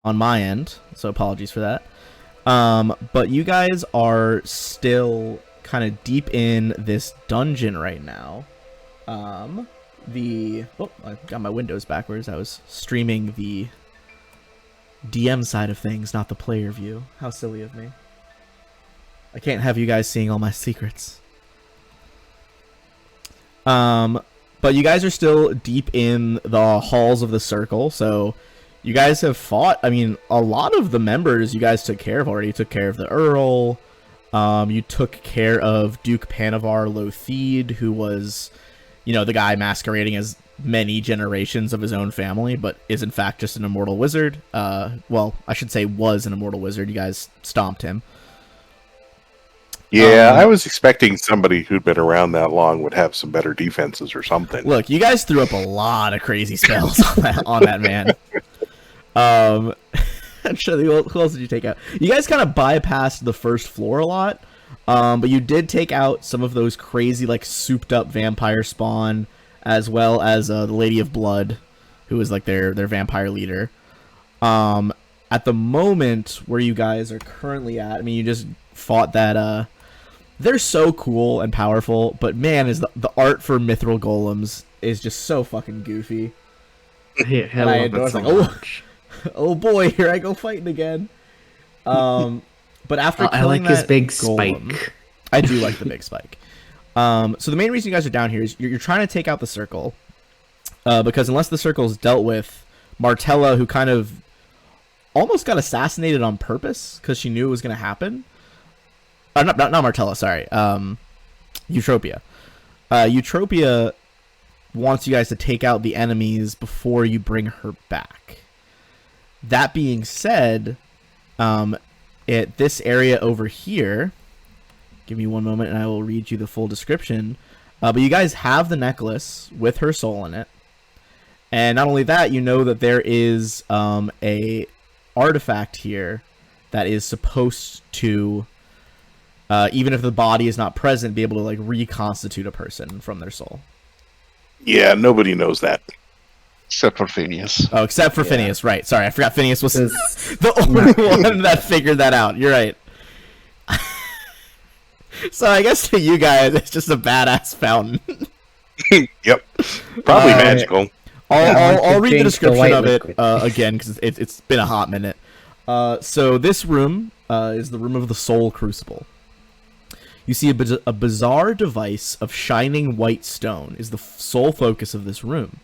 on my end, so apologies for that. But you guys are still kind of deep in this dungeon right now. I got my windows backwards. I was streaming the DM side of things, not the player view. How silly of me. I can't have you guys seeing all my secrets. But you guys are still deep in the halls of the circle, so you guys have fought. I mean, a lot of the members you guys took care of already. You took care of the Earl. You took care of Duke Panavar Lothede, who was, the guy masquerading as many generations of his own family, but is in fact just an immortal wizard. Well, I should say was an immortal wizard. You guys stomped him. Yeah, I was expecting somebody who'd been around that long would have some better defenses or something. Look, you guys threw up a lot of crazy spells on that man. Actually, who else did you take out? You guys kind of bypassed the first floor a lot, but you did take out some of those crazy, souped up vampire spawn, as well as the Lady of Blood, who was their vampire leader. At the moment where you guys are currently at, I mean, you just fought that. They're so cool and powerful, but man, is the art for mithril golems is just so fucking goofy. I love it so much. Oh boy, here I go fighting again. But after killing I like his big golem, spike. I do like the big spike. So the main reason you guys are down here is you're trying to take out the circle, because unless the circle is dealt with, Martella, who kind of almost got assassinated on purpose because she knew it was going to happen. Not Martella, sorry. Eutropia. Eutropia wants you guys to take out the enemies before you bring her back. That being said, at this area over here, give me one moment and I will read you the full description. But you guys have the necklace with her soul in it. And not only that, you know that there is a artifact here that is supposed to, even if the body is not present, be able to reconstitute a person from their soul. Yeah, nobody knows that. Except for Phineas. Oh, except for Phineas, right. Sorry, I forgot Phineas was the only one that figured that out. You're right. So I guess to you guys, it's just a badass fountain. Yep. Probably magical. I'll read the description of it again, because it's been a hot minute. So this room is the room of the Soul Crucible. You see a bizarre device of shining white stone is the sole focus of this room.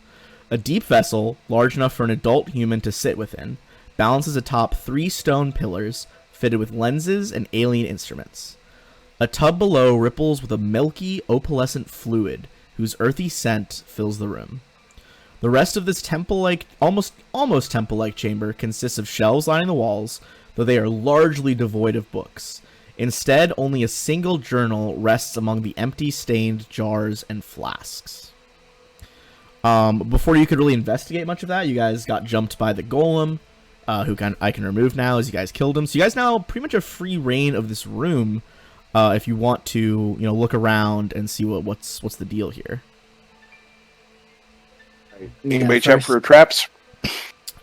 A deep vessel, large enough for an adult human to sit within, balances atop 3 stone pillars fitted with lenses and alien instruments. A tub below ripples with a milky, opalescent fluid whose earthy scent fills the room. The rest of this temple-like, almost temple-like chamber consists of shelves lining the walls, though they are largely devoid of books. Instead, only a single journal rests among the empty stained jars and flasks. Before you could really investigate much of that, you guys got jumped by the golem, who I can remove now as you guys killed him. So you guys now pretty much have free reign of this room, if you want to, look around and see what's the deal here. Anybody check for traps?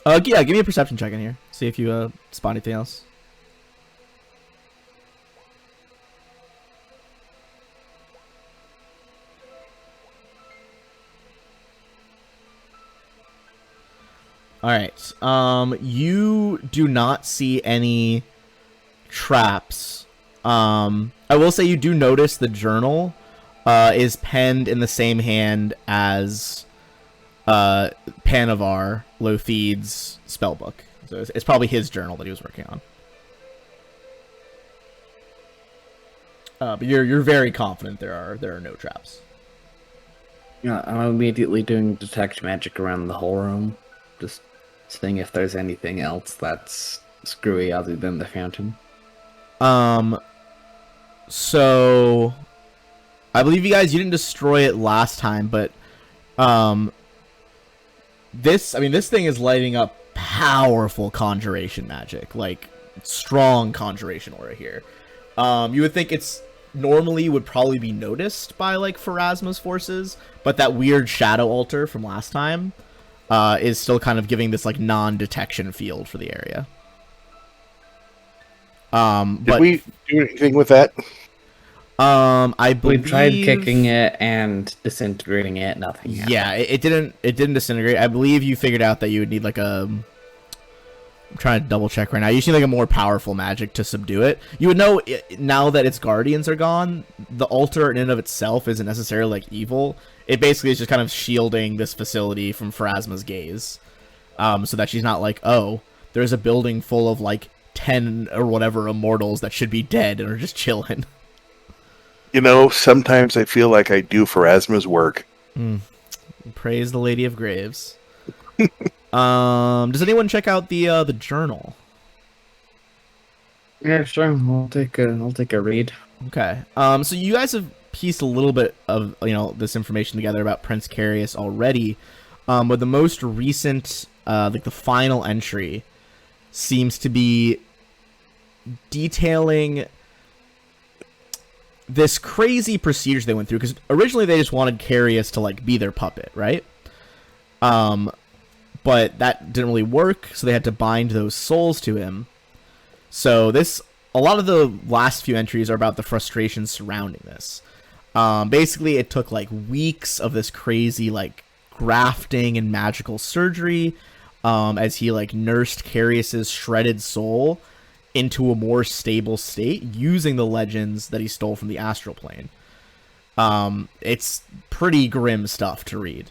Yeah, give me a perception check in here. See if you spot anything else. Alright, you do not see any traps. I will say you do notice the journal is penned in the same hand as Panavar Lothede's spellbook. So it's probably his journal that he was working on. But you're very confident there are no traps. Yeah, I'm immediately doing detect magic around the whole room, just seeing if there's anything else that's screwy other than the fountain. So I believe you didn't destroy it last time, but this thing is lighting up powerful conjuration magic, strong conjuration aura here. You would think it's normally would probably be noticed by Pharasma's forces, but that weird shadow altar from last time is still kind of giving this like non-detection field for the area. Did But we do anything with that? I We believe tried kicking it and disintegrating it. Nothing. happened. Yeah, it didn't disintegrate. I believe you figured out that you would need like a. I'm trying to double check right now. You just need like a more powerful magic to subdue it. You would know now that its guardians are gone. The altar in and of itself isn't necessarily like evil. It basically is just kind of shielding this facility from Pharasma's gaze, so that she's not like, oh, there's a building full of like 10 or whatever immortals that should be dead and are just chilling. You know, sometimes I feel like I do Pharasma's work. Praise the Lady of Graves. Does anyone check out the journal? Yeah, sure. I'll take a read. Okay. So you guys have pieced a little bit of this information together about Prince Carius already, but the most recent, like the final entry, seems to be detailing this crazy procedure they went through, because originally they just wanted Carius to like be their puppet, right? But that didn't really work, so they had to bind those souls to him. So a lot of the last few entries are about the frustrations surrounding this. Basically, it took like weeks of this crazy like grafting and magical surgery, as he like nursed Carius's shredded soul into a more stable state using the legends that he stole from the astral plane. It's pretty grim stuff to read.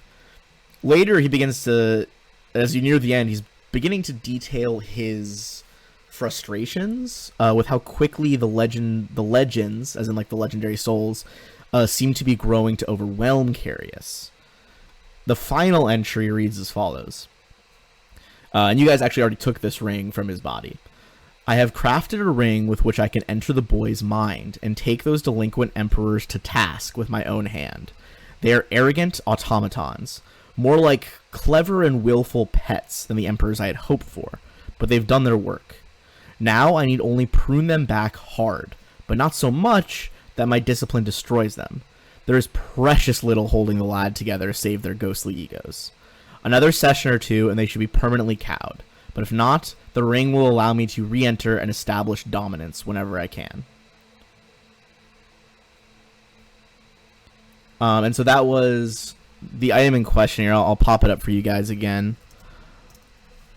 Later, he begins to, as you near the end, he's beginning to detail his frustrations with how quickly the legends, as in like the legendary souls, seem to be growing to overwhelm Carius. The final entry reads as follows. And you guys actually already took this ring from his body. I have crafted a ring with which I can enter the boy's mind and take those delinquent emperors to task with my own hand. They are arrogant automatons, more like clever and willful pets than the emperors I had hoped for, but they've done their work. Now I need only prune them back hard, but not so much that my discipline destroys them. There is precious little holding the lad together save their ghostly egos. Another session or two and they should be permanently cowed, but if not, the ring will allow me to re-enter and establish dominance whenever I can. And so that was the item in question here. I'll pop it up for you guys again.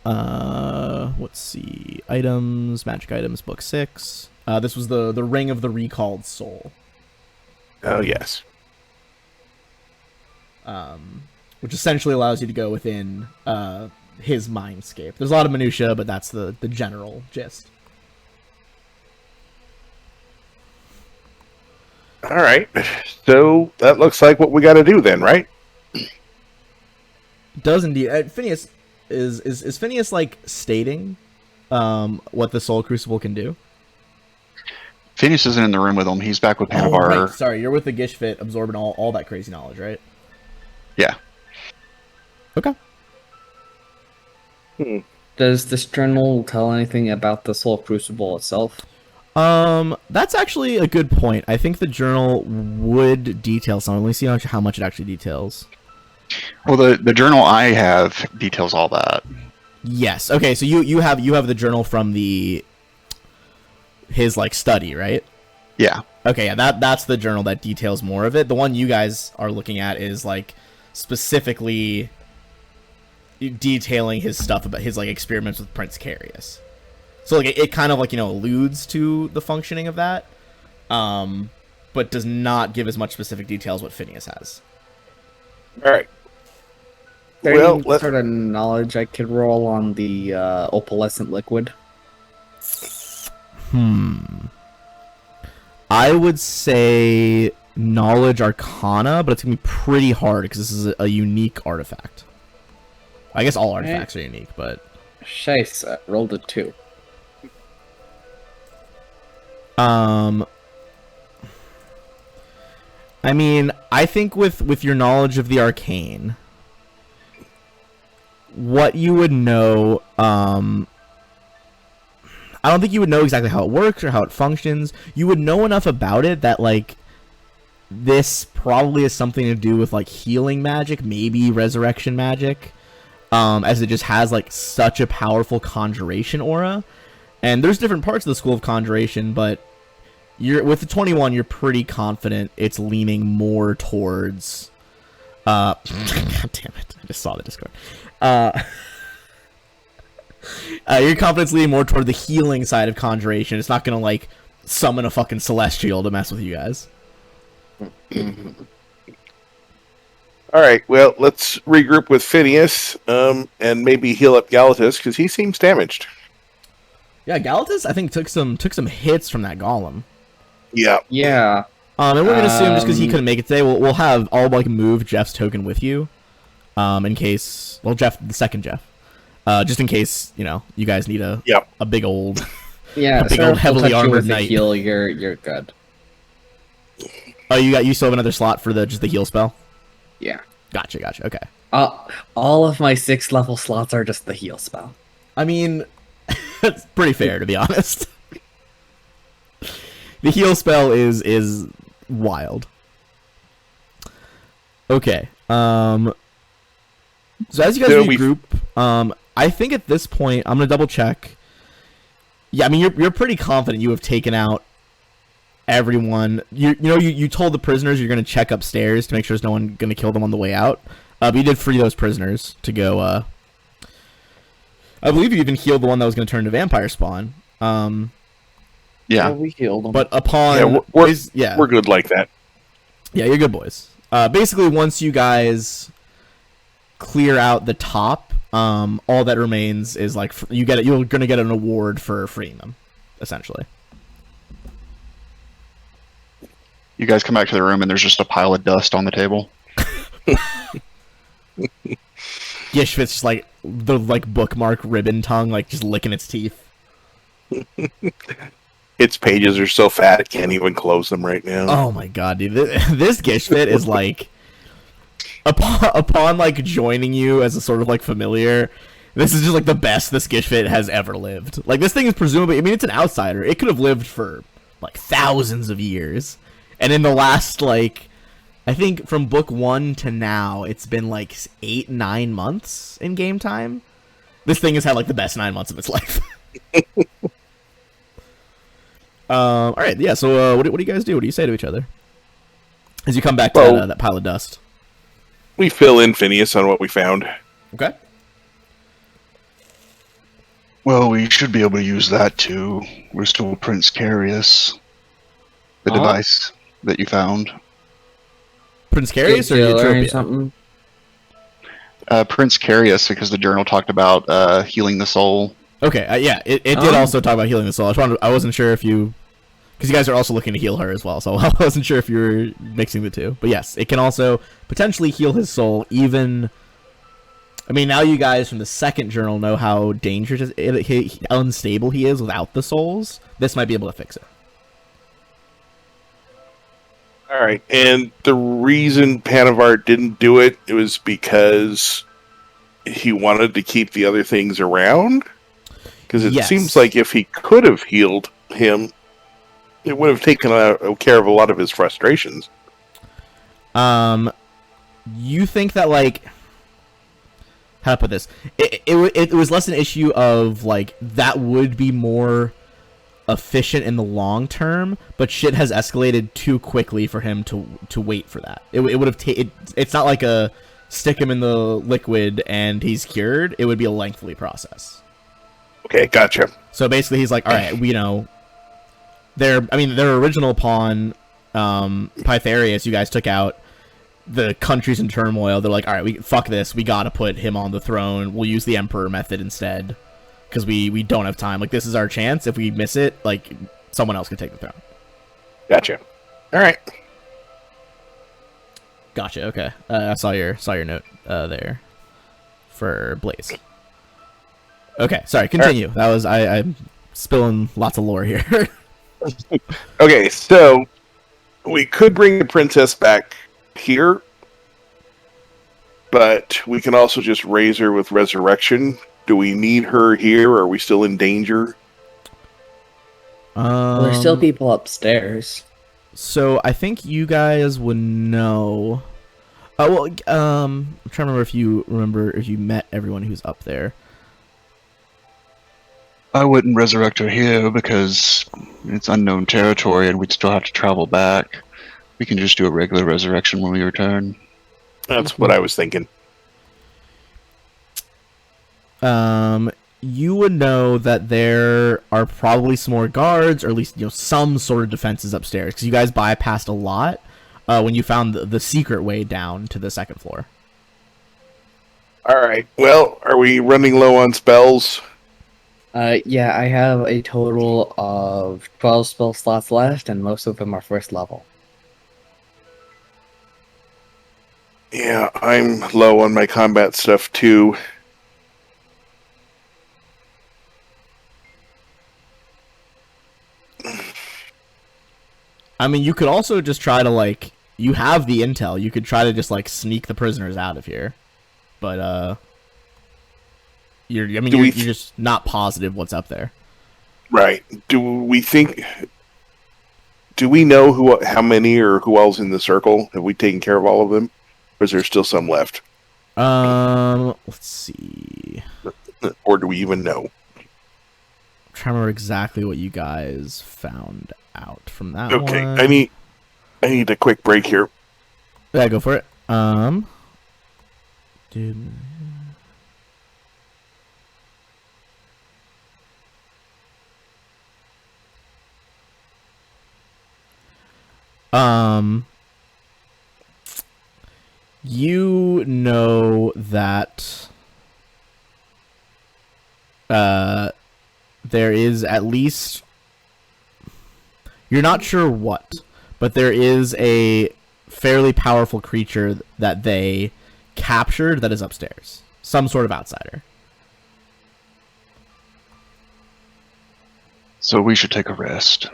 Let's see. Items, magic items, book 6. This was the Ring of the Recalled Soul. Oh, yes. Which essentially allows you to go within his mindscape. There's a lot of minutia, but that's the general gist. All right. So that looks like what we got to do then, right? Does indeed. Phineas, is Phineas like stating what the Soul Crucible can do? Phineas isn't in the room with him. He's back with Panavar. Right. Sorry, you're with the Gishfit, absorbing all that crazy knowledge, right? Yeah. Okay. Does this journal tell anything about the Soul Crucible itself? That's actually a good point. I think the journal would detail something. Let me see how much it actually details. Well, the journal I have details all that. Yes. Okay. So you have the journal from his like study, right? Yeah. Okay. Yeah. That's the journal that details more of it. The one you guys are looking at is like specifically detailing his stuff about his like experiments with Prince Carius. So like it kind of like alludes to the functioning of that, but does not give as much specific details what Phineas has. All right. Well, any sort of knowledge I could roll on the opalescent liquid? I would say knowledge arcana, but it's gonna be pretty hard because this is a unique artifact. I guess all artifacts are unique, but Scheisse, rolled a 2. I mean, I think with your knowledge of the arcane, what you would know, I don't think you would know exactly how it works or how it functions. You would know enough about it that, like, this probably has something to do with, like, healing magic, maybe resurrection magic. as it just has like such a powerful conjuration aura. And there's different parts of the School of Conjuration, but with the 21, you're pretty confident it's leaning more towards. God damn it! I just saw the Discord. Your confidence leaning more toward the healing side of conjuration. It's not gonna like summon a fucking celestial to mess with you guys. All right, well, let's regroup with Phineas, and maybe heal up Galatus because he seems damaged. Yeah, Galatus, I think took some hits from that golem. Yeah. Yeah. And we're gonna assume just because he couldn't make it today, we'll have all like move Jeff's token with you, in case. Well, Jeff, the second Jeff, just in case you guys need a big old Yeah. a big so old if heavily we'll touch you armored with a knight. heal, you're good. Oh, you still have another slot for just the heal spell. Yeah. Gotcha. Okay. All of my 6th level slots are just the heal spell. I mean, it's pretty fair to be honest. The heal spell is wild. Okay. So as you guys regroup, I think at this point I'm gonna double check. Yeah, I mean you're pretty confident you have taken out everyone. You told the prisoners you're gonna check upstairs to make sure there's no one gonna kill them on the way out. But you did free those prisoners to go. I believe you even healed the one that was gonna turn into vampire spawn. Yeah. we healed them. But upon we're good like that. Yeah, you're good boys. Basically, once you guys clear out the top, all that remains is like you're gonna get an award for freeing them, essentially. You guys come back to the room and there's just a pile of dust on the table. Gishvit's just like the bookmark ribbon tongue, like just licking its teeth. Its pages are so fat it can't even close them right now. Oh my god, dude! This Gishvit is like, upon like joining you as a sort of like familiar, this is just like the best this Gishvit has ever lived. Like this thing is presumably, I mean, it's an outsider. It could have lived for like thousands of years, and in the last like, I think from book 1 to now, it's been like 8-9 months in game time. This thing has had like the best 9 months of its life. All right, yeah. So, what do you guys do? What do you say to each other as you come back to that pile of dust? We fill in Phineas on what we found. Okay. Well, we should be able to use that to restore Prince Carius, the device that you found. Prince Carius or learn Eutropia? something? Prince Carius, because the journal talked about healing the soul. Okay, yeah, it did also talk about healing the soul. I wasn't sure if you, because you guys are also looking to heal her as well, so I wasn't sure if you were mixing the two. But yes, it can also potentially heal his soul. Even, I mean, now you guys from the second journal know how dangerous, how unstable he is without the souls. This might be able to fix it. All right, and the reason Panavart didn't do it was because he wanted to keep the other things around. Because it seems like if he could have healed him, it would have taken care of a lot of his frustrations. You think that, like, how to put this? It was less an issue of, like, that would be more efficient in the long term, but shit has escalated too quickly for him to wait for that. It would have it's not like a stick him in the liquid and he's cured. It would be a lengthy process. Okay, gotcha. So basically, he's like, all right, their original pawn, Pytharius, you guys took out. The country's in turmoil. They're like, all right, fuck this. We gotta put him on the throne. We'll use the Emperor method instead, because we don't have time. Like, this is our chance. If we miss it, like, someone else could take the throne. Gotcha. All right. Gotcha. Okay. I saw your note there for Blaze. Okay, sorry, continue. That was I'm spilling lots of lore here. Okay, so we could bring the princess back here, but we can also just raise her with resurrection. Do we need her here, or are we still in danger? Well, there's still people upstairs. So I think you guys would know. Well, I'm trying to remember if you met everyone who's up there. I wouldn't resurrect her here because it's unknown territory and we'd still have to travel back. We can just do a regular resurrection when we return. That's what I was thinking. You would know that there are probably some more guards, or at least some sort of defenses upstairs, because you guys bypassed a lot when you found the secret way down to the second floor. All right. Well, are we running low on spells? Yeah, I have a total of 12 spell slots left, and most of them are first level. Yeah, I'm low on my combat stuff too. I mean, you could also just try to, you have the intel. You could try to just, sneak the prisoners out of here. But, you're just not positive what's up there. Right. Do we know how many or who else in the circle? Have we taken care of all of them? Or is there still some left? Let's see. Or do we even know? I'm trying to remember exactly what you guys found out from that Okay, one. I need a quick break here. Yeah, go for it. Dude. You know that there is at least, you're not sure what, but there is a fairly powerful creature that they captured that is upstairs. Some sort of outsider. So we should take a rest.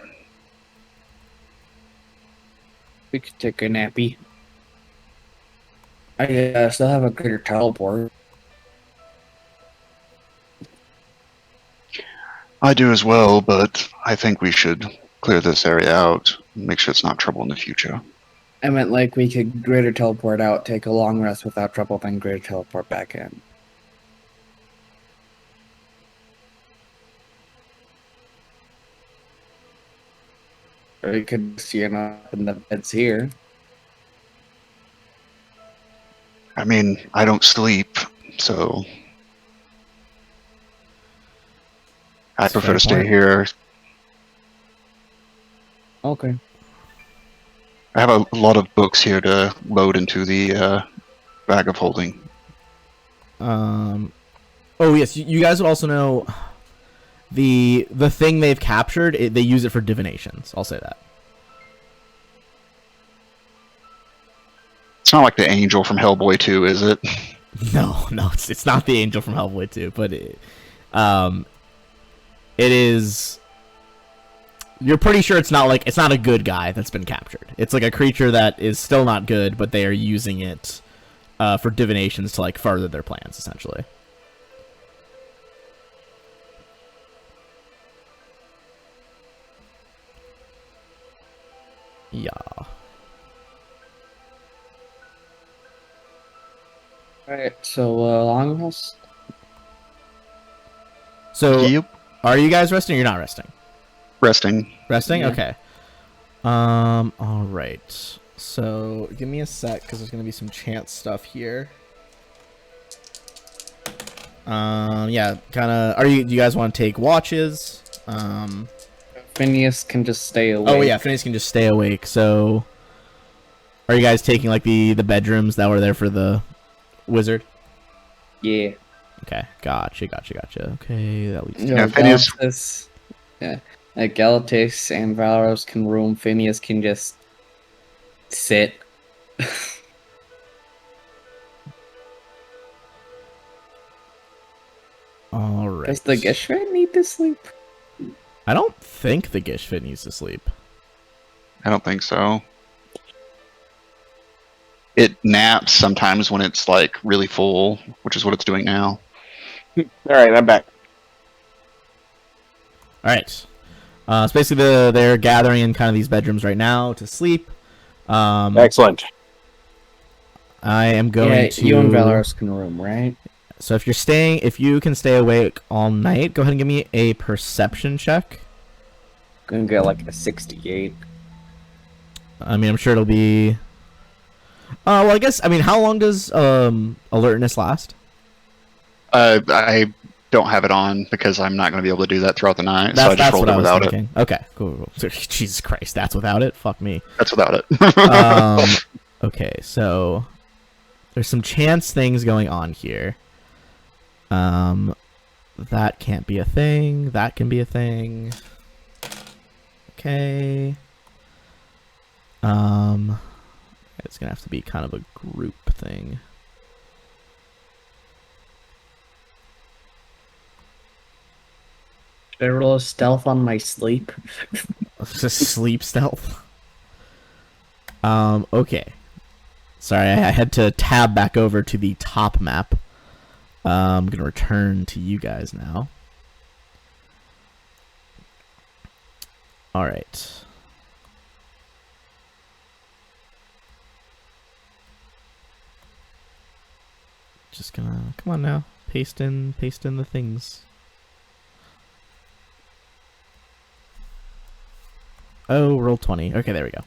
We could take a nappy. I still have a greater teleport. I do as well, but I think we should clear this area out and make sure it's not trouble in the future. I meant we could greater teleport out, take a long rest without trouble, then greater teleport back in. Or we could stand up in the beds here. I mean, I don't sleep, so I That's a prefer fair to stay point. here. Okay. I have a lot of books here to load into the bag of holding. Oh yes, you guys would also know the thing they've captured. They use it for divinations. I'll say that. It's not like the angel from Hellboy 2, is it? No, it's not the angel from Hellboy 2, but it is. You're pretty sure it's not a good guy that's been captured. It's like a creature that is still not good, but they are using it for divinations to further their plans, essentially. Yeah. Alright, so long rest? So, Yep. are you guys resting or you're not resting? Resting. Resting? Yeah. Okay. Alright. So, give me a sec, because there's going to be some chance stuff here. Yeah, kind of... Do you guys want to take watches? Phineas can just stay awake. Oh, yeah, Phineas can just stay awake, so... Are you guys taking, the bedrooms that were there for the wizard? Yeah. Okay, gotcha. Okay, that leads to... Yeah, Phineas- Galatas, yeah. Galatas and Valros can room. Phineas can just sit. Alright. Does the Gishran need to sleep? I don't think the Gishfit needs to sleep. I don't think so. It naps sometimes when it's really full, which is what it's doing now. All right, I'm back. Alright. So basically they're gathering in kind of these bedrooms right now to sleep. Excellent. I am going to. You and Valoris can room, right? So if you can stay awake all night, go ahead and give me a perception check. Gonna get like a 68. I mean, I'm sure it'll be. Well, I guess. I mean, how long does alertness last? I don't have it on because I'm not going to be able to do that throughout the night, so I just rolled it without it. Okay, cool. Jesus Christ, that's without it? Fuck me. That's without it. Okay, so there's some chance things going on here. That can't be a thing. That can be a thing. Okay. It's gonna have to be kind of a group thing. Did I roll a stealth on my sleep? Just sleep stealth. Okay. Sorry, I had to tab back over to the top map. I'm gonna return to you guys now. Alright. Just gonna come on now. Paste in the things. Oh, roll 20. Okay, there we go.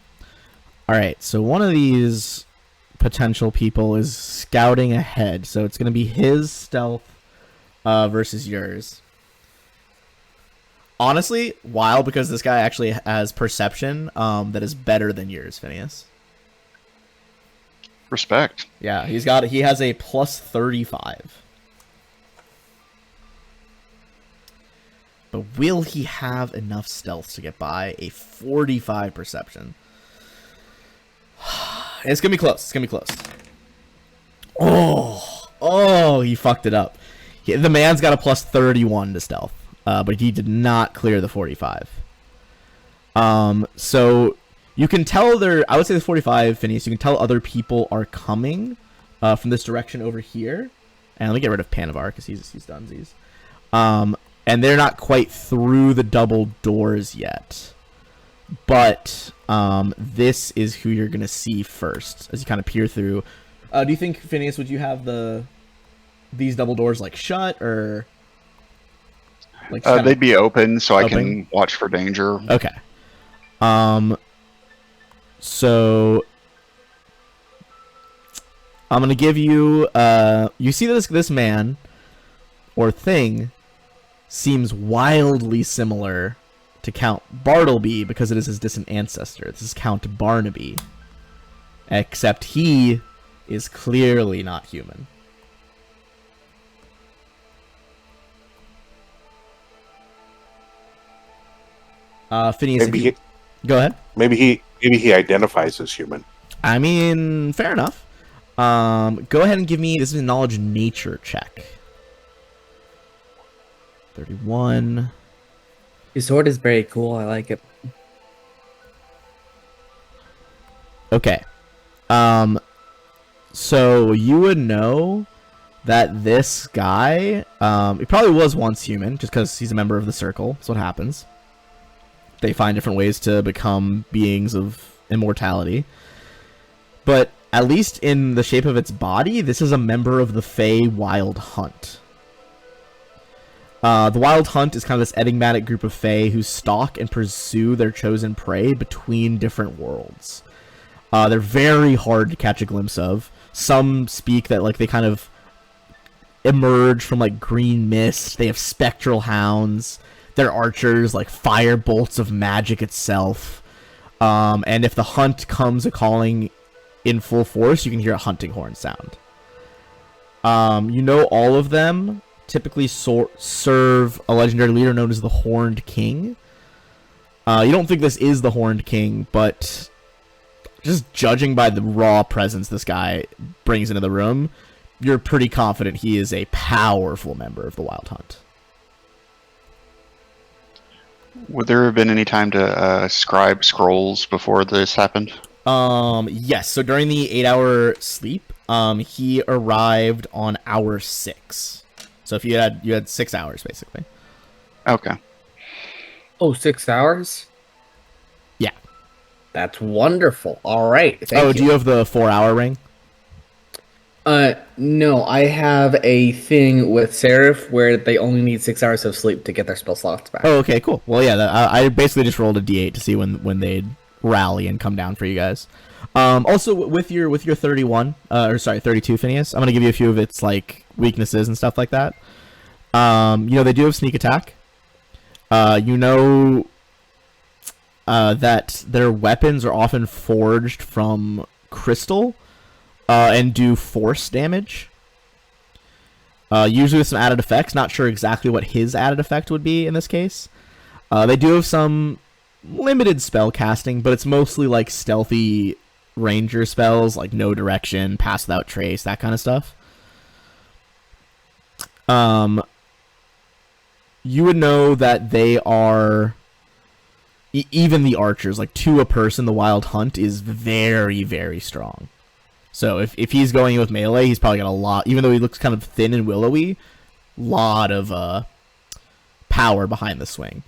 Alright, so one of these potential people is scouting ahead, so it's going to be his stealth versus yours. Honestly, wild because this guy actually has perception that is better than yours, Phineas. Respect. Yeah, he has a plus 35. But will he have enough stealth to get by a 45 perception? It's gonna be close. Oh, he fucked it up. The man's got a plus 31 to stealth, but he did not clear the 45. So you can tell I would say the 45, Phineas, you can tell other people are coming from this direction over here. And let me get rid of Panavar because he's dunsies. And they're not quite through the double doors yet. But this is who you're going to see first as you kind of peer through. Do you think, Phineas, would you have these double doors like shut or like they'd be open so I can watch for danger. Okay. So I'm going to give you you see this man or thing seems wildly similar to Count Bartleby because it is his distant ancestor. This is Count Barnaby. Except he is clearly not human. Phineas, go ahead. Maybe he identifies as human. I mean, fair enough. Go ahead and give me, this is a knowledge nature check. 31. His sword is very cool. I like it. Okay. So you would know that this guy, he probably was once human, just because he's a member of the Circle. That's what happens. They find different ways to become beings of immortality. But at least in the shape of its body, this is a member of the Fey Wild Hunt. The Wild Hunt is kind of this enigmatic group of Fae who stalk and pursue their chosen prey between different worlds. They're very hard to catch a glimpse of. Some speak that like they kind of emerge from like green mist. They have spectral hounds. They're archers, like fire bolts of magic itself. And if the hunt comes a-calling in full force, you can hear a hunting horn sound. You know all of them typically serve a legendary leader known as the Horned King. You don't think this is the Horned King, but just judging by the raw presence this guy brings into the room, you're pretty confident he is a powerful member of the Wild Hunt. Would there have been any time to scribe scrolls before this happened? Yes. So during the 8-hour sleep, he arrived on hour 6. So if you had 6 hours basically. Okay. Oh, 6 hours? Yeah. That's wonderful. All right. Thank you. Do you have the 4-hour ring? No, I have a thing with Seraph where they only need 6 hours of sleep to get their spell slots back. Oh, okay, cool. Well, yeah, I basically just rolled a d8 to see when they'd rally and come down for you guys. Also, with your 31, or sorry, 32, Phineas, I'm gonna give you a few of its like weaknesses and stuff like that. They do have sneak attack. That their weapons are often forged from crystal, and do force damage. Usually with some added effects. Not sure exactly what his added effect would be in this case. They do have some limited spell casting, but it's mostly like stealthy ranger spells, like no direction, pass without trace, that kind of stuff. You would know that they are even the archers, like to a person, the wild hunt is very, very strong. So if he's going with melee, he's probably got a lot, even though he looks kind of thin and willowy, lot of power behind the swing.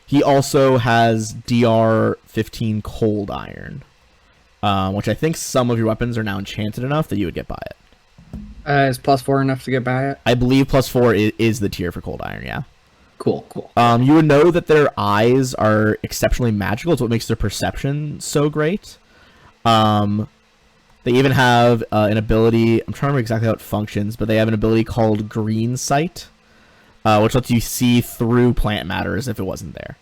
He also has DR 15 Cold Iron, which I think some of your weapons are now enchanted enough that you would get by it. Is +4 enough to get by it? I believe +4 is the tier for Cold Iron, yeah. Cool. You would know that their eyes are exceptionally magical. It's what makes their perception so great. They even have an ability, I'm trying to remember exactly how it functions, but they have an ability called Green Sight, which lets you see through plant matter as if it wasn't there.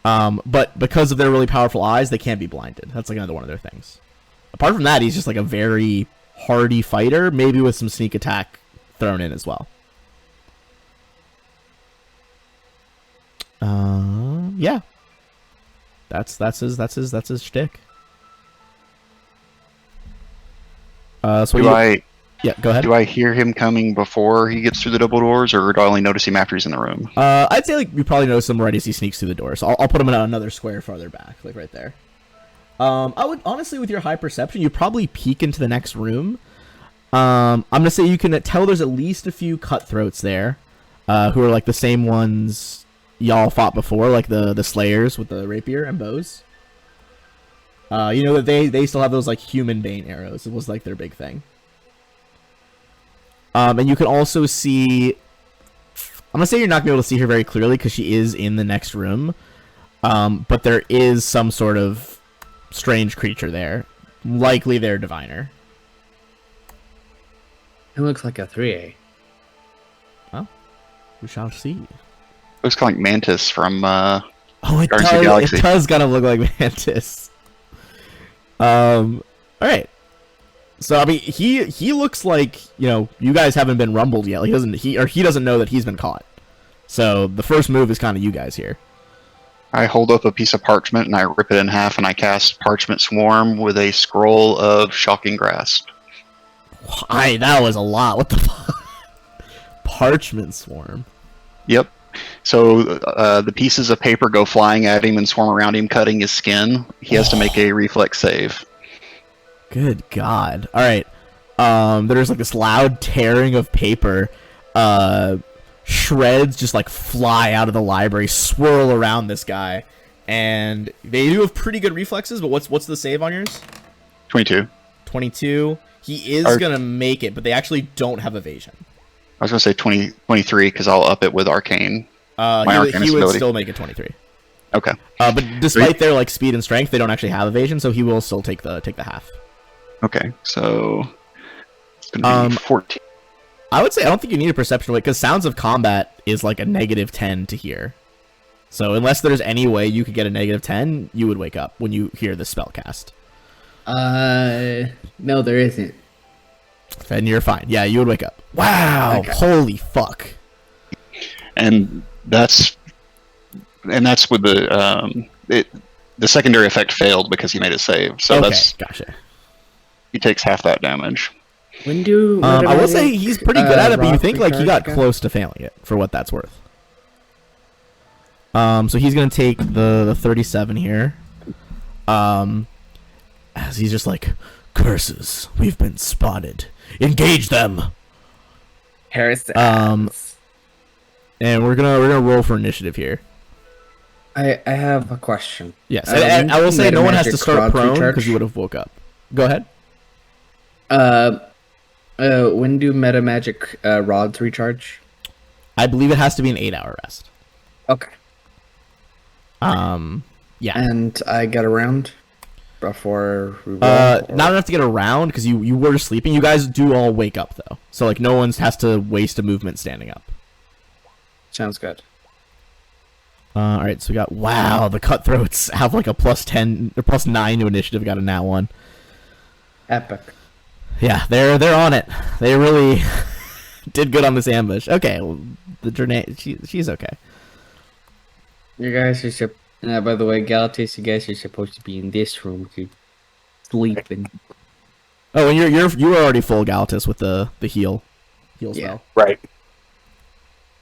But because of their really powerful eyes, they can't be blinded. That's like another one of their things. Apart from that, he's just like a very hardy fighter, maybe with some sneak attack thrown in as well. Yeah. That's his shtick. Yeah, go ahead. Do I hear him coming before he gets through the double doors, or do I only notice him after he's in the room? I'd say like you probably notice him right as he sneaks through the door. So I'll put him in another square farther back, like right there. I would honestly, with your high perception, you probably peek into the next room. I'm gonna say you can tell there's at least a few cutthroats there, who are like the same ones y'all fought before, like the slayers with the rapier and bows. You know that they still have those like human bane arrows. It was like their big thing. And you can also see, I'm gonna say you're not gonna be able to see her very clearly because she is in the next room. But there is some sort of strange creature there, likely their diviner. It looks like a 3A. Well, we shall see. Looks kind of like Mantis from Oh, it Guardians of the does. Galaxy. It does kind of look like Mantis. All right. So I mean, he looks like, you guys haven't been rumbled yet. He doesn't know that he's been caught. So the first move is kind of you guys here. I hold up a piece of parchment and I rip it in half and I cast Parchment Swarm with a scroll of Shocking Grasp. That was a lot. What the fuck? Parchment Swarm. Yep. So the pieces of paper go flying at him and swarm around him, cutting his skin. He has to make a reflex save. Good God. All right. There's like this loud tearing of paper. Shreds just like fly out of the library, swirl around this guy, and they do have pretty good reflexes. But what's the save on yours? 22. 22. He is gonna make it, but they actually don't have evasion. I was gonna say 23 because I'll up it with Arcane. He would still make it 23. Okay. But despite their like speed and strength, they don't actually have evasion, so he will still take the half. Okay, so it's gonna be 14. I would say I don't think you need a perception weight because Sounds of Combat is like a -10 to hear. So unless there's any way you could get a -10, you would wake up when you hear the spell cast. No, there isn't. And you're fine. Yeah, you would wake up. Wow! Okay. Holy fuck! And that's with the secondary effect failed because he made a save. So okay, that's gotcha. He takes half that damage. I will say he's pretty good at it, but you think like he got close to failing it for what that's worth. So he's gonna take the 37 here. As he's just like, curses, we've been spotted. Engage them. Harris. And we're gonna roll for initiative here. I have a question. Yes, I will say no one has to start prone because you would have woke up. Go ahead. When do meta magic rods recharge? I believe it has to be an 8-hour rest. Okay. Yeah. And I get around before we roll? Not enough to get around because you were sleeping. You guys do all wake up though, so like no one has to waste a movement standing up. Sounds good. All right, so we got the cutthroats have like a +10 or +9 to initiative. Got a nat 1. Epic. Yeah, they're on it. They really did good on this ambush. Okay, well, the Journey, she's okay. You guys are by the way, Galatas, you guys are supposed to be in this room. You're sleeping. Oh, and you were already full Galatas with the heal spell. Right.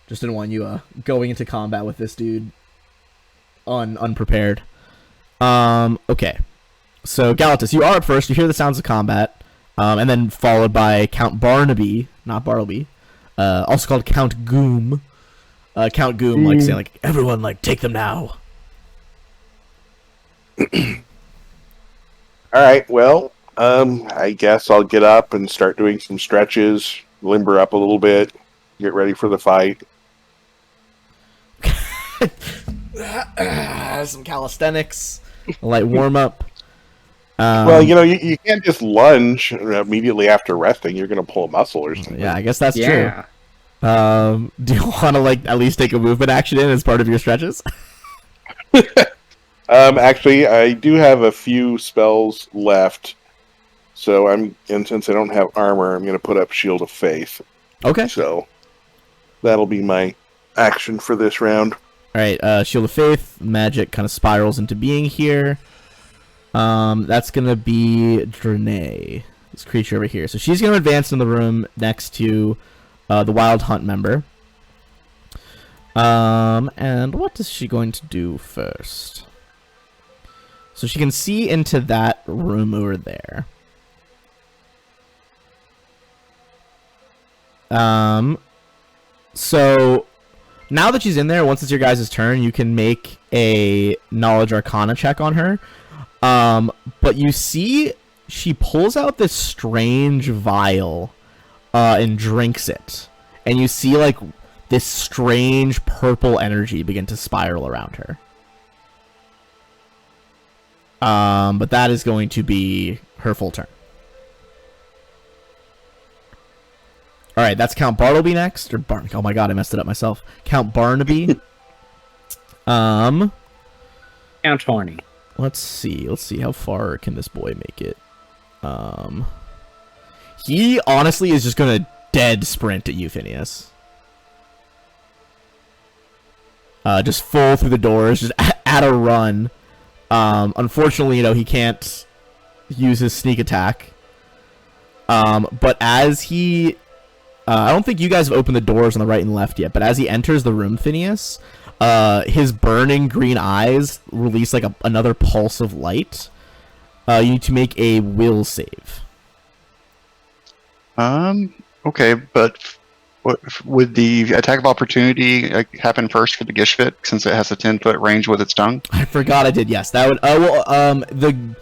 Just didn't want you going into combat with this dude unprepared. Okay. So Galatas, you are up first. You hear the sounds of combat, and then followed by Count Barnaby, not Bartleby, also called Count Goom. Count Goom, like saying, like, everyone, like, take them now. All right. Well, I guess I'll get up and start doing some stretches, limber up a little bit, get ready for the fight. Some calisthenics, a light warm up. Well, you can't just lunge immediately after resting. You're going to pull a muscle or something. Yeah, I guess that's true. Do you want to like at least take a movement action in as part of your stretches? Actually, I do have a few spells left. So and since I don't have armor, I'm going to put up Shield of Faith. Okay. So that'll be my action for this round. All right, Shield of Faith, magic kind of spirals into being here. That's going to be Draenei, this creature over here. So she's going to advance in the room next to the Wild Hunt member. And what is she going to do first? So she can see into that room over there. So now that she's in there, once it's your guys' turn, you can make a Knowledge Arcana check on her. But you see she pulls out this strange vial and drinks it. And you see like this strange purple energy begin to spiral around her. But that is going to be her full turn. Alright, that's Count Bartleby next. Oh my god, I messed it up myself. Count Barnaby. Count Horny. Let's see. How far can this boy make it? He honestly is just gonna dead sprint at you, Phineas. Just full through the doors, just at a run. Unfortunately, he can't use his sneak attack. But as he... I don't think you guys have opened the doors on the right and left yet, but as he enters the room, Phineas, his burning green eyes release like another pulse of light. You need to make a will save. Okay, but would the attack of opportunity happen first for the Gishvit since it has a 10-foot range with its tongue? I forgot I did. Yes, that would.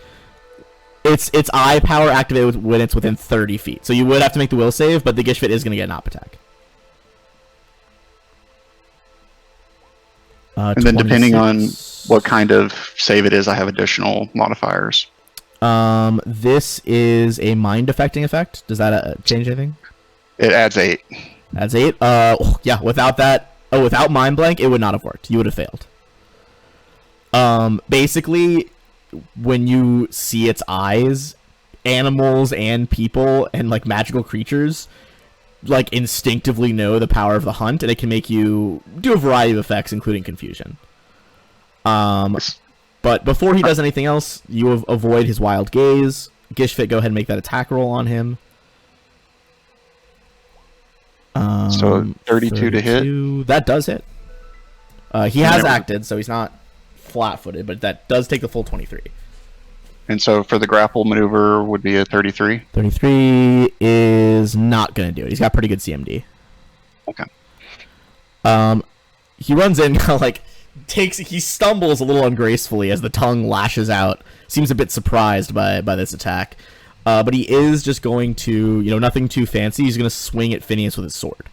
Its eye power activated when it's within 30 feet, so you would have to make the will save, but the Gishvit is going to get an op attack. And then depending on what kind of save it is, I have additional modifiers. This is a mind affecting effect. Does that change anything? It adds 8. Adds 8? Yeah, without that... Oh, without Mind Blank, it would not have worked. You would have failed. Basically, when you see its eyes, animals and people and, like, magical creatures, like, instinctively know the power of the hunt, and it can make you do a variety of effects, including confusion. But before he does anything else, you avoid his wild gaze. Gishvit, go ahead and make that attack roll on him. So 32 to hit? That does hit. He has acted, so he's not flat-footed, but that does take the full 23. And so for the grapple maneuver would be a 33? 33 is not going to do it. He's got pretty good CMD. Okay. He runs in, like, he stumbles a little ungracefully as the tongue lashes out. Seems a bit surprised by this attack. But he is just going to, nothing too fancy. He's going to swing at Phineas with his sword.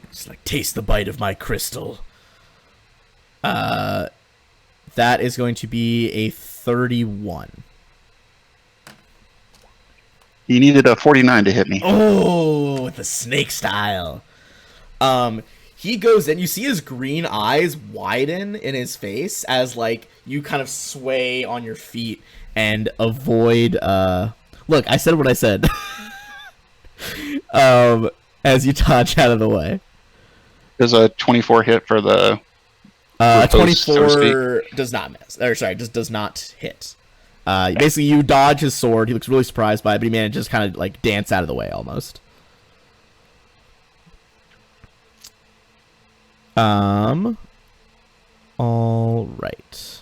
It's like, taste the bite of my crystal. That is going to be a 31. He needed a 49 to hit me. Oh, with the snake style. He goes in. You see his green eyes widen in his face as like you kind of sway on your feet and avoid. Look, I said what I said. As you dodge out of the way. There's a 24 hit for the. 24 does not miss. Or sorry, just does not hit. Basically, you dodge his sword. He looks really surprised by it, but he manages to kind of like dance out of the way almost. All right.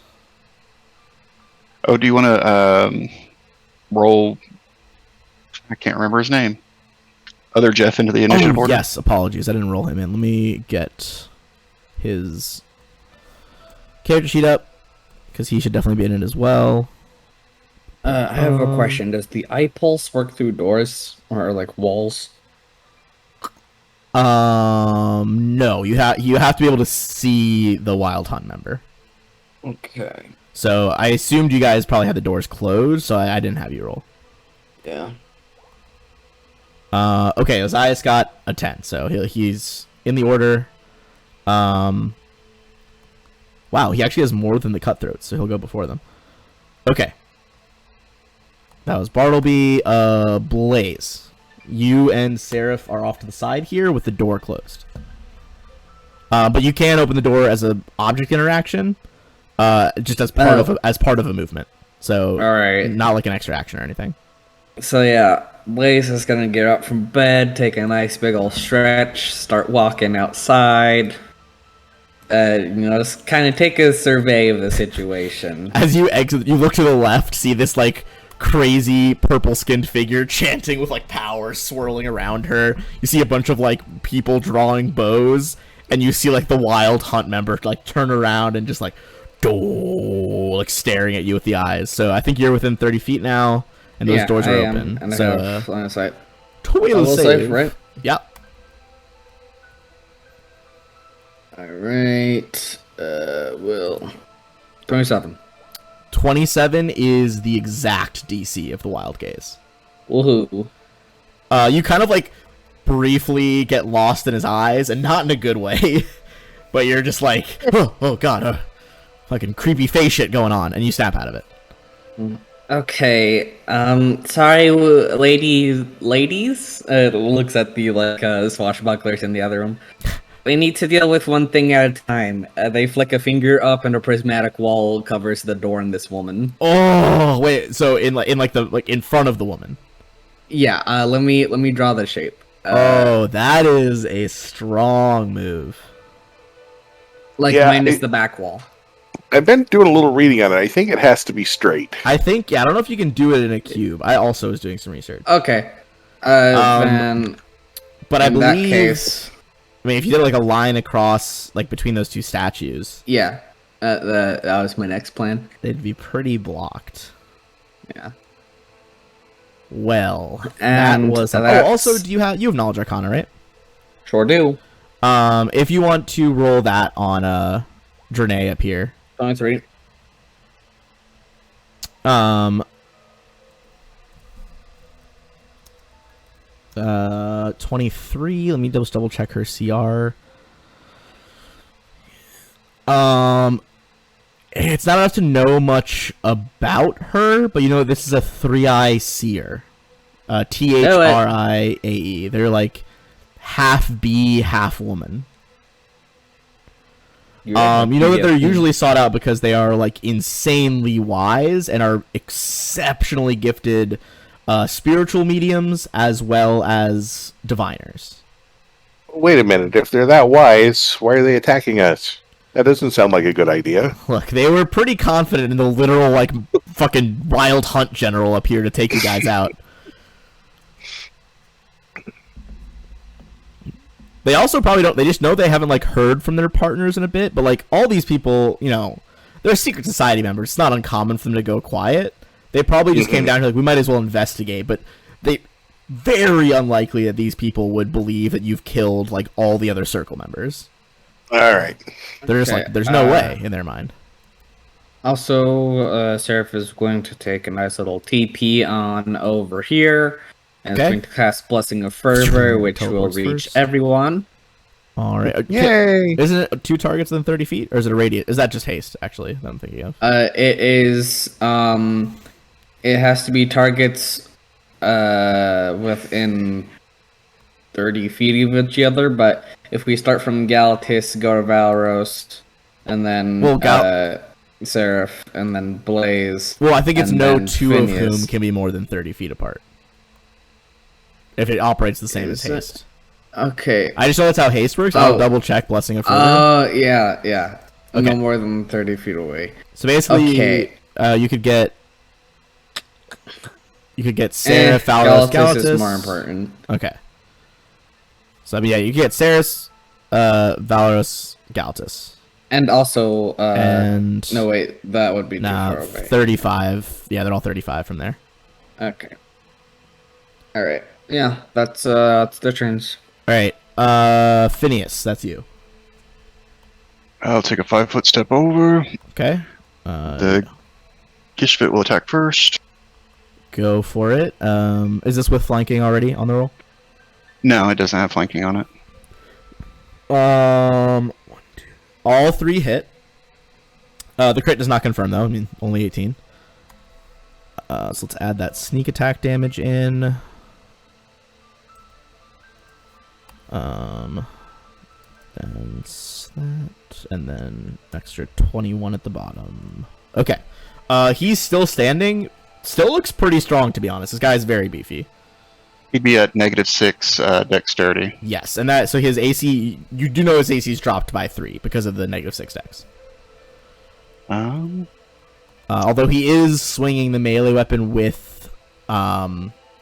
Oh, do you want to roll? I can't remember his name. Other Jeff into the initiative order. Yes, apologies. I didn't roll him in. Let me get his character sheet up because he should definitely be in it as well. I have a question. Does the eye pulse work through doors or like walls? No. You have to be able to see the Wild Hunt member. Okay. So I assumed you guys probably had the doors closed, so I didn't have you roll. Yeah. Okay, Ozias got a 10, so he's in the order. Wow, he actually has more than the cutthroats, so he'll go before them. Okay. That was Bartleby. Blaze. You and Seraph are off to the side here with the door closed. But you can open the door as an object interaction, just as part of a movement. So, all right, not like an extra action or anything. So yeah, Blaze is gonna get up from bed, take a nice big old stretch, start walking outside. Just kind of take a survey of the situation. As you exit, you look to the left, see this like crazy purple-skinned figure chanting with like power swirling around her. You see a bunch of like people drawing bows, and you see like the Wild Hunt member like turn around and just like staring at you with the eyes. So I think you're within 30 feet now, and those doors are open. And so I have line of sight. will save, right? Yep. All right. Will 27. 27 is the exact DC of the Wild Gaze. Woohoo! You kind of like briefly get lost in his eyes, and not in a good way, but you're just like, oh god, fucking creepy face shit going on, and you snap out of it. Okay, sorry, ladies. Looks at the swashbucklers in the other room. We need to deal with one thing at a time. They flick a finger up, and a prismatic wall covers the door in this woman. Oh wait, so in front of the woman. Yeah. Let me draw the shape. That is a strong move. Minus the back wall. I've been doing a little reading on it. I think it has to be straight. I think, I don't know if you can do it in a cube. I also was doing some research. Okay. Then, but I in believe, that case, I mean, if you did like a line across, like between those two statues, yeah, that was my next plan. they'd be pretty blocked. Yeah. Well, And that was. that's- Also, you have Knowledge Arcana, right? Sure do. If you want to roll that on Drenay up here. 23. 23. Let me double check her CR. It's not enough to know much about her, but this is a 3-eye seer. THRIAE. They're like half bee, half woman. You know that they're usually sought out because they are like insanely wise and are exceptionally gifted spiritual mediums as well as diviners. Wait a minute. If they're that wise, why are they attacking us? That doesn't sound like a good idea. Look, they were pretty confident in the literal like fucking Wild Hunt general up here to take you guys out. They also probably don't. They just know they haven't like heard from their partners in a bit. But like all these people, they're secret society members. It's not uncommon for them to go quiet. They probably just came down to like, we might as well investigate, but they very unlikely that these people would believe that you've killed like all the other circle members. All right. They're just like, there's no way in their mind. Also, Seraph is going to take a nice little TP on over here, and Okay. is going to cast Blessing of Fervor, which will Teleports reach first. everyone. All right. Yay! Isn't it 2 targets within 30 feet, or is it a radius? Is that just haste? Actually, that I'm thinking of. It is. It has to be targets within 30 feet of each other. But if we start from Galatis, go to Valros, and then Seraph, and then Blaze. Well, I think it's and no then two of Phineas. whom can be more than 30 feet apart. If it operates the same Is as it? haste. Okay. I just know that's how haste works. I'll Oh. double check Blessing of Fervor. Yeah. Okay. No more than 30 feet away. So basically, Okay. you could get Seraph, Valros, Galatis Galatis. is more important. Okay. So yeah, you get Seraph, Valros, Galatis, And also, and no wait, that would be too nah, far away. 35. Yeah, they're all 35 from there. Okay. All right. Yeah, that's their turns. All right, Phineas, that's you. I'll take a 5-foot step over. Okay. The Gishvit will attack first. Go for it. Is this with flanking already on the roll? No, it doesn't have flanking on it. 1, 2. All 3 hit. The crit does not confirm though. I mean, only 18. So let's add that sneak attack damage in. And that, and then extra 21 at the bottom. Okay. He's still standing. Still looks pretty strong, to be honest. This guy's very beefy. He'd be at -6 dexterity. Yes, and that so his AC. You do know his AC's dropped by 3 because of the -6 dex. Although he is swinging the melee weapon with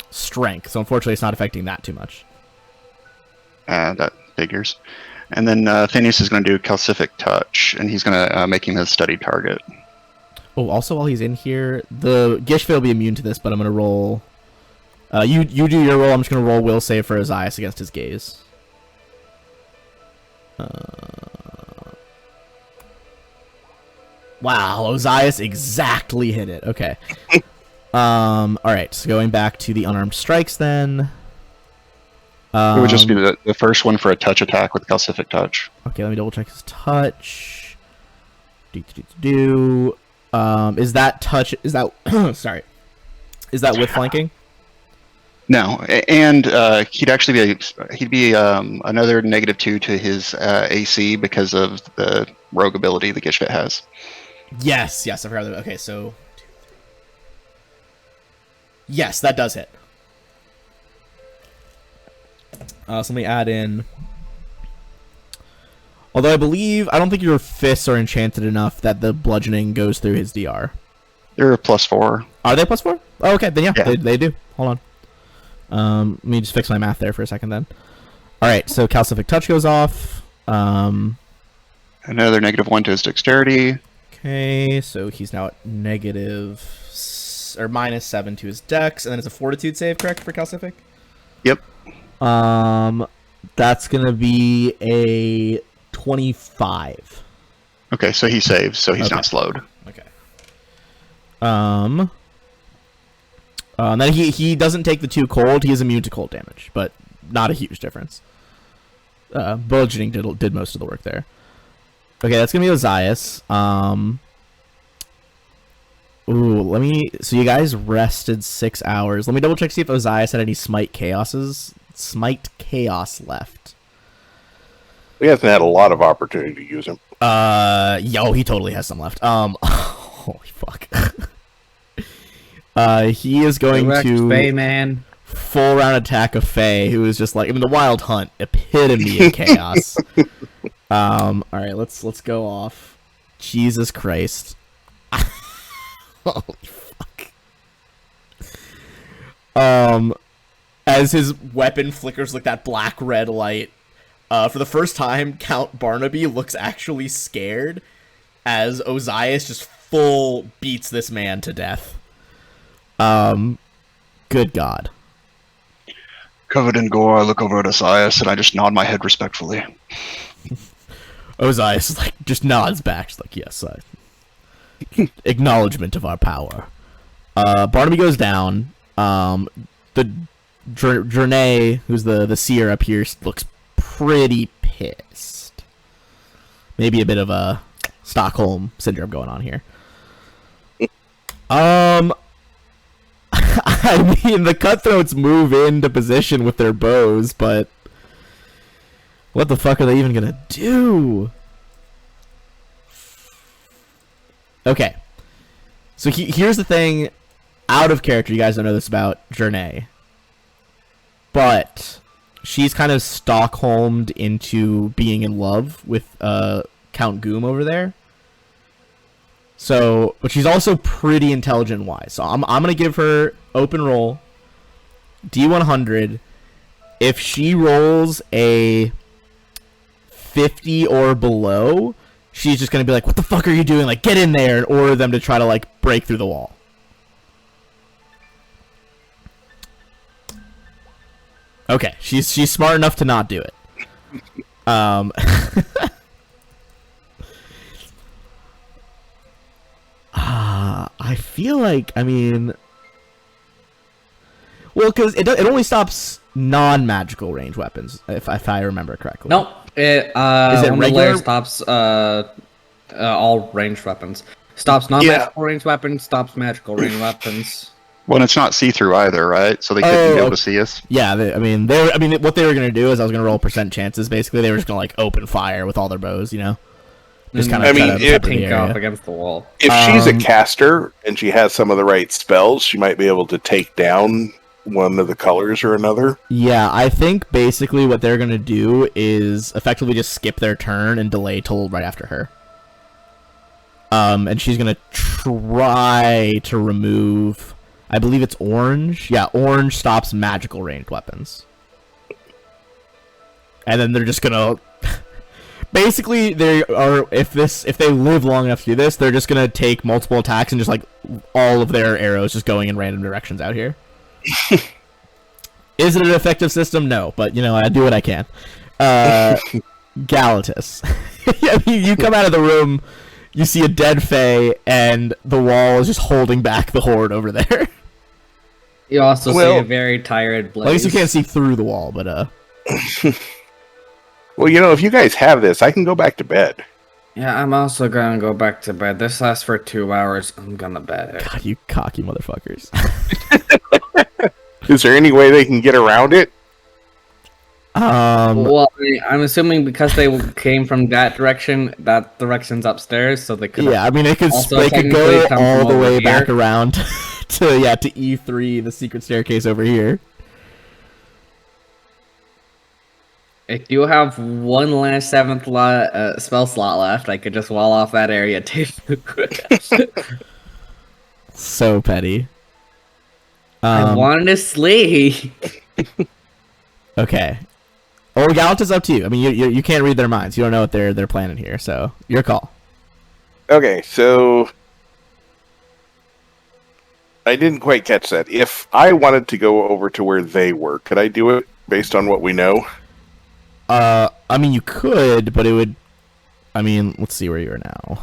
strength, so unfortunately it's not affecting that too much. That figures. And then Phineas is going to do Calcific Touch, and he's going to make him his study target. Oh, also while he's in here, the Gishvit will be immune to this, but I'm gonna roll. You do your roll. I'm just gonna roll will save for Ozias against his gaze. Wow, Ozias exactly hit it. Okay. All right. So going back to the unarmed strikes, then. It would just be the first one for a touch attack with Calcific Touch. Okay, let me double check his touch. Is that touch? Is that sorry? Is that with flanking? No, and he'd be another -2 to his AC because of the rogue ability the Gishvit has. Yes, I forgot that. Okay, so 2, 3. Yes, that does hit. So let me add in. Although I don't think your fists are enchanted enough that the bludgeoning goes through his DR. They're a +4. Are they +4? Oh, okay, then yeah. Yeah. They do. Hold on. Let me just fix my math there for a second then. Alright, so Calcific Touch goes off. Another -1 to his dexterity. Okay, so he's now at -7 to his dex, and then it's a fortitude save, correct, for Calcific? Yep. That's gonna be a 25. Okay, so he saves, so he's Okay. not slowed. Okay. Then he doesn't take the 2 cold. He is immune to cold damage, but not a huge difference. Bludgeoning did most of the work there. Okay, that's gonna be Ozias. So you guys rested 6 hours. Let me double check see if Ozias had any Smite Chaos left. We haven't had a lot of opportunity to use him. He totally has some left. Holy fuck. He is going to Bay man. full round attack of Faye, who is just like, the Wild Hunt, epitome of chaos. All right, let's go off. Jesus Christ. Holy fuck. As his weapon flickers like that black red light, for the first time, Count Barnaby looks actually scared. as Ozias just full beats this man to death. Good God. Covered in gore, I look over at Osias and I just nod my head respectfully. Ozias like just nods back. She's like, yes, acknowledgement of our power. Barnaby goes down. The Journey, who's the seer up here, looks pretty pissed. Maybe a bit of a Stockholm syndrome going on here. I mean, the cutthroats move into position with their bows, but what the fuck are they even gonna do? Okay. So here's the thing. Out of character, you guys don't know this about Journey. But she's kind of Stockholmed into being in love with Count Goom over there. So, but she's also pretty intelligent and wise. So I'm gonna give her open roll, D100. If she rolls a 50 or below, she's just gonna be like, "What the fuck are you doing? Like, get in there!" and order them to try to like break through the wall. Okay, she's smart enough to not do it. I feel like, I mean, well, because it only stops non-magical range weapons, if I remember correctly. Nope. It Is it regular? stops all ranged weapons. Stops non-magical ranged weapons. Stops magical ranged weapons. Well, and it's not see-through either, right? So they couldn't be able to see us. Yeah, what they were gonna do is I was gonna roll percent chances. Basically, they were just gonna like open fire with all their bows, you know. Just kind of. I mean, Pink off against the wall. If she's a caster and she has some of the right spells, she might be able to take down one of the colors or another. Yeah, I think basically what they're gonna do is effectively just skip their turn and delay till right after her. And she's gonna try to remove. I believe it's orange. Yeah, orange stops magical ranged weapons. And then they're just gonna. Basically, they are if they live long enough to do this, they're just gonna take multiple attacks and just like all of their arrows just going in random directions out here. Is it an effective system? No, but you know I do what I can. Galatus. I mean, you come out of the room, you see a dead Fae, and the wall is just holding back the horde over there. You also see a very tired Blaze. Well, I guess you can't see through the wall, but Well, you know, if you guys have this, I can go back to bed. Yeah, I'm also gonna go back to bed. This lasts for 2 hours. I'm gonna bed. God, you cocky motherfuckers. Is there any way they can get around it? Well, I'm assuming because they came from that direction's upstairs, so they could. Yeah, I mean, they could go all the way back around to E3, the secret staircase over here. If you have one last 7th spell slot left, I could just wall off that area too. So petty. I wanted to sleep. Okay. Well, Galatus is up to you. I mean, you can't read their minds. You don't know what they're planning here, so your call. Okay, so I didn't quite catch that. If I wanted to go over to where they were, could I do it based on what we know? I mean, you could, but it would. I mean, let's see where you are now.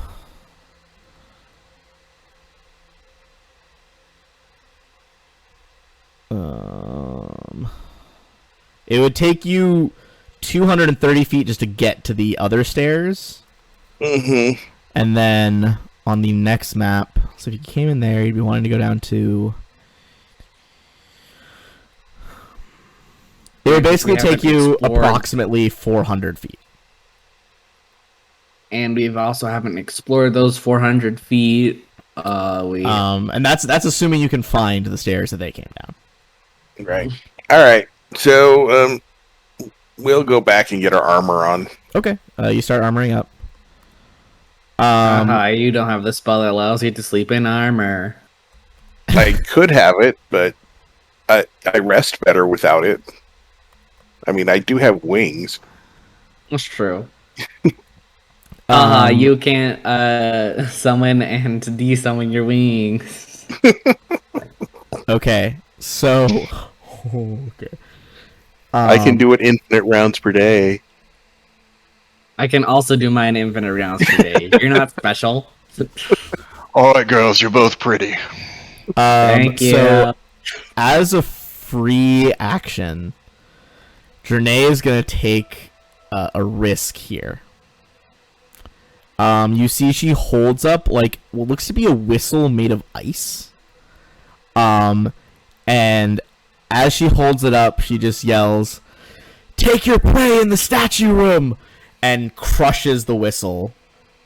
It would take you 230 feet just to get to the other stairs. Mm-hmm. And then on the next map, so if you came in there, you'd be wanting to go down to. It would basically take you approximately 400 feet. And we've also haven't explored those 400 feet. And that's assuming you can find the stairs that they came down. Right. All right. So we'll go back and get our armor on. Okay. You start armoring up. You don't have the spell that allows you to sleep in armor. I could have it, but I rest better without it. I mean, I do have wings. That's true. You can't summon and desummon your wings. Okay, so okay. I can do it infinite rounds per day. I can also do mine infinite rounds today. You're not special. All right, girls, you're both pretty. Thank you. So, as a free action, Jernay is gonna take a risk here. You see, she holds up like what looks to be a whistle made of ice. And as she holds it up, she just yells, "Take your prey in the statue room!" and crushes the whistle.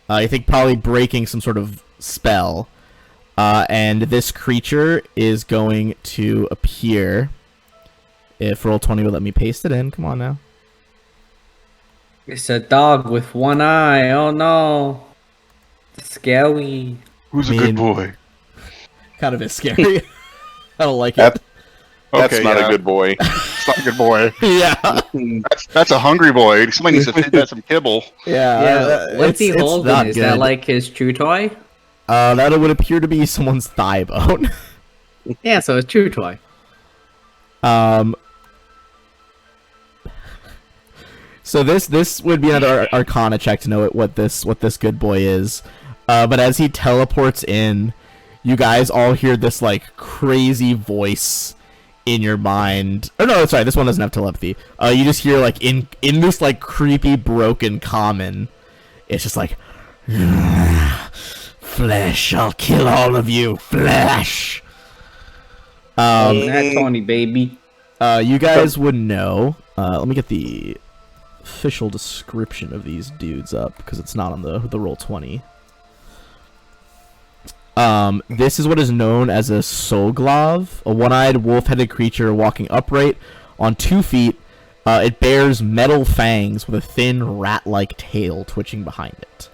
I think probably breaking some sort of spell. And this creature is going to appear. If Roll20 will let me paste it in, come on now. It's a dog with one eye. Oh no. Scary. Who's a I good mean- boy? Kind of is scary. I don't like That- it. That's Okay, not yeah. a good boy. It's not a good boy. Yeah. That's a hungry boy. Somebody needs to feed that some kibble. Yeah. What's he it's holding? not Is good. that like his chew toy? That would appear to be someone's thigh bone. Yeah, so it's chew toy. So this would be another Arcana check to know what this good boy is. But as he teleports in, you guys all hear this like crazy voice in your mind. Oh no, sorry, this one doesn't have telepathy. You just hear like in this like creepy broken common, it's just like, "Flesh, I'll kill all of you, flesh." Nat 20, baby. You guys would know. Let me get the official description of these dudes up because it's not on the Roll20. This is what is known as a Soglav, a one-eyed wolf-headed creature walking upright on 2 feet. It bears metal fangs with a thin rat-like tail twitching behind it.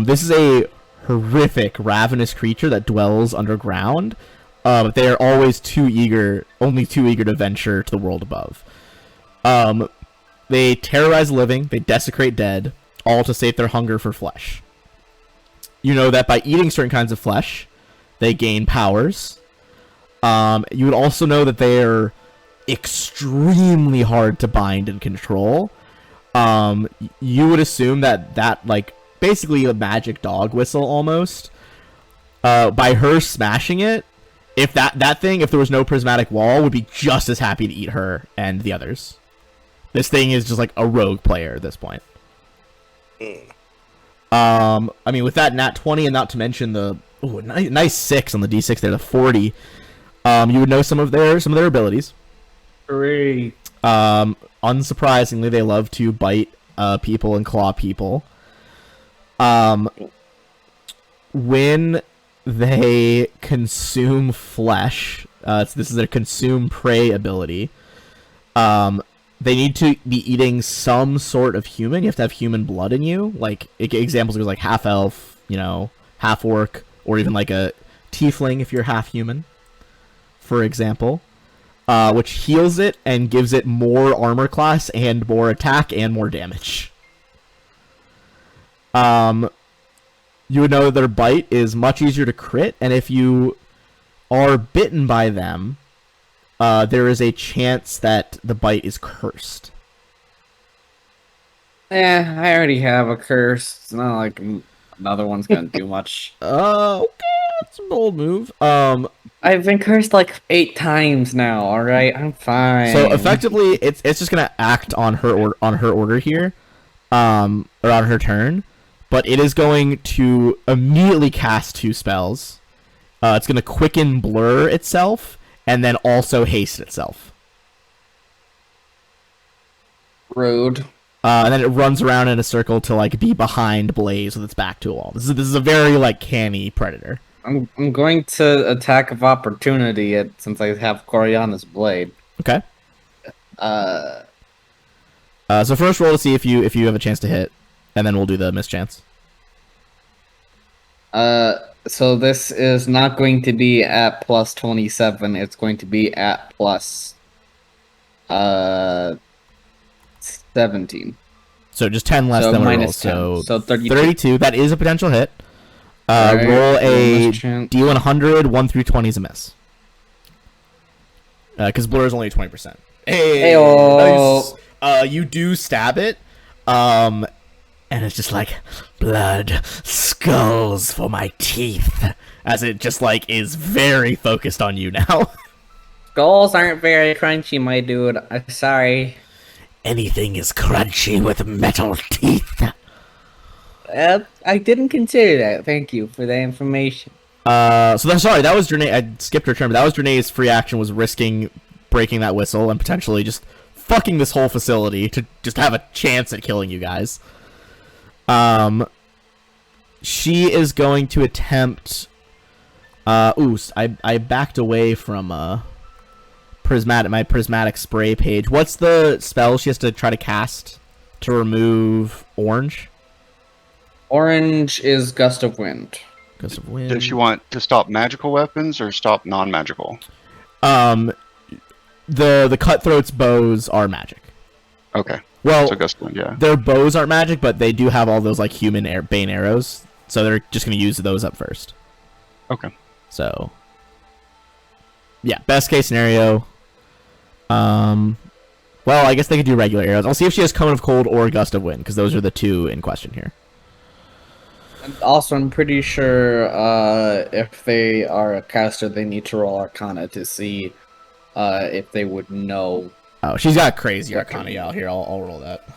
This is a horrific, ravenous creature that dwells underground. But they are always only too eager to venture to the world above. They terrorize the living, they desecrate dead, all to sate their hunger for flesh. You know that by eating certain kinds of flesh, they gain powers. You would also know that they are extremely hard to bind and control. You would assume that like basically a magic dog whistle almost. By her smashing it, if that thing, if there was no prismatic wall, would be just as happy to eat her and the others. This thing is just like a rogue player at this point. I mean, with that nat 20 and not to mention the nice 6 on the d6 there, the 40, you would know some of their abilities. Hooray. Unsurprisingly, they love to bite people and claw people. When they consume flesh, this is their consume prey ability. They need to be eating some sort of human. You have to have human blood in you. Like examples are like half elf, half orc, or even like a tiefling if you're half human, for example. Which heals it and gives it more armor class and more attack and more damage. You would know that their bite is much easier to crit, and if you are bitten by them, there is a chance that the bite is cursed. I already have a curse. It's not like another one's gonna do much. Okay, that's a bold move. I've been cursed like 8 times now. All right, I'm fine. So effectively, it's just gonna act on her order here, or on her turn, but it is going to immediately cast 2 spells. It's gonna quicken blur itself, and then also haste itself. Rude. And then it runs around in a circle to like be behind Blaze with its back to a wall. This is a very like canny predator. I'm going to attack of opportunity since I have Coriana's blade. Okay. So first roll to see if you have a chance to hit, and then we'll do the mischance. So this is not going to be at plus 27. It's going to be at plus 17. So just 10 less So than what it minus rolls. 10. So So 32. 32. That is a potential hit. Alright, Roll a bonus chance. D100. 1 through 20 is a miss. Because blur is only 20%. Hey, Heyo. nice. You do stab it. And it's just like blood, skulls for my teeth, as it just like is very focused on you now. Skulls aren't very crunchy, my dude. I'm sorry. Anything is crunchy with metal teeth. I didn't consider that. Thank you for the information. So that's sorry. That was Drenay. I skipped her turn. But that was Drenay's free action. Was risking breaking that whistle and potentially just fucking this whole facility to just have a chance at killing you guys. She is going to attempt. I backed away from prismatic spray page. What's the spell she has to try to cast to remove orange? Orange is Gust of Wind. Gust of wind. Does she want to stop magical weapons or stop non-magical? The cutthroat's bows are magic. Okay. Well, So gust of wind, yeah. their bows aren't magic, but they do have all those like human bane arrows, so they're just gonna use those up first. Okay. So, yeah, best case scenario. Well, I guess they could do regular arrows. I'll see if she has Cone of Cold or Gust of Wind, because those are the two in question here. Also, I'm pretty sure if they are a caster, they need to roll Arcana to see if they would know. Oh, she's got crazy Arcana out here. I'll roll that.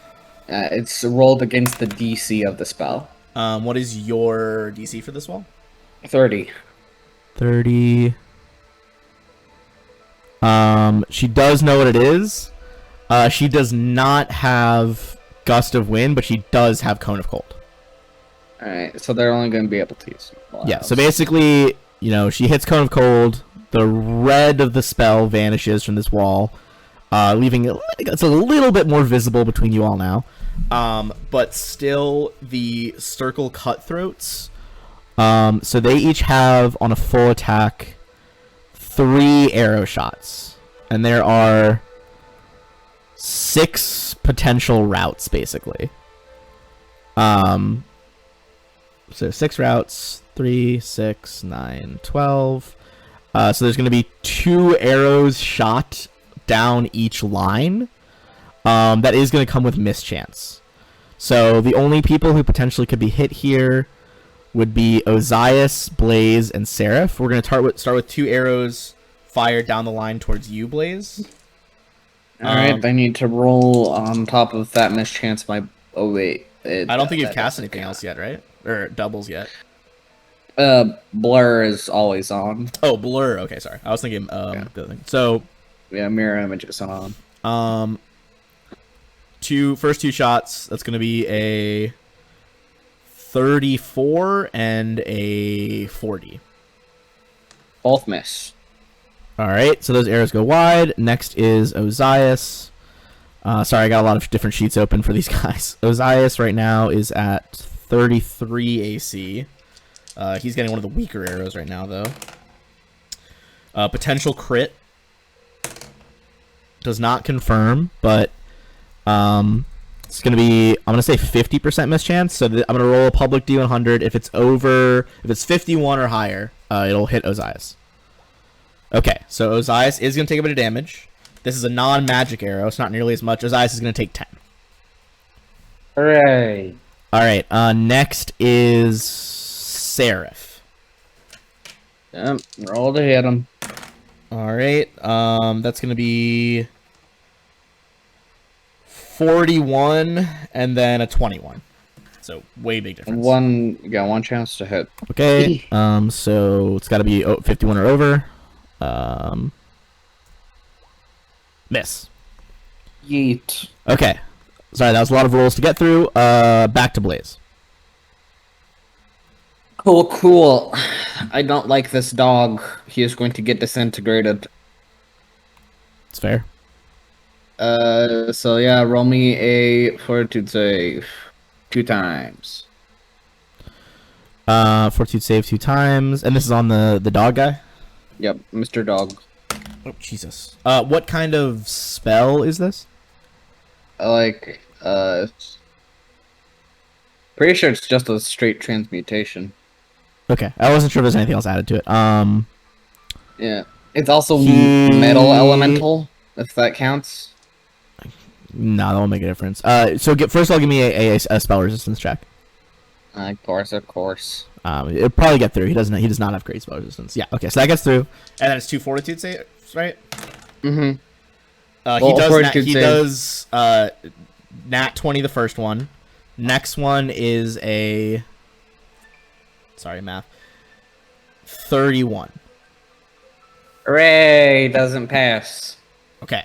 It's rolled against the DC of the spell. What is your DC for this wall? 30. 30. She does know what it is. She does not have Gust of Wind, but she does have Cone of Cold. Alright, so they're only going to be able to use Yeah, so basically, she hits Cone of Cold. The red of the spell vanishes from this wall, leaving it's a little bit more visible between you all now. But still, the circle cutthroats. So they each have, on a full attack, 3 arrow shots. And there are 6 potential routes, basically. So 6 routes, 3, 6, 9, 12. So there's going to be 2 arrows shot down each line. That is going to come with mischance. So the only people who potentially could be hit here would be Ozias, Blaze, and Seraph. We're going to start with 2 arrows fired down the line towards you, Blaze. Alright, they need to roll on top of that mischance my... Oh, wait. I don't think you've cast anything else yet, right? Or doubles yet. Blur is always on. Oh, blur. Okay, sorry. I was thinking the other thing. So, Yeah, mirror image is on. first 2 shots. That's going to be a 34 and a 40. Both miss. All right, so those arrows go wide. Next is Ozias. Sorry, I got a lot of different sheets open for these guys. Ozias right now is at 33 AC. He's getting one of the weaker arrows right now, though. Potential crit. Does not confirm, but it's going to be, I'm going to say 50% mischance. So I'm going to roll a public D100. If it's 51 or higher, it'll hit Ozias. Okay, so Ozias is going to take a bit of damage. This is a non-magic arrow. It's not nearly as much. Ozias is going to take 10. Hooray. All right, next is Seraph. Yep, roll to hit him. All right, that's going to be 41 and then a 21. So way big difference. You got one chance to hit. Okay, so it's got to be 51 or over. Miss. Yeet. Okay. Sorry, that was a lot of rolls to get through. Back to Blaze. Cool. I don't like this dog. He is going to get disintegrated. It's fair. So yeah, roll me a fortitude save 2 times. Fortitude save 2 times, and this is on the dog guy. Yep, Mr. Dog. Oh Jesus! What kind of spell is this? Pretty sure it's just a straight transmutation. Okay, I wasn't sure if there's anything else added to it. Yeah. It's also He- metal elemental, if that counts. No, that won't make a difference. So first of all, give me a spell resistance check. Of course. It'll probably get through. He does not have great spell resistance. Yeah. Okay, so that gets through, and then it's 2 fortitude saves, right? Mm-hmm. He does nat 20 the first one. Next one is a math. 31. Hooray! Doesn't pass. Okay.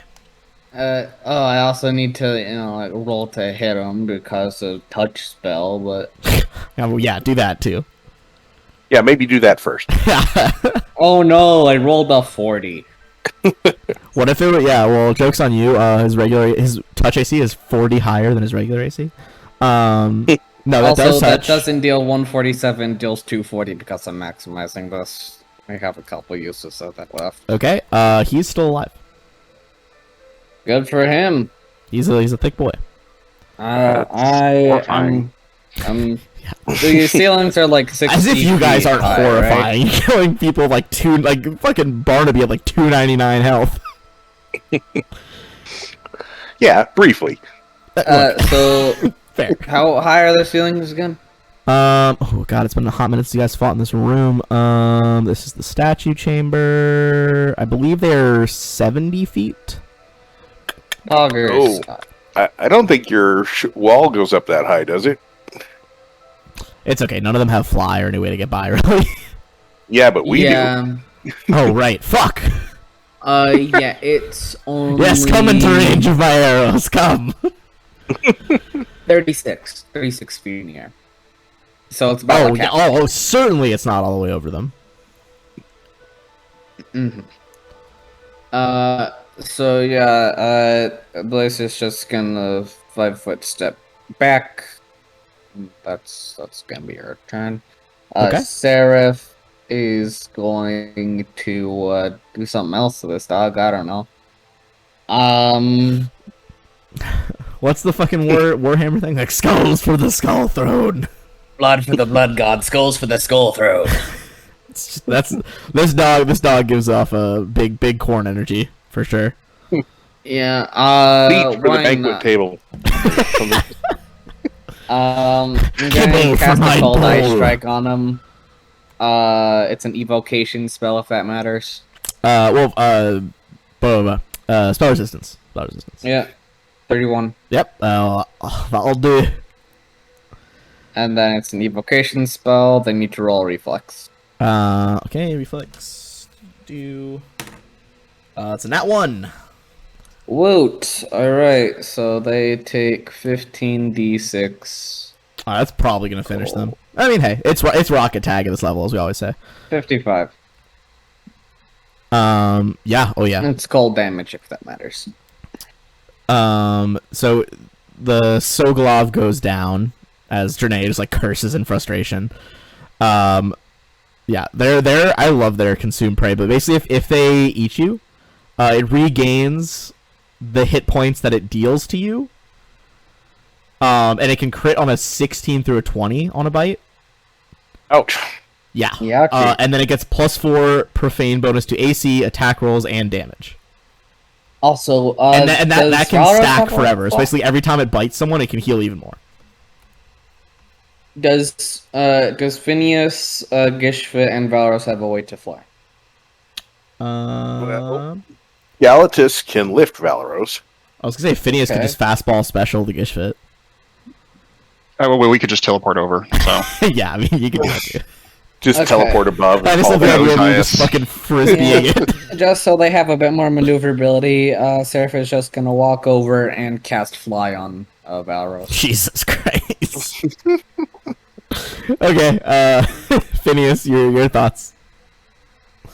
I also need to, roll to hit him because of touch spell, but... Yeah, do that too. Yeah, maybe do that first. Oh no, I rolled a 40. What if it were, yeah, well, joke's on you. His touch AC is 40 higher than his regular AC. No, that Also, does that touch. doesn't deal 147, deals 240 because I'm maximizing this. I have a couple uses of that left. Okay, he's still alive. Good for him. He's a thick boy. I'm the ceilings are like 60 As if you guys feet aren't high, horrifying, right? killing people like fucking Barnaby at like 299 health. Yeah, briefly. Look, So fair. how high are the ceilings again? Oh god, it's been a hot minute since you guys fought in this room. This is the statue chamber. I believe they're 70 feet. Poggers. I don't think your wall goes up that high, does it? It's okay. None of them have fly or any way to get by, really. Yeah, but we do. Oh right, fuck. Yeah, it's only Yes, come into range of my arrows. Come. 36 feet in the air. So it's about Oh, like yeah, half. oh, certainly it's not all the way over them. Mm-hmm. So yeah, Blaze is just gonna 5-foot step back. That's gonna be her turn. Okay. Seraph is going to do something else to this dog. I don't know. What's the fucking Warhammer thing? Like skulls for the skull throne. Blood for the blood god, skulls for the skull throne. It's just, this dog gives off a big corn energy for sure. Yeah. Leech for the why banquet not? table. I'm Kibble gonna for cast my a cold eye bowl. strike on him. It's an evocation spell if that matters. Spell resistance. Spell resistance. Yeah. 31. Yep. That'll do. And then it's an evocation spell, they need to roll reflex. Okay, reflex. It's a nat 1. Woot! Alright, so they take 15d6. That's probably gonna finish them. I mean, hey, it's rocket tag at this level, as we always say. 55. Yeah. Oh yeah. It's cold damage if that matters. So the Sokolov goes down as Janae just like curses in frustration. Yeah, they're I love their consume prey, but basically if they eat you, it regains the hit points that it deals to you. And it can crit on a 16 through a 20 on a bite. Ouch. Yeah. Yeah, okay. And then it gets +4 profane bonus to AC, attack rolls, and damage. Also, And that does can Valorous stack have a- forever. So basically every time it bites someone, it can heal even more. Does Phineas, Gishva, and Valorous have a way to fly? Galatus can lift Valeros. I was gonna say Phineas could Okay. just fastball special the Gishfit. Well, we could just teleport over. So Yeah, I mean you could do that too. Just Okay. teleport above. I and just fall love the down. idea of you bias. just fucking frisbeeing it. Just so they have a bit more maneuverability, Seraph is just gonna walk over and cast Fly on Valorous. Jesus Christ. Okay, Phineas, your thoughts.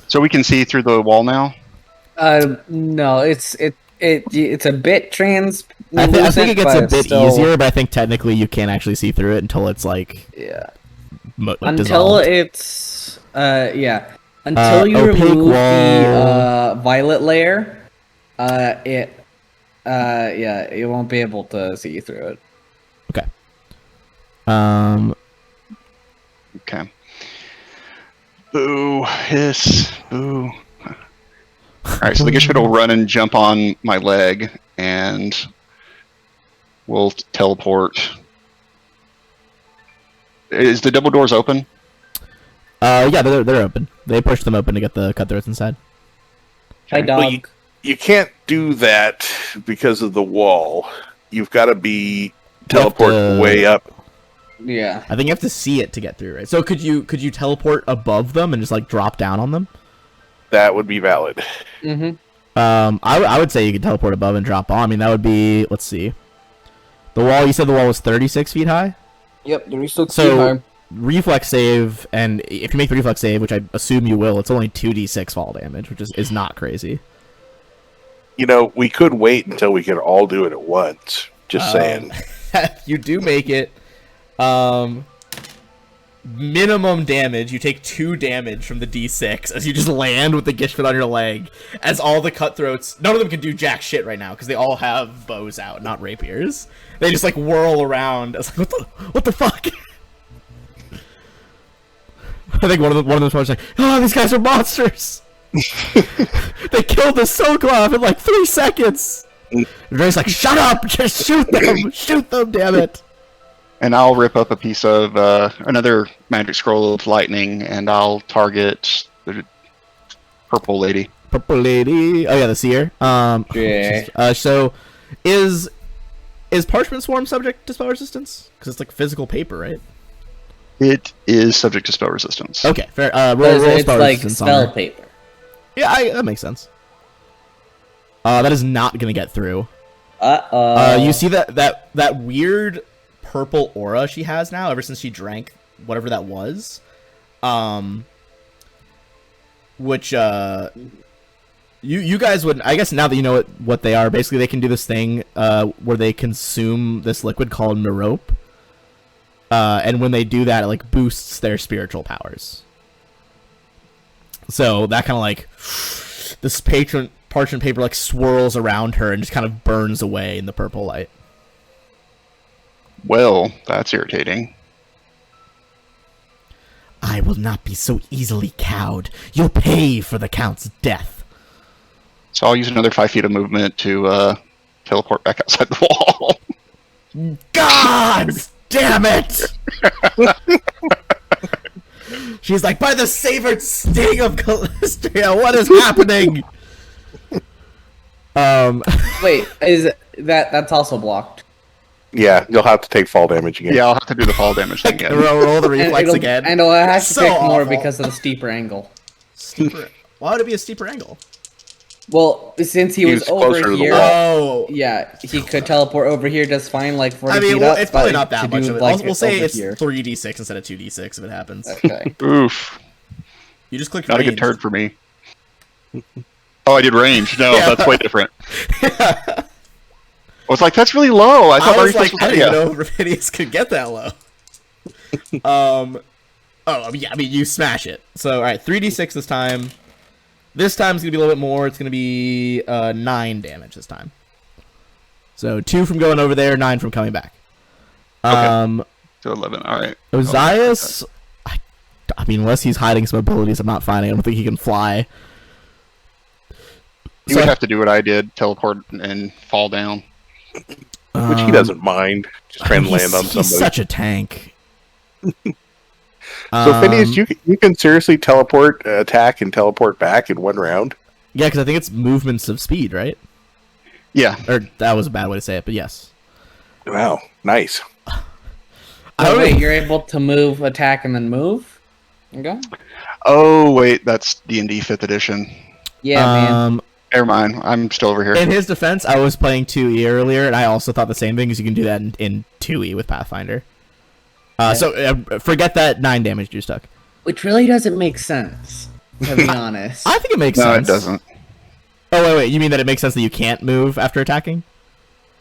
so we can see through the wall now. No, it's a bit I think it gets a bit still, easier, but I think technically you can't actually see through it until it's like, Yeah. like Until dissolved. it's until you opaque remove wall. the violet layer, you won't be able to see through it. Okay. Okay. Boo, hiss, boo. Alright, so the Gishfit will run and jump on my leg, and we'll teleport. Is the double doors open? Yeah, they're open. They push them open to get the cutthroats inside. Hi, dog. Well, you can't do that because of the wall. You've got to be teleport way up. Yeah. I think you have to see it to get through, right? So could you teleport above them and just like drop down on them? That would be valid. Mm-hmm. I would say you could teleport above and drop on. I mean, that would be, let's see. The wall, you said the wall was 36 feet high? Yep, there is still So, reflex save, and if you make the reflex save, which I assume you will, it's only 2d6 fall damage, which is not crazy. You know, we could wait until we can all do it at once. Just saying. You do make it minimum damage. You take 2 damage from the d6 as you just land with the Gishfit on your leg, as all the cutthroats, none of them can do jack shit right now because they all have bows out, not rapiers. They just like whirl around. I was like, what the fuck? I think one of them was like, oh, these guys are monsters. They killed the Sokolov in like 3 seconds. Dre's like, shut up, just shoot them, damn it. And I'll rip up a piece of another magic scroll of lightning, and I'll target the purple lady. Purple lady. Oh yeah, the seer. Yeah. So, is Parchment Swarm subject to spell resistance? Because it's like physical paper, right? It is subject to spell resistance. Okay, fair. Roll It's spell like resistance on spell her. paper. Yeah, that makes sense. That is not gonna get through. Uh-oh. You see that weird purple aura she has now ever since she drank whatever that was, which you guys would, I guess now that you know what they are, basically they can do this thing where they consume this liquid called Merope, and when they do that, it like boosts their spiritual powers. So that kind of like this parchment paper like swirls around her and just kind of burns away in the purple light. Well, that's irritating. I will not be so easily cowed. You'll pay for the Count's death. So I'll use another 5 feet of movement to teleport back outside the wall. God damn it! She's like, by the savored sting of Calistria, what is happening? Wait, is that's also blocked? Yeah, you'll have to take fall damage again. Yeah, I'll have to do the fall damage thing again. roll the reflex again. And it'll have to So take more awful. because of the steeper angle. Steeper. Why would it be a steeper angle? Well, since he was closer to over the here, Oh, yeah, he could teleport over here just fine, like 40 I mean, feet well, up. it's probably but not that to much do, of it. like, We'll say over it's here. 3d6 instead of 2d6 if it happens. Okay. Oof. You just click Not a range. good turn for me. Oh, I did range. No, Yeah. that's way different. I was like, that's really low. I thought I my was like, reflex I was didn't even yeah. know Rapidius could get that low. Oh, yeah, I mean, you smash it. So, alright, 3d6 this time. This time's gonna be a little bit more. It's gonna be 9 damage this time. So, 2 from going over there, 9 from coming back. To 11. All right. Ozias, I mean, unless he's hiding some abilities I'm not finding, I don't think he can fly. You would have to do what I did, teleport and fall down. Which he doesn't mind. Just trying to land on He's somebody. such a tank. So, Phineas, you can seriously teleport, attack, and teleport back in one round? Yeah, because I think it's movements of speed, right? Yeah. Or that was a bad way to say it, but yes. Wow, nice. Oh, wait, you're able to move, attack, and then move? Okay. Oh, wait, that's D&D 5th edition. Yeah, man. Never mind. I'm still over here. In his defense, I was playing 2E earlier, and I also thought the same thing, because you can do that in 2E with Pathfinder. So forget that 9 damage you stuck. Which really doesn't make sense, to be honest. I think it makes No, sense. it doesn't. Oh, wait, you mean that it makes sense that you can't move after attacking?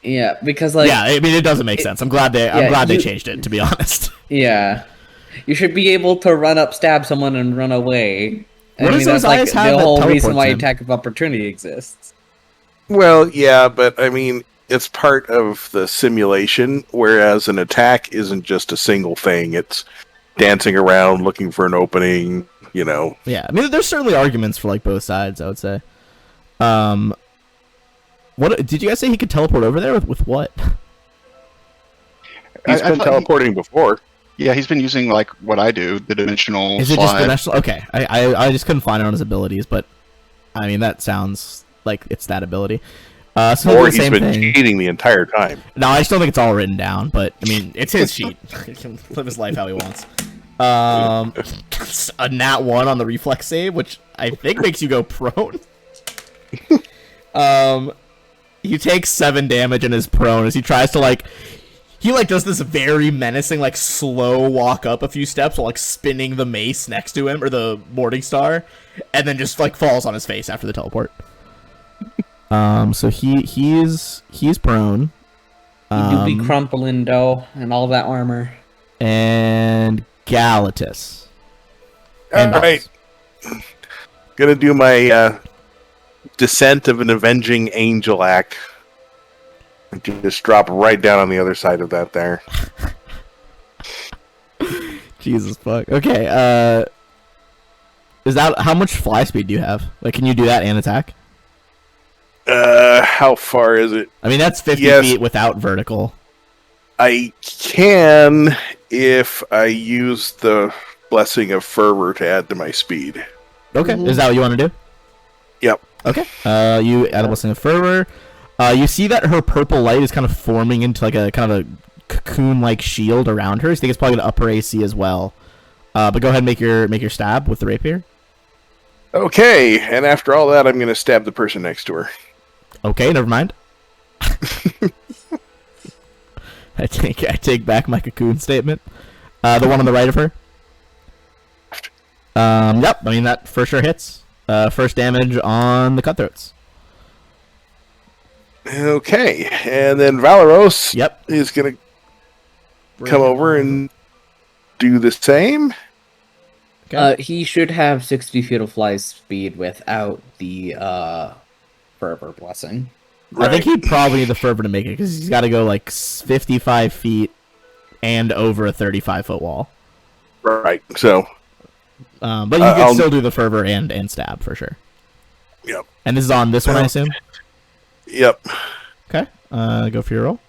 Yeah, because, like... Yeah, I mean, it doesn't make sense. I'm glad they changed it, to be honest. Yeah. You should be able to run up, stab someone, and run away. What does that's like Ozias have the that whole reason teleports why him? attack of opportunity exists. Well, yeah, but I mean, it's part of the simulation, whereas an attack isn't just a single thing. It's dancing around, looking for an opening, Yeah, I mean, there's certainly arguments for like both sides, I would say. What did you guys say he could teleport over there with what? He's been teleporting before. Yeah, he's been using like what I do, the dimensional Is it just slide. dimensional? Okay, I just couldn't find it on his abilities, but I mean that sounds like it's that ability. So he'll Or do the he's same been thing. cheating the entire time. No, I still think it's all written down, but I mean it's his sheet. He can live his life how he wants. A nat 1 on the reflex save, which I think makes you go prone. He takes 7 damage and is prone as he tries to he does this very menacing slow walk up a few steps while spinning the mace next to him or the morning star, and then just falls on his face after the teleport. So he's prone. He do be crumpling though, and all that armor. And Galatus. All right, gonna do my Descent of an Avenging Angel act. Just drop right down on the other side of that there. Jesus fuck. Okay, is that how much fly speed do you have? Can you do that and attack? How far is it? I mean, that's 50 feet without vertical. I can if I use the Blessing of Fervor to add to my speed. Okay, is that what you want to do? Yep. Okay. You add a Blessing of Fervor. You see that her purple light is kind of forming into a kind of a cocoon-like shield around her. So I think it's probably an upper AC as well. But go ahead and make your stab with the rapier. Okay, and after all that, I'm going to stab the person next to her. Okay, never mind. I take back my cocoon statement. The one on the right of her. Yep. I mean that for sure hits. First damage on the cutthroats. Okay, and then Valeros is going to come over and do the same. Okay. He should have 60 feet of fly speed without the fervor blessing. Right. I think he'd probably need the fervor to make it because he's got to go 55 feet and over a 35-foot wall. Right. So, but you can still do the fervor and stab for sure. Yep. And this is on this one, I assume. Yep. Okay. Go for your roll.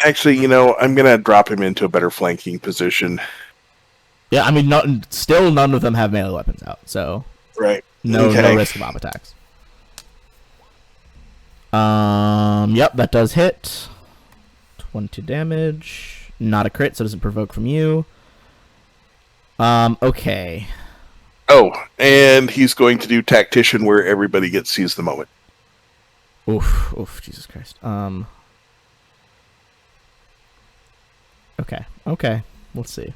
Actually, I'm gonna drop him into a better flanking position. Yeah, I mean, still none of them have melee weapons out, so right. No risk of mob attacks. Yep, that does hit. 20 damage. Not a crit, so it doesn't provoke from you. Okay. Oh, and he's going to do Tactician where everybody gets seize the moment. Oof, Jesus Christ. Okay. Let's see.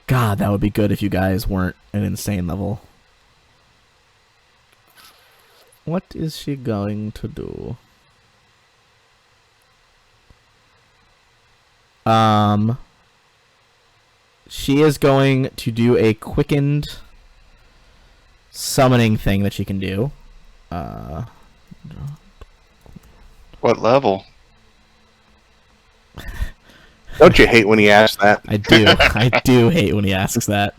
God, that would be good if you guys weren't an insane level. What is she going to do? She is going to do a quickened summoning thing that she can do. What level? Don't you hate when he asks that? I do. I do hate when he asks that.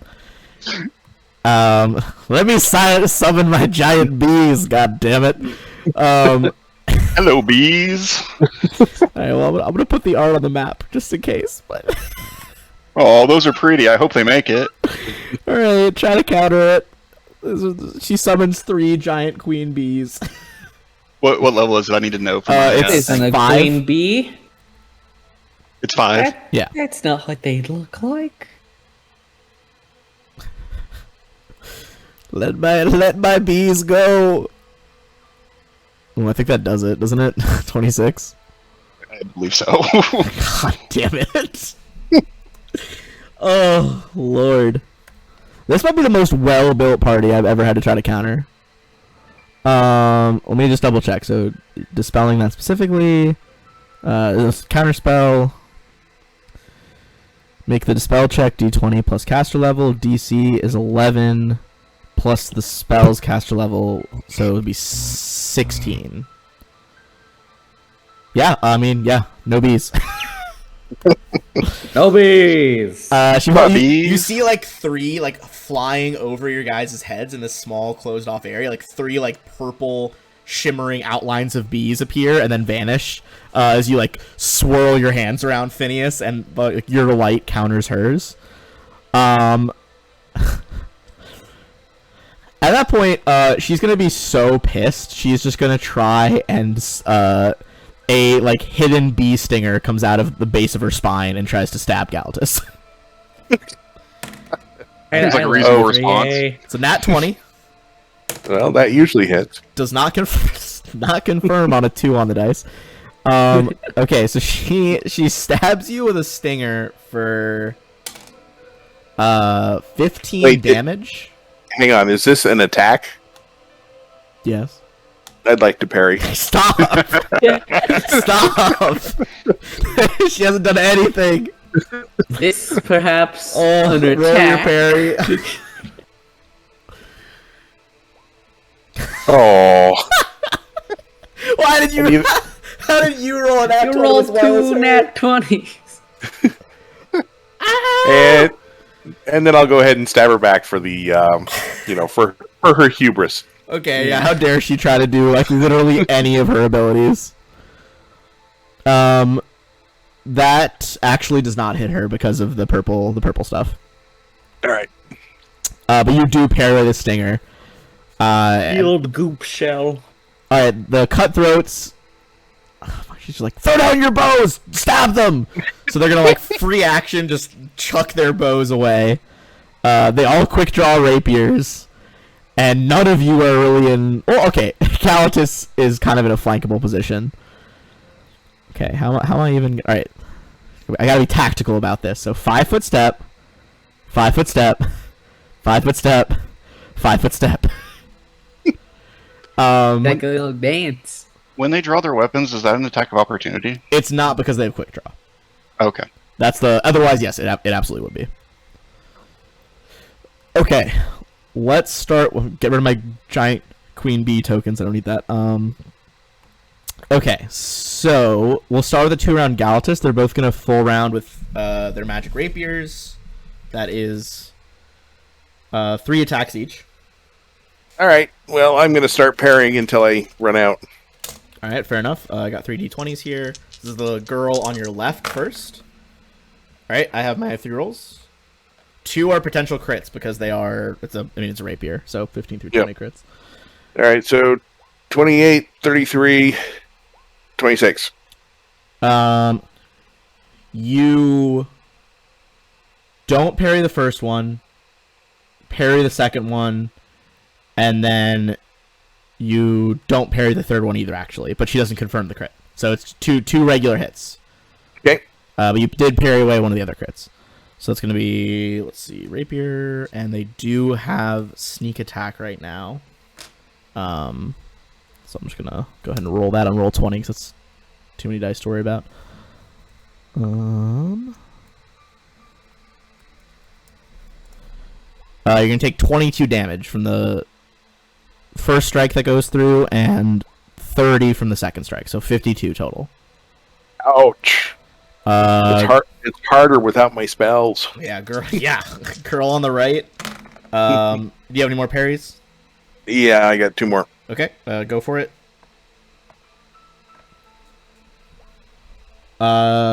Let me summon my giant bees, god damn it. Hello, bees. Alright, well, I'm gonna put the art on the map, just in case, but... Oh, those are pretty. I hope they make it. Alright, try to counter it. She summons 3 giant queen bees. What level is it? I need to know. For it's a 5. queen bee. It's 5. Yeah. That's not what they look like. Let my bees go. Oh, I think that does it, doesn't it? 26. I believe so. God damn it. Oh, Lord. This might be the most well-built party I've ever had to try to counter. Let me just double check. So, dispelling that specifically. Counter spell. Make the dispel check, d20 plus caster level. DC is 11 plus the spell's caster level, so it would be 16. Yeah, I mean, yeah, no bees. No bees. You see like 3 like flying over your guys' heads in this small closed off area, like 3 like purple shimmering outlines of bees appear and then vanish as you like swirl your hands around Phineas, and your light counters hers. At that point, she's gonna be so pissed. She's just gonna try and a like hidden bee stinger comes out of the base of her spine and tries to stab Galtus. Seems like a reasonable response. It's a nat 20. Well, that usually hits. Does not confirm on a 2 on the dice. Okay, so she stabs you with a stinger for 15 damage. Hang on, is this an attack? Yes. I'd like to parry. Stop! Stop! She hasn't done anything. This perhaps Oh, an roll your attack. parry. Oh. Why did you? I mean- How did you roll an nat You 20 rolled as well as 2 her? nat 20s. And then I'll go ahead and stab her back for the, for her hubris. Okay, yeah. How dare she try to do like literally any of her abilities? That actually does not hit her because of the purple stuff. All right. But you do parry the stinger. Field goop shell. All right, the cutthroats. She's like, throw down your bows, stab them. So they're gonna like free action, just chuck their bows away. They all quick draw rapiers, and none of you are really in. Oh, okay. Calatus is kind of in a flankable position. Okay, how am I even? All right, I gotta be tactical about this. So 5-foot step, 5-foot step, 5-foot step, 5-foot step. Like a little dance. When they draw their weapons, is that an attack of opportunity? It's not because they have quick draw. Okay. That's the. Otherwise, yes, it absolutely would be. Okay, let's start. Get rid of my giant queen bee tokens. I don't need that. Okay, so we'll start with the 2-round Galtus. They're both gonna full round with their magic rapiers. That is 3 attacks each. All right. Well, I'm going to start parrying until I run out. All right, fair enough. I got 3 d20s here. This is the girl on your left first. All right, I have my 3 rolls. 2 are potential crits because they are. It's a rapier, so 15 through 20 crits. All right. So 28, 33, 26. You don't parry the first one, parry the second one, and then you don't parry the third one either, actually. But she doesn't confirm the crit. So it's two regular hits. Okay. But you did parry away one of the other crits. So it's going to be, let's see, rapier, and they do have sneak attack right now. So I'm just going to go ahead and roll that on roll 20 because that's too many dice to worry about. You're going to take 22 damage from the first strike that goes through and 30 from the second strike, so 52 total. Ouch. It's harder without my spells. Yeah, girl. Yeah, girl on the right. Do you have any more parries? Yeah, I got 2 more. Okay, go for it.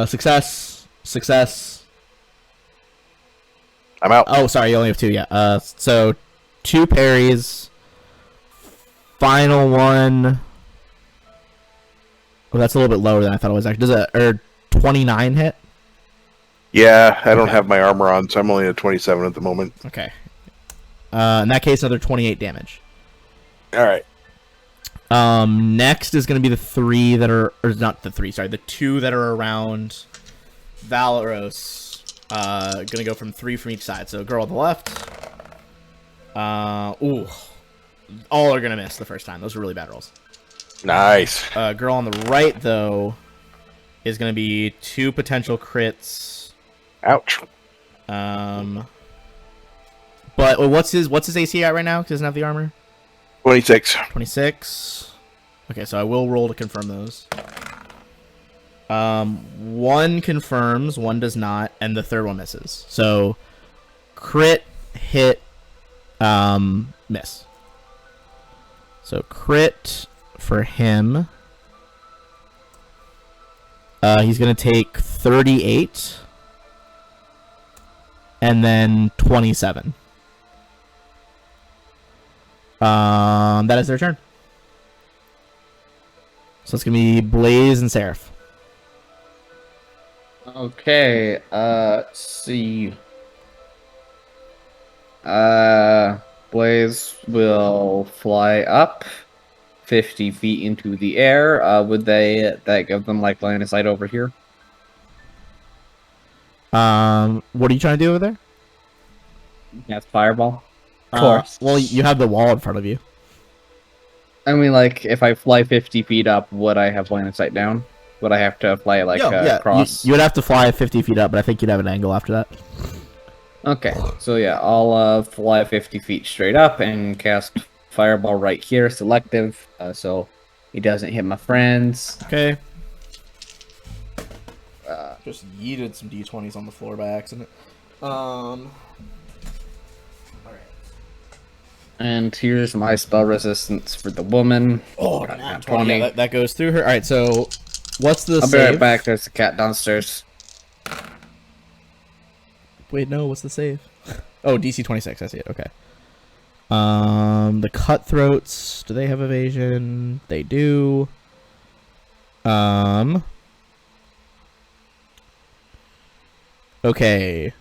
Success. I'm out. Oh, sorry, you only have 2. Yeah. So 2 parries. Final one. Oh, that's a little bit lower than I thought it was. Actually, does a 29 hit? Yeah, I don't have my armor on, so I'm only at 27 at the moment. Okay. In that case, another 28 damage. All right. Next is going to be the 3 that are, or not the 3, sorry, the 2 that are around Valeros. Going to go from 3 from each side. So girl on the left. Ooh. All are going to miss the first time. Those are really bad rolls. Nice. Girl on the right, though, is going to be 2 potential crits. Ouch. But what's his AC at right now? 'Cause he doesn't have the armor. 26. 26. Okay, so I will roll to confirm those. One confirms, one does not, and the third one misses. So crit, hit, miss. So crit for him. He's gonna take 38, and then 27. That is their turn. So it's gonna be Blaze and Seraph. Okay, let's see. Blaze will fly up 50 feet into the air. Would that give them like line of sight over here? What are you trying to do over there? That's fireball. Of course. Well, you have the wall in front of you. I mean, like, if I fly 50 feet up, would I have line of sight down? Would I have to fly like across? You would have to fly 50 feet up, but I think you'd have an angle after that. Okay, so yeah, I'll fly 50 feet straight up and cast fireball right here, selective, so he doesn't hit my friends. Okay. Just yeeted some d20s on the floor by accident. And here's my spell resistance for the woman. Oh, Got nat 20. 20. Yeah, that goes through her. All right, so what's the I'll be save? right back. There's a cat downstairs. Wait, no, what's the save? Oh, DC 26. I see it. Okay. The cutthroats. Do they have evasion? They do. Okay.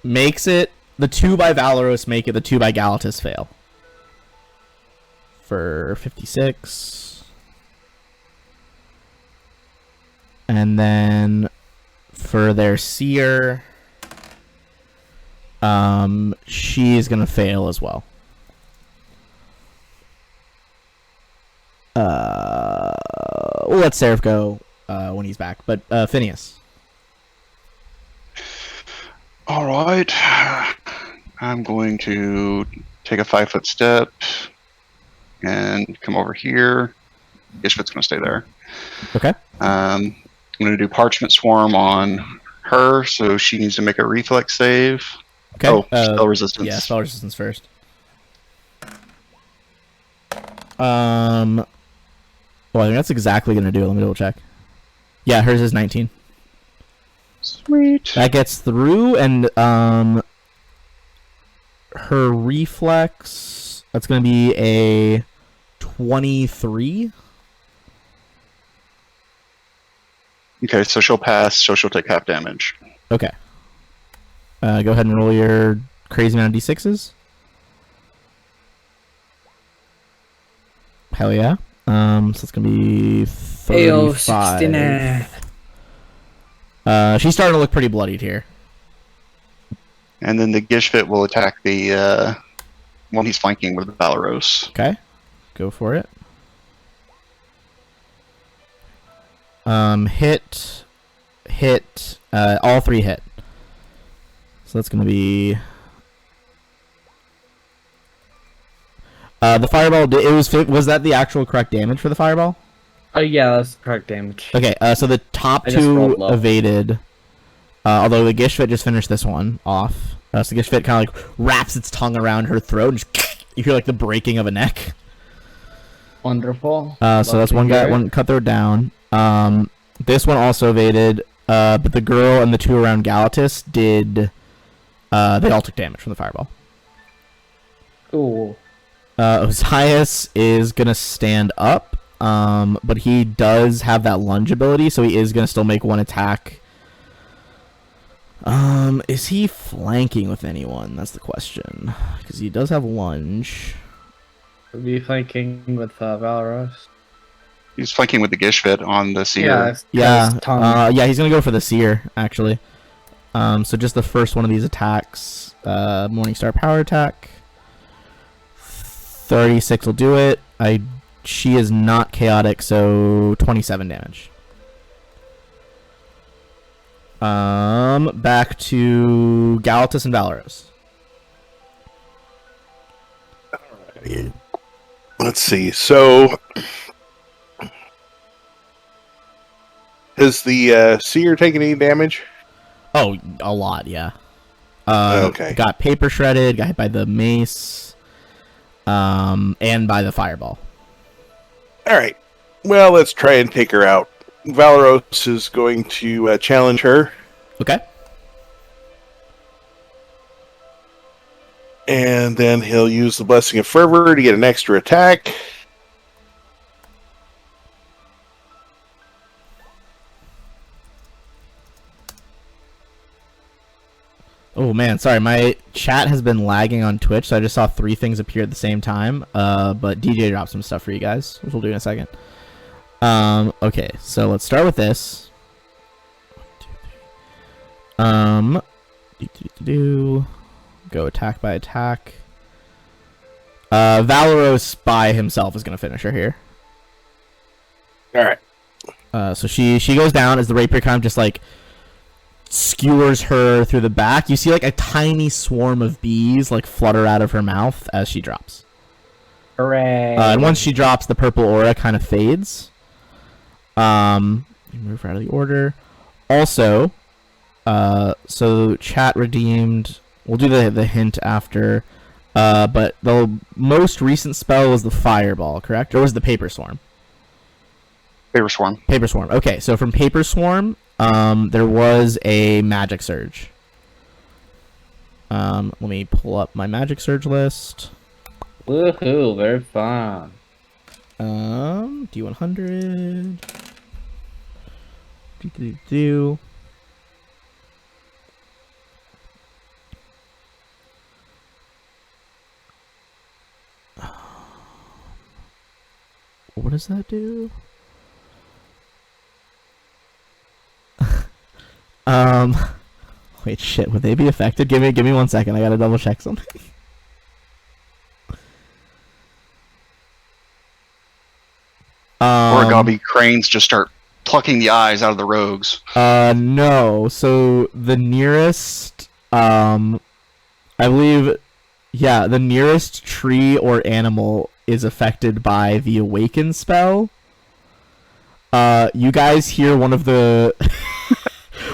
Makes it the 2 by Valoros make it, the 2 by Galatus fail. For 56. And then for their seer, she is gonna fail as well. We'll let Seraph go when he's back, but Phineas. All right. I'm going to take a 5-foot step and come over here. Ishvit's going to stay there. Okay. I'm going to do Parchment Swarm on her, so she needs to make a reflex save. Okay. Oh, spell resistance. Yeah, spell resistance first. Well, I think that's exactly going to do it. Let me double check. Yeah, hers is 19. Sweet. That gets through, and her reflex, that's going to be a 23. Okay, so she'll pass, so she'll take half damage. Okay. Go ahead and roll your crazy amount of d6s. Hell yeah. So it's going to be 35. 69. She's starting to look pretty bloodied here. And then the Gishvit will attack the one he's flanking with the Valoros. Okay. Go for it. Hit, all 3 hit. So that's going to be... the fireball, was that the actual correct damage for the fireball? Oh yeah, that's correct damage. Okay, so the top I just 2 rolled low. evaded, although the Gishvit just finished this one off. So the Gishvit kind of like wraps its tongue around her throat, and just you hear like the breaking of a neck. Wonderful. So that's one guy, one cutthroat down. This one also evaded, but the girl and the 2 around Galatus did, they all took damage from the fireball. Cool. Osias is gonna stand up, but he does have that lunge ability, so he is gonna still make one attack. Is he flanking with anyone? That's the question, because he does have lunge. Are you flanking with Valoros? He's flanking with the Gishvit on the seer. Yeah. Yeah, Tongue. yeah, he's gonna go for the seer actually. So just the first one of these attacks, Morningstar power attack. 36 will do it. She is not chaotic, so 27 damage. Back to Galatus and Valoros. Let's see. So, has the seer taken any damage? Oh, a lot, yeah. Okay. Got paper shredded, got hit by the mace, and by the fireball. All right. Well, let's try and take her out. Valeros is going to challenge her. Okay. And then he'll use the Blessing of Fervor to get an extra attack. Oh man, sorry, my chat has been lagging on Twitch, so I just saw 3 things appear at the same time. But DJ dropped some stuff for you guys, which we'll do in a second. Okay, so let's start with this. 1, 2, 3. Go attack by attack. Valeros by himself is gonna finish her here. All right. So she goes down as the rapier kind of just like skewers her through the back. You see like a tiny swarm of bees like flutter out of her mouth as she drops. Hooray! And once she drops, the purple aura kind of fades. Move her out of the order. Also, so chat redeemed. We'll do the hint after. But the most recent spell was the fireball, correct? Or was it the paper swarm? Paper Swarm. Paper swarm. Okay, so from paper swarm, there was a magic surge. Let me pull up my magic surge list. Woohoo! Very fun. D100. Do. What does that do? Wait, shit. Would they be affected? Give me 1 second. I gotta double check something. Origami cranes just start plucking the eyes out of the rogues. No. So the nearest, I believe, yeah, the nearest tree or animal is affected by the awaken spell. You guys hear one of the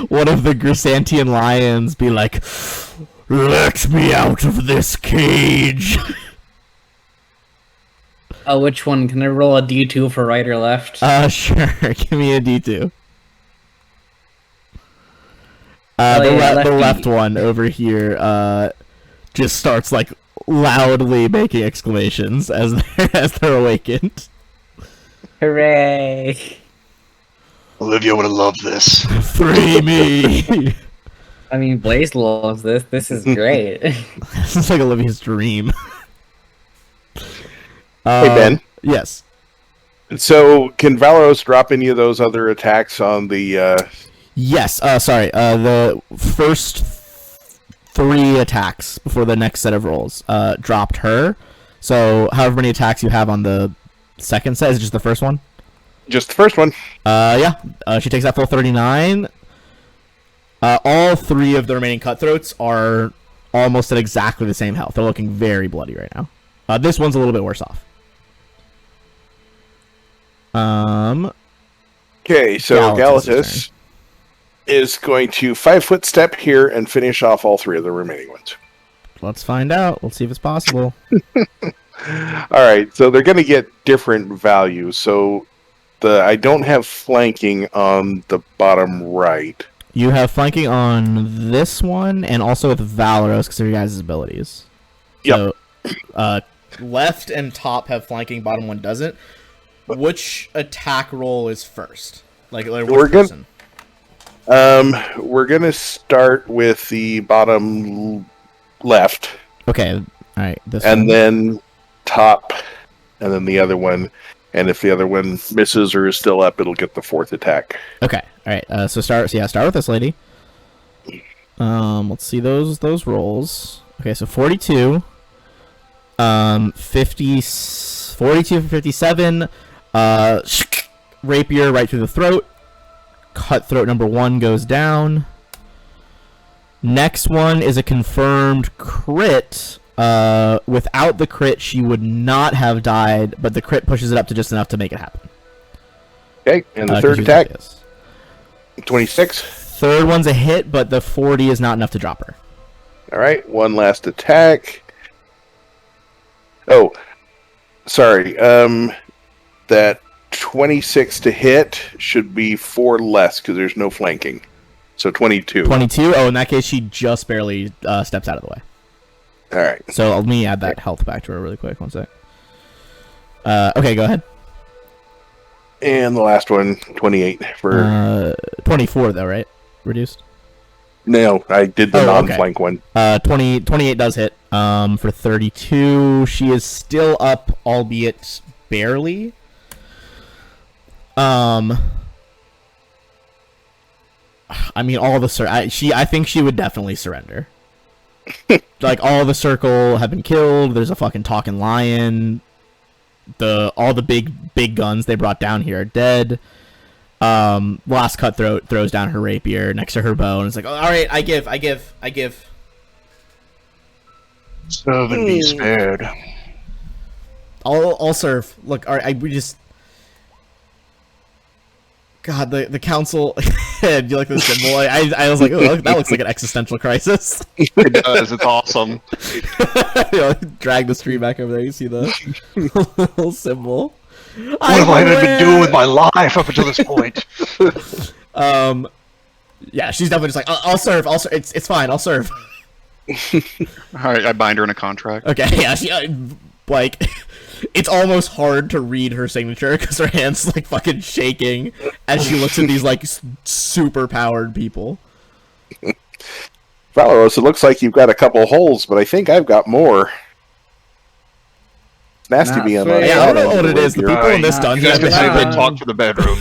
one of the Grisantian lions be like, "Let me out of this cage." Oh, which one? Can I roll a D2 for right or left? Sure. Give me a D2. The left one over here just starts like loudly making exclamations as they're awakened. Hooray! Olivia would have loved this. Free me! I mean, Blaze loves this. This is great. This is like Olivia's dream. Hey, Ben. Yes. So, can Valeros drop any of those other attacks on the... Yes. Sorry. The first 3 attacks before the next set of rolls dropped her. So, however many attacks you have on the second set, is it just the first one? Just the first one. Yeah. She takes that full 39. All 3 of the remaining cutthroats are almost at exactly the same health. They're looking very bloody right now. This one's a little bit worse off. Okay, so Galatus is going to 5-foot step here and finish off all 3 of the remaining ones. Let's find out. Let's see if it's possible. Alright, so they're going to get different values. So I don't have flanking on the bottom right. You have flanking on this one and also with Valeros because of your guys' abilities. Yep. So, left and top have flanking, bottom one doesn't. Which attack roll is first? Like which person? We're gonna start with the bottom left. Okay, all right. This and one. Then top, and then the other one. And if the other one misses or is still up, it'll get the 4th attack. Okay, all right. So start with this lady. Let's see those rolls. Okay, so 42. 42 for 57. Rapier right through the throat. Cutthroat number 1 goes down. Next one is a confirmed crit Without the crit, she would not have died, but the crit pushes it up to just enough to make it happen. Okay, and the 'cause third she's attack, yes. 26. Third one's a hit, but the 40 is not enough to drop her. All right, one last attack. Oh, sorry. That 26 to hit should be 4 less because there's no flanking. So 22. 22? Oh, in that case, she just barely steps out of the way. All right. So let me add that health back to her really quick. One sec. Okay, go ahead. And the last one, 28 for... 24, though, right? Reduced? No, I did the Oh, okay. non-flank one. 28 does hit. For 32, she is still up, albeit barely. I mean, all the I think she would definitely surrender. Like, all the circle have been killed. There's a fucking talking lion. All the big guns they brought down here are dead. Last Cutthroat throws down her rapier next to her bow, and it's like, oh, all right, I give. Serve and be spared. I'll serve. Look, all right, we just. God, the council. Do you like the symbol? I was like, oh, that looks like an existential crisis. It does. It's awesome. Drag the stream back over there. You see the little symbol. What have I been doing with my life up until this point? Yeah, she's definitely just like, I'll serve. It's fine. I'll serve. All right, I bind her in a contract. Okay, yeah, like, it's almost hard to read her signature because her hand's like fucking shaking as she looks at these like super powered people. Valeros, it looks like you've got a couple holes, but I think I've got more. It's nasty Not being on fair. Yeah, I don't know what it is. The You're people in this right. dungeon You guys have can save been, that talk for the bedroom.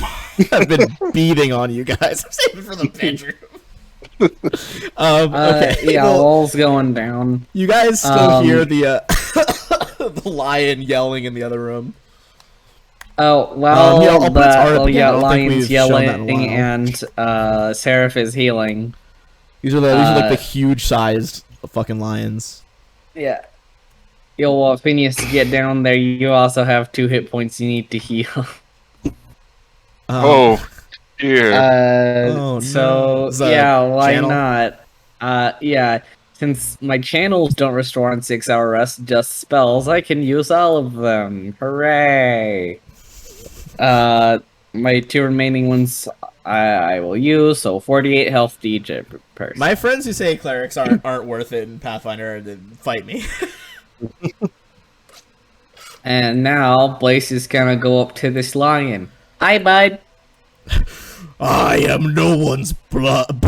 have been beating on you guys. I'm saving for the bedroom. Okay. Yeah, well, wall's going down. you guys still hear the the lion yelling in the other room. Oh, well, yeah, I'll put its art up again. I don't think Lion's we've shown that in a yelling while. and Seraph is healing. These are like the huge sized fucking lions. Yeah. Yo, Phineas, to get down there, you also have 2 hit points you need to heal. Oh, dear. Oh, So, no. Is that yeah, a why channel? not? Yeah, since my channels don't restore on 6-hour rest, just spells, I can use all of them. Hooray! My 2 remaining ones I will use, so 48 health to each person. My friends who say clerics aren't worth it in Pathfinder fight me. And now, Blaze is gonna go up to this lion. Hi, bud! I am no one's blood.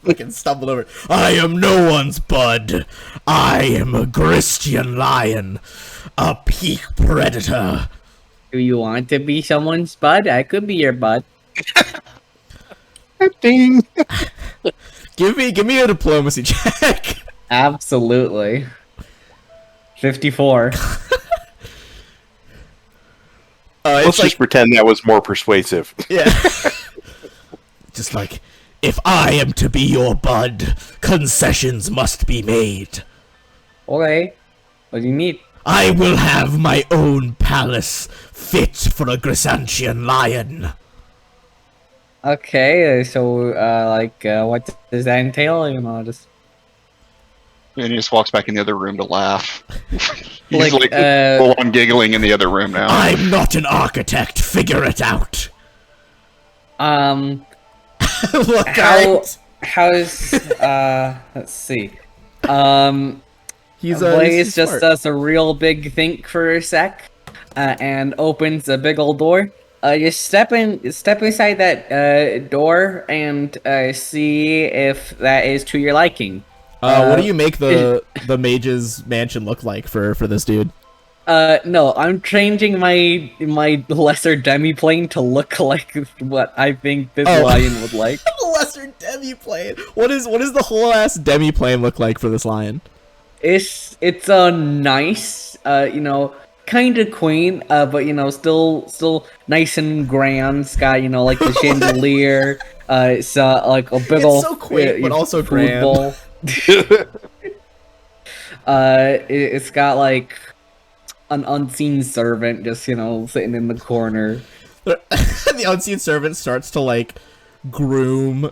Fucking stumbled over. I am no one's bud. I am a Christian lion, a peak predator. Do you want to be someone's bud? I could be your bud. Ding. Give me a diplomacy check. Absolutely. 54. Let's It's just like, pretend that was more persuasive. yeah. Just like, if I am to be your bud, concessions must be made. Okay. What do you need? I will have my own palace fit for a Grisantian lion. Okay, so, what does that entail? You know, just... And he just walks back in the other room to laugh. He's Like, full on giggling in the other room now. I'm not an architect. Figure it out. Look out. How's, let's see. He's Blaze just smart. does a real big think for a sec, and opens a big old door. You step inside that door and see if that is to your liking. What do you make the mage's mansion look like for this dude? No, I'm changing my lesser demi-plane to look like what I think this Oh. lion would like. Lesser demi-plane. What is the whole ass demi-plane look like for this lion? It's a nice, kind of quaint, but still nice and grand. It's got like the chandelier. It's like a big It's old so quaint, but also food grand. bowl. It's got like an unseen servant just sitting in the corner. The unseen servant starts to like groom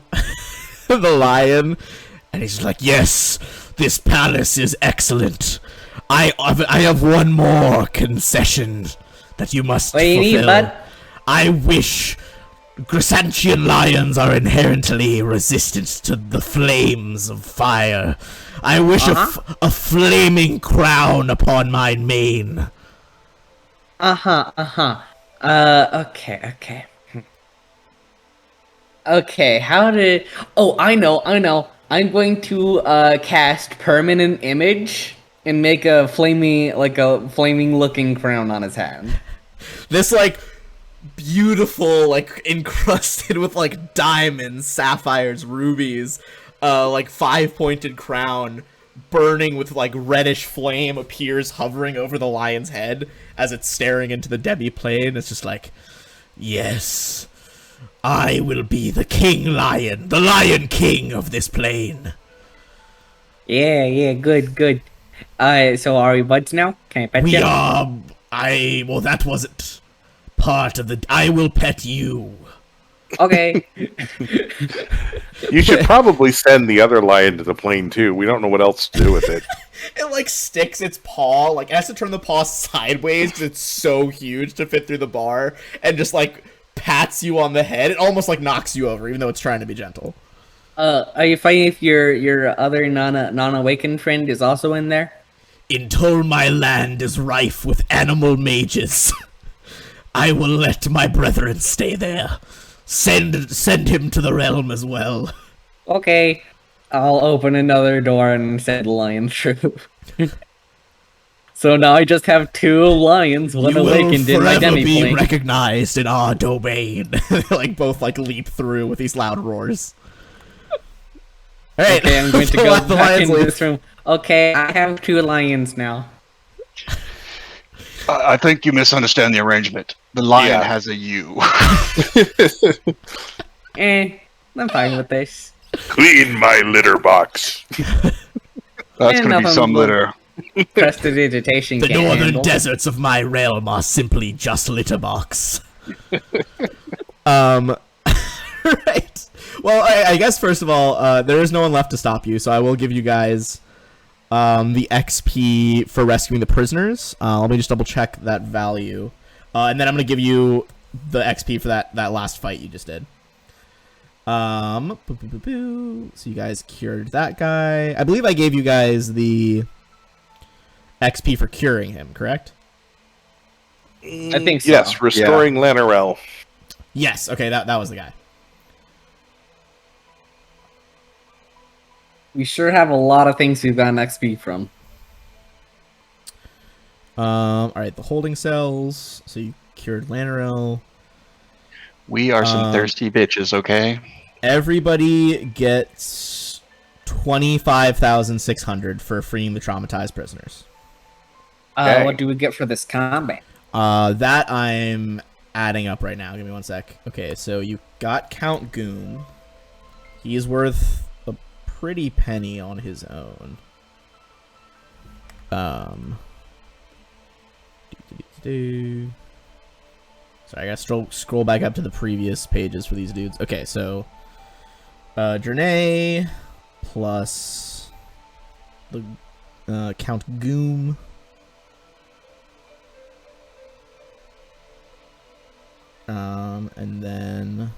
the lion, and he's like, "Yes, this palace is excellent. I have one more concession that you must fulfill. Bud? I wish Grisantian lions are inherently resistant to the flames of fire. I wish a flaming crown upon my mane." Okay. Okay, I know. I'm going to cast permanent image and make a flaming looking crown on his hand. This like beautiful, like encrusted with like diamonds, sapphires, rubies, like 5-pointed crown burning with like reddish flame appears hovering over the lion's head as it's staring into the demi-plane. It's just like, "Yes, I will be the king lion, the lion king of this plane." Yeah, good. So are we buds now? Can I pet We you? are. Well, that wasn't part of the. I will pet you. Okay. You should probably send the other lion to the plane too. We don't know what else to do with it. It like sticks its paw, like it has to turn the paw sideways because it's so huge to fit through the bar, and just like pats you on the head. It almost like knocks you over, even though it's trying to be gentle. Are you fighting if your other non-awakened friend is also in there? Until my land is rife with animal mages, I will let my brethren stay there. Send him to the realm as well. Okay. I'll open another door and send lion troop. So now I just have 2 lions, one You will awakened in my forever be demi-plane. recognized in our domain. Like both like leap through with these loud roars. All right, Okay, I'm going to go the back lions in leave. this room. Okay, I have 2 lions now. I think you misunderstand the arrangement. The lion Yeah. has a you. I'm fine with this. Clean my litter box. That's going to be nothing some but- litter. Prestidigitation The can't northern handle. deserts of my realm are simply just litterbox. Right. Well, I guess first of all, there is no one left to stop you, so I will give you guys the XP for rescuing the prisoners. Let me just double check that value, and then I'm gonna give you the XP for that last fight you just did. So you guys cured that guy. I believe I gave you guys the XP for curing him, correct? I think so. Yes, restoring Lanarel. Yes. Okay, that was the guy. We sure have a lot of things we've gotten XP from. All right, the holding cells. So you cured Lanarel. We are some thirsty bitches, okay? Everybody gets 25,600 for freeing the traumatized prisoners. Okay. What do we get for this combat? That I'm adding up right now. Give me one sec. Okay, so you got Count Goom. He's worth a pretty penny on his own. Sorry, I gotta scroll back up to the previous pages for these dudes. Okay, so Jernay plus the Count Goom. And then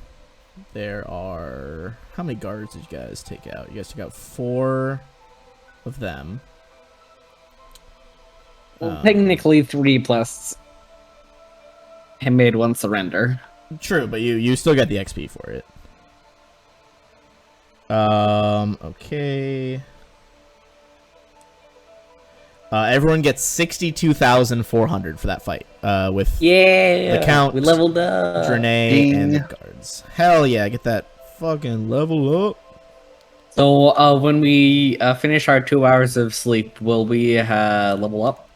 there are, how many guards did you guys take out? You guys took out 4 of them. Well, technically 3 plus. I made 1 surrender. True, but you still get the XP for it. Okay. Everyone gets 62,400 for that fight. With Yeah, The Count, we leveled up. Drenay and the Ding. guards. Hell yeah, get that fucking level up. So when we finish our 2 hours of sleep, will we level up?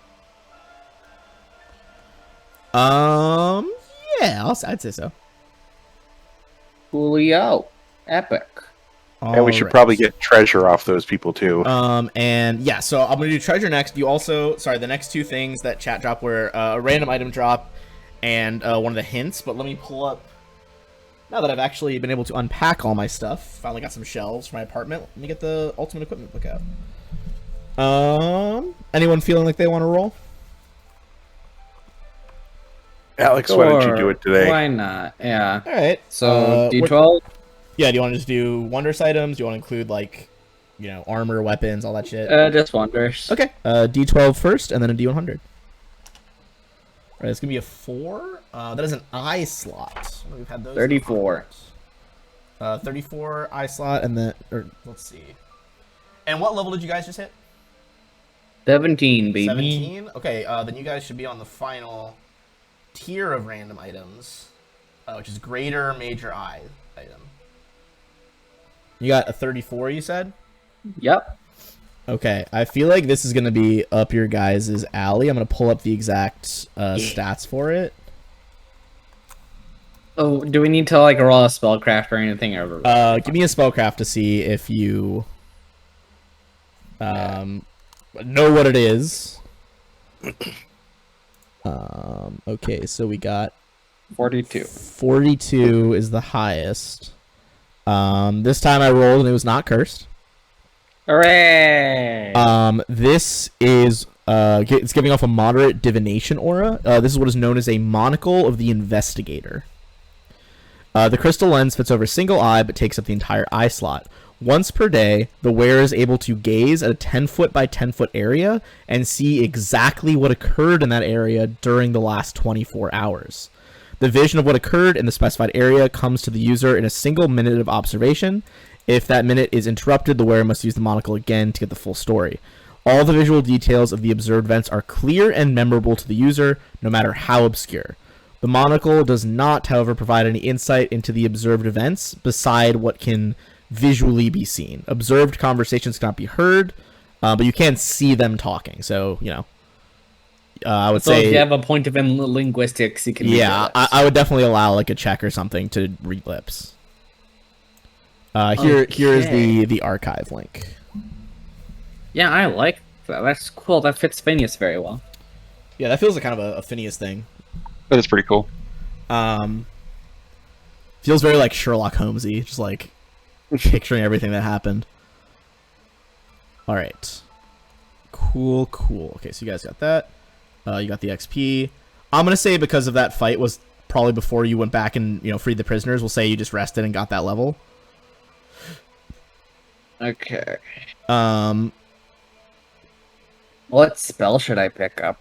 Yeah, I'd say so. Coolio. Epic. And we should probably get treasure off those people too. And yeah, so I'm gonna do treasure next. You also, sorry, the next two things that chat drop were a random item drop and one of the hints. But let me pull up. Now that I've actually been able to unpack all my stuff, finally got some shelves for my apartment. Let me get the ultimate equipment book out. Anyone feeling like they want to roll? Alex, why don't you do it today? Why not? Yeah. All right. So D12. Yeah. Do you want to just do wondrous items? Do you want to include like, armor, weapons, all that shit? Just wonders. Okay. D12 first, and then a D100. All right. It's gonna be a 4. That is an eye slot. We've had those. 34. 34 eye slot, and then let's see. And what level did you guys just hit? 17, baby. 17. Okay. Then you guys should be on the final tier of random items, which is greater major eye item. You got a 34, you said? Yep. Okay, I feel like this is going to be up your guys' alley. I'm going to pull up the exact stats for it. Oh, do we need to like roll a spellcraft or anything? Or give me a spellcraft to see if you know what it is. Okay, so we got 42. 42 is the highest. This time I rolled and it was not cursed. Hooray! This is it's giving off a moderate divination aura. This is what is known as a monocle of the investigator. The crystal lens fits over a single eye but takes up the entire eye slot. Once per day, the wearer is able to gaze at a 10-foot by 10-foot area and see exactly what occurred in that area during the last 24 hours. The vision of what occurred in the specified area comes to the user in a single minute of observation. If that minute is interrupted, the wearer must use the monocle again to get the full story. All the visual details of the observed events are clear and memorable to the user, no matter how obscure. The monocle does not, however, provide any insight into the observed events beside what can visually be seen. Observed conversations cannot be heard, but you can see them talking. So, I would say if you have a point of in linguistics, you can. Yeah, I would definitely allow like a check or something to read lips. Here is the archive link. Yeah, I like that. That's cool. That fits Phineas very well. Yeah, that feels like kind of a Phineas thing. That is pretty cool. Feels very like Sherlock Holmesy, just like picturing everything that happened. All right, cool. Okay, so you guys got that. You got the XP. I'm gonna say because of that fight was probably before you went back and freed the prisoners. We'll say you just rested and got that level. Okay. What spell should I pick up?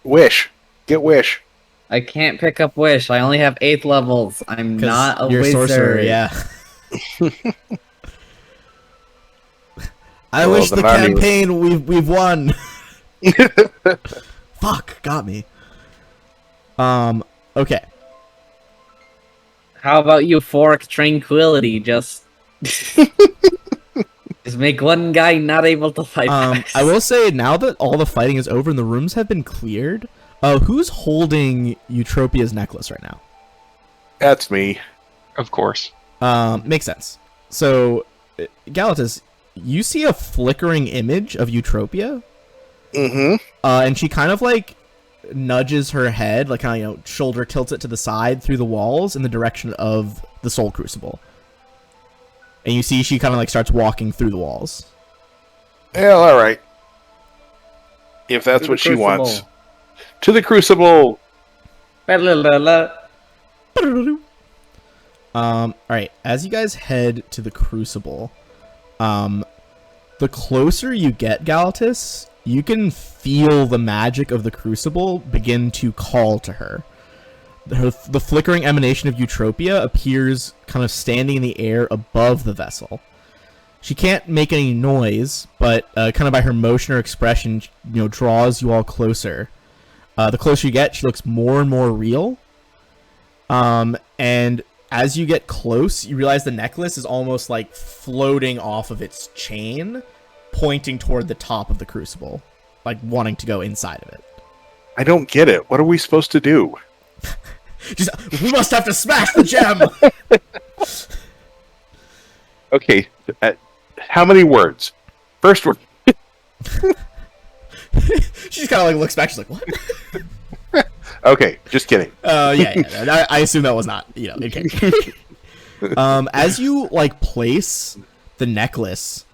Wish. Get Wish. I can't pick up Wish. I only have 8th levels. I'm not a wizard. Sorcerer, yeah. I wish the campaign we've won. Fuck, got me. Okay. How about euphoric tranquility? Just make one guy not able to fight. I will say now that all the fighting is over and the rooms have been cleared, who's holding Eutropia's necklace right now? That's me. Of course. Makes sense. So, Galatas, you see a flickering image of Eutropia. Mm-hmm. And she kind of like nudges her head, like kind of shoulder tilts it to the side through the walls in the direction of the Soul Crucible. And you see she kind of like starts walking through the walls. Well, all right. If that's what she wants. To the Crucible. All right. As you guys head to the Crucible, the closer you get, Galatas, you can feel the magic of the Crucible begin to call to her. The flickering emanation of Eutropia appears kind of standing in the air above the vessel. She can't make any noise, but kind of by her motion or expression, draws you all closer. The closer you get, she looks more and more real. And as you get close, you realize the necklace is almost like floating off of its chain, pointing toward the top of the Crucible, like wanting to go inside of it. I don't get it. What are we supposed to do? We must have to smash the gem! Okay, how many words? First word. She's kind of like looks back. She's like, what? Okay, just kidding. Yeah. I assume that was not, in character. As you like place the necklace,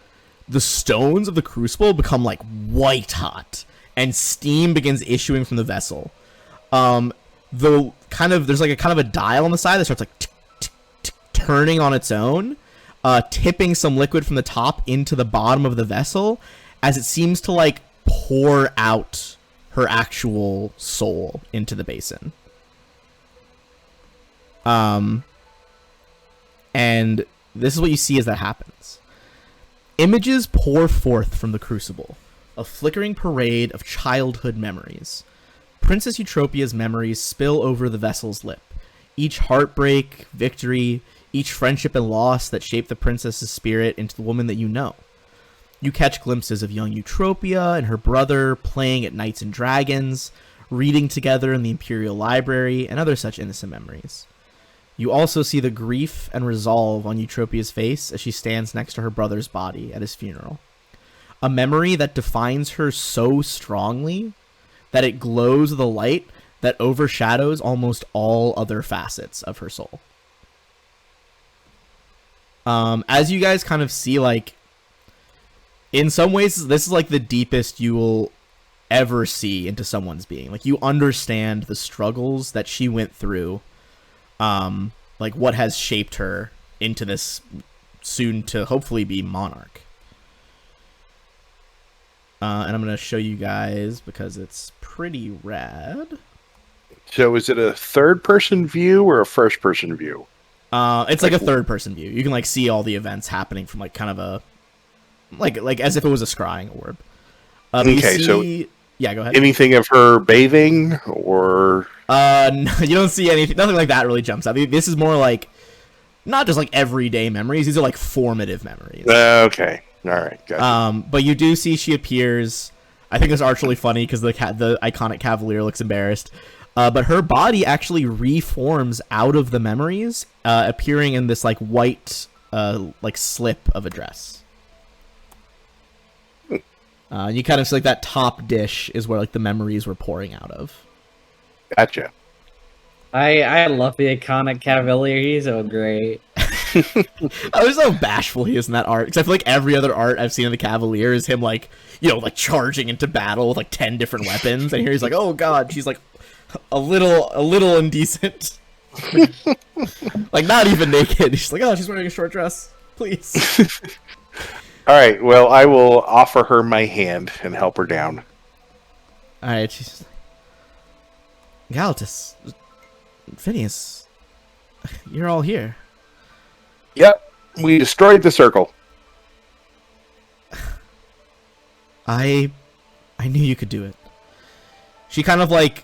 the stones of the crucible become like white hot, and steam begins issuing from the vessel. There's like a kind of a dial on the side that starts like tick, tick, tick, turning on its own, tipping some liquid from the top into the bottom of the vessel, as it seems to like pour out her actual soul into the basin. And this is what you see as that happens. Images pour forth from the crucible, a flickering parade of childhood memories. Princess Eutropia's memories spill over the vessel's lip. Each heartbreak, victory, each friendship and loss that shaped the princess's spirit into the woman that you know. You catch glimpses of young Eutropia and her brother playing at Knights and Dragons, reading together in the Imperial Library, and other such innocent memories. You also see the grief and resolve on Eutropia's face as she stands next to her brother's body at his funeral. A memory that defines her so strongly that it glows with a light that overshadows almost all other facets of her soul. As you guys kind of see, like, in some ways, this is like the deepest you will ever see into someone's being. Like, you understand the struggles that she went through, like what has shaped her into this soon to hopefully be monarch. And I'm going to show you guys because it's pretty rad. So is it a third-person view or a first-person view? It's like a third-person view. You can like see all the events happening from like kind of a like as if it was a scrying orb. Okay, so yeah, go ahead. Anything of her bathing or? No, you don't see anything. Nothing like that really jumps out. This is more like not just like everyday memories. These are like formative memories. Okay, all right. Gotcha. But you do see she appears. I think it's archly funny because the iconic Cavalier looks embarrassed. But her body actually reforms out of the memories, appearing in this like white like slip of a dress. You kind of see like that top dish is where like the memories were pouring out of. Gotcha. I love the iconic Cavalier. He's so great. I was so bashful he is in that art because I feel like every other art I've seen of the Cavalier is him like like charging into battle with like 10 different weapons, and here he's like, oh god, she's like a little indecent. Like not even naked. She's like, oh, she's wearing a short dress. Please. All right. Well, I will offer her my hand and help her down. All right. She's like, Galatus, Phineas, you're all here. Yep. We destroyed the circle. I knew you could do it. She kind of like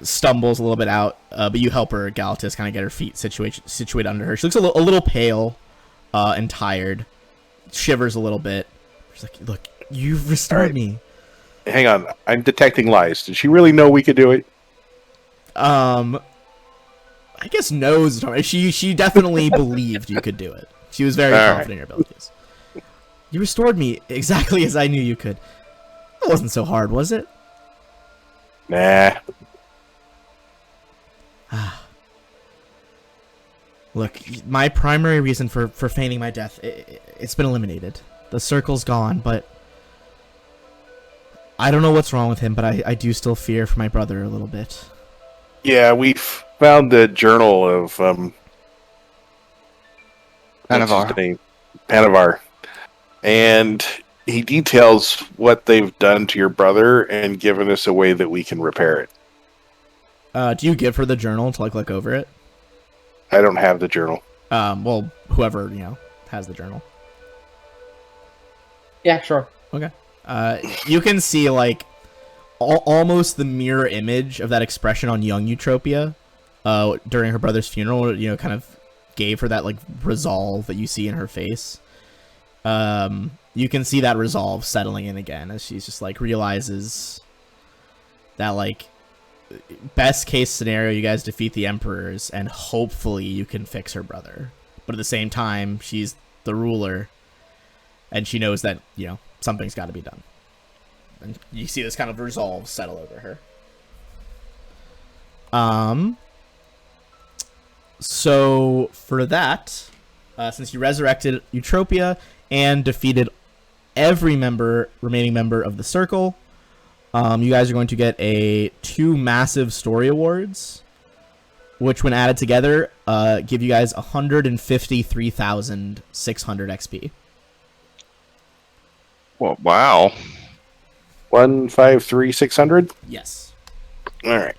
stumbles a little bit out, but you help her, Galatus, kind of get her feet situated under her. She looks a little pale and tired. Shivers a little bit. She's like, look, you've restored me. Hang on. I'm detecting lies. Did she really know we could do it? I guess knows. She definitely believed you could do it. She was very confident in your abilities. You restored me exactly as I knew you could. It wasn't so hard, was it? Nah. Look, my primary reason for feigning my death, it's been eliminated. The circle's gone, but I don't know what's wrong with him, but I do still fear for my brother a little bit. Yeah, we found the journal of Panavar. And he details what they've done to your brother and given us a way that we can repair it. Do you give her the journal to like look over it? I don't have the journal. Well, whoever, has the journal. Yeah, sure. Okay. You can see like almost the mirror image of that expression on young Eutropia during her brother's funeral, kind of gave her that like resolve that you see in her face. You can see that resolve settling in again as she's just like realizes that like best case scenario, you guys defeat the emperors and hopefully you can fix her brother. but at the same time, she's the ruler, and she knows that, you know, something's got to be done. And you see this kind of resolve settle over her. So for that, since you resurrected Eutropia and defeated every remaining member of the Circle, you guys are going to get 2 massive story awards, which when added together, give you guys 153,600 XP. Well, wow. 153,600. Yes. All right.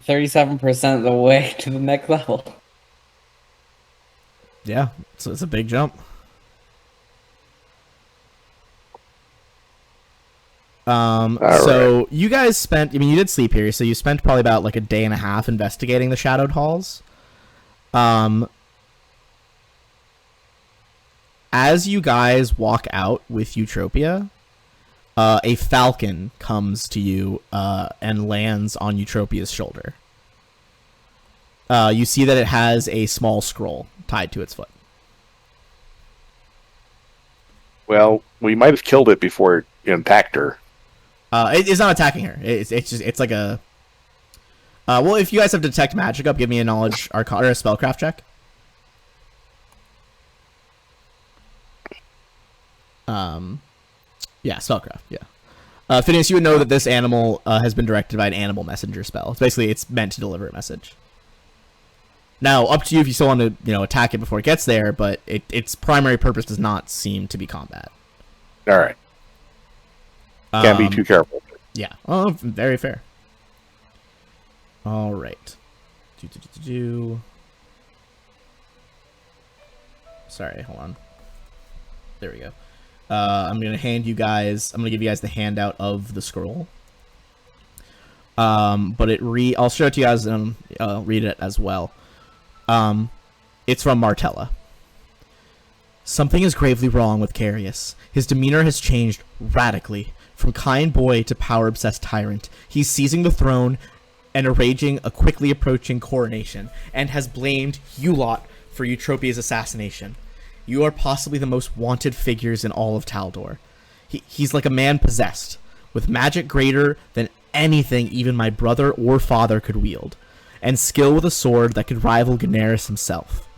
37% of the way to the next level. Yeah, so it's a big jump. So you guys spent, I mean, you did sleep here, so you spent probably about like a day and a half investigating the shadowed halls. As you guys walk out with Eutropia, a falcon comes to you and lands on Eutropia's shoulder. You see that it has a small scroll tied to its foot. Well, we might have killed it before it attacked her. It's not attacking her. It's like a. Well, if you guys have detect magic up, give me a knowledge arcana or a spellcraft check. Yeah, spellcraft. Yeah. Phineas, you would know that this animal has been directed by an animal messenger spell. It's meant to deliver a message. Now, up to you if you still want to, attack it before it gets there, but its primary purpose does not seem to be combat. All right. Can't be too careful. Yeah. Oh, very fair. All right. Sorry, hold on. There we go. I'm gonna give you guys the handout of the scroll. But I'll show it to you guys and read it as well. It's from Martella. Something is gravely wrong with Carius. His demeanor has changed radically. From kind boy to power-obsessed tyrant, he's seizing the throne and arranging a quickly approaching coronation, and has blamed you lot for Eutropia's assassination. You are possibly the most wanted figures in all of Taldor. He's like a man possessed, with magic greater than anything even my brother or father could wield, and skill with a sword that could rival Ganaris himself.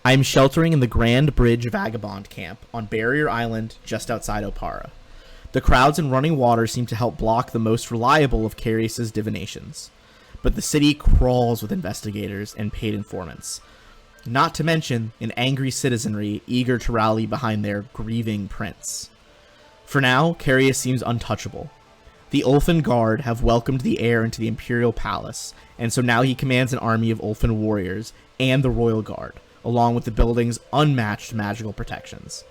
I am sheltering in the Grand Bridge Vagabond camp on Barrier Island just outside Opara. The crowds and running water seem to help block the most reliable of Carius's divinations, but the city crawls with investigators and paid informants, not to mention an angry citizenry eager to rally behind their grieving prince. For now, Carius seems untouchable. The Ulfin Guard have welcomed the heir into the Imperial Palace, and so now he commands an army of Ulfin warriors and the Royal Guard, along with the building's unmatched magical protections.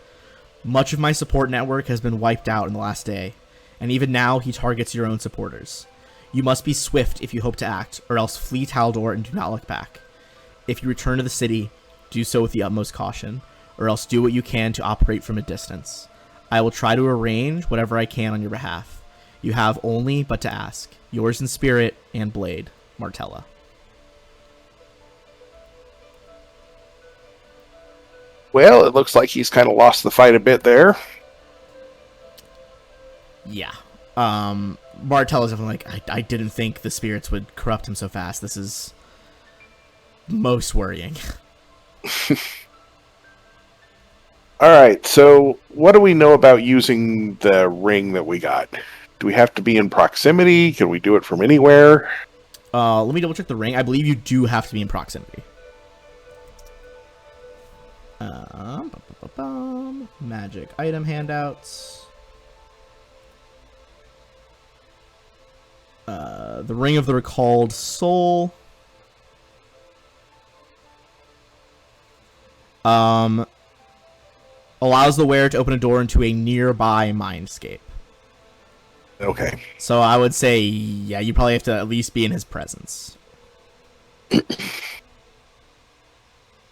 Much of my support network has been wiped out in the last day, and even now he targets your own supporters. You must be swift if you hope to act, or else flee Taldor and do not look back. If you return to the city, do so with the utmost caution, or else do what you can to operate from a distance. I will try to arrange whatever I can on your behalf. You have only but to ask. Yours in spirit and blade, Martella. Well, it looks like he's kind of lost the fight a bit there. Yeah. Martella's definitely like, I didn't think the spirits would corrupt him so fast. This is most worrying. All right, so what do we know about using the ring that we got? Do we have to be in proximity? Can we do it from anywhere? Let me double check the ring. I believe you do have to be in proximity. Magic item handouts. The Ring of the Recalled Soul. Allows the wearer to open a door into a nearby mindscape. Okay. So I would say, yeah, you probably have to at least be in his presence.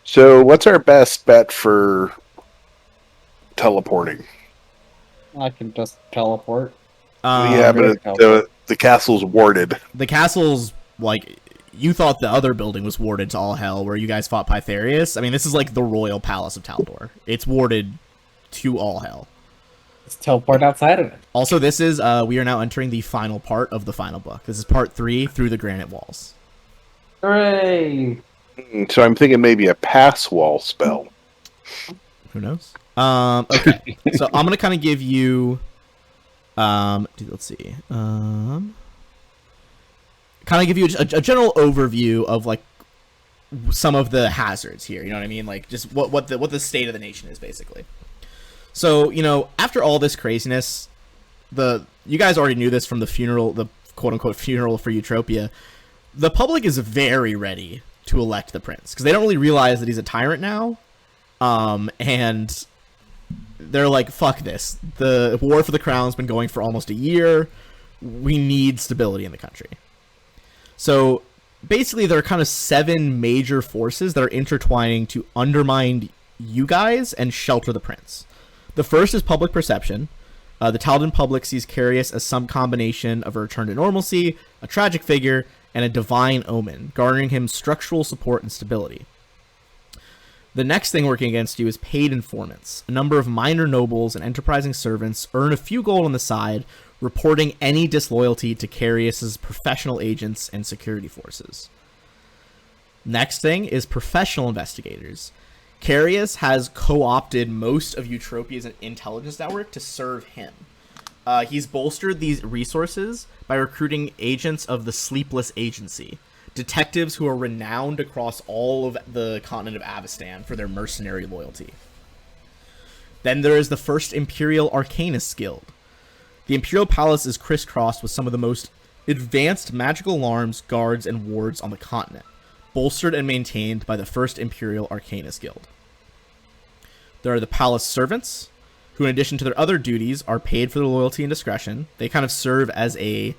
So what's our best bet for teleporting? I can just teleport. Yeah, but the castle's warded. The castle's, like, you thought the other building was warded to all hell, where you guys fought Pytharius. I mean, this is like the royal palace of Taldor. It's warded to all hell. Let's teleport outside of it. Also, this is we are now entering the final part of the final book. This is part 3, Through the Granite Walls. Hooray! So I'm thinking maybe a pass wall spell. Who knows? Okay, so I'm gonna kind of give you, let's see, kind of give you a general overview of like some of the hazards here. You know what I mean? Like just what the state of the nation is basically. So after all this craziness, you guys already knew this from the funeral, the quote unquote funeral for Eutropia. The public is very ready to elect the prince because they don't really realize that he's a tyrant now, and they're like, fuck this. The war for the crown's been going for almost a year. We need stability in the country. So basically there are kind of 7 major forces that are intertwining to undermine you guys and shelter the prince. The first is public perception. The Taldan public sees Carius as some combination of a return to normalcy, a tragic figure, and a divine omen, garnering him structural support and stability. The next thing working against you is paid informants. A number of minor nobles and enterprising servants earn a few gold on the side, reporting any disloyalty to Carius's professional agents and security forces. Next thing is professional investigators. Carius has co-opted most of Eutropia's intelligence network to serve him. He's bolstered these resources by recruiting agents of the Sleepless Agency, detectives who are renowned across all of the continent of Avestan for their mercenary loyalty. Then there is the First Imperial Arcanist Guild. The Imperial Palace is crisscrossed with some of the most advanced magical alarms, guards, and wards on the continent, bolstered and maintained by the First Imperial Arcanist Guild. There are the Palace Servants, who in addition to their other duties are paid for their loyalty and discretion. They kind of serve as a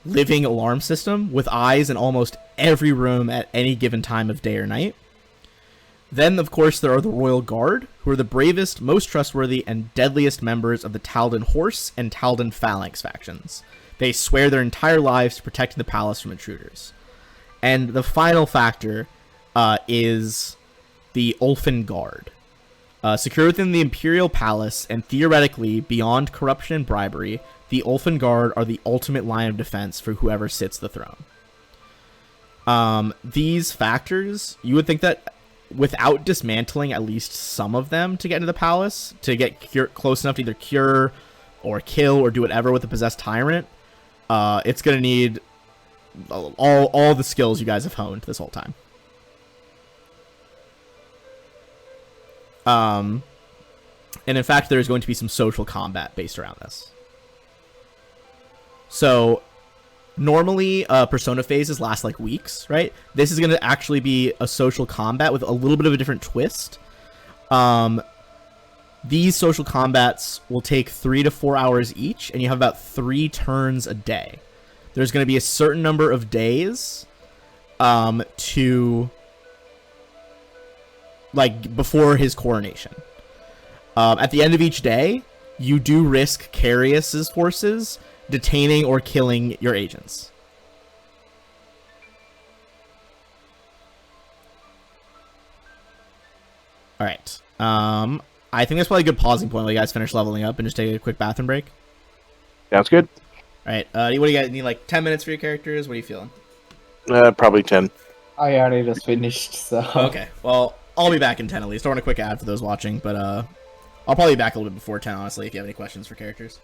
living alarm system with eyes in almost every room at any given time of day or night. Then, of course, there are the Royal Guard, who are the bravest, most trustworthy, and deadliest members of the Taldan Horse and Taldan Phalanx factions. They swear their entire lives to protecting the palace from intruders. And the final factor is the Ulfin Guard. Secure within the Imperial Palace and theoretically beyond corruption and bribery, the Ulfin Guard are the ultimate line of defense for whoever sits the throne. These factors, you would think that without dismantling at least some of them to get into the palace, to get close enough to either cure or kill or do whatever with the possessed tyrant, it's going to need all the skills you guys have honed this whole time. And in fact, there's going to be some social combat based around this. So normally persona phases last like weeks, right? This is going to actually be a social combat with a little bit of a different twist. These social combats will take 3 to 4 hours each, and you have about 3 turns a day. There's going to be a certain number of days to like before his coronation. At the end of each day, you do risk Carius's forces detaining or killing your agents. All right. I think that's probably a good pausing point while you guys finish leveling up and just take a quick bathroom break. Sounds good. All right. What do you guys need? Like 10 minutes for your characters? What are you feeling? Probably 10. I already just finished, so... Okay. Well, I'll be back in 10 at least. I want a quick ad for those watching, but I'll probably be back a little bit before 10, honestly, if you have any questions for characters.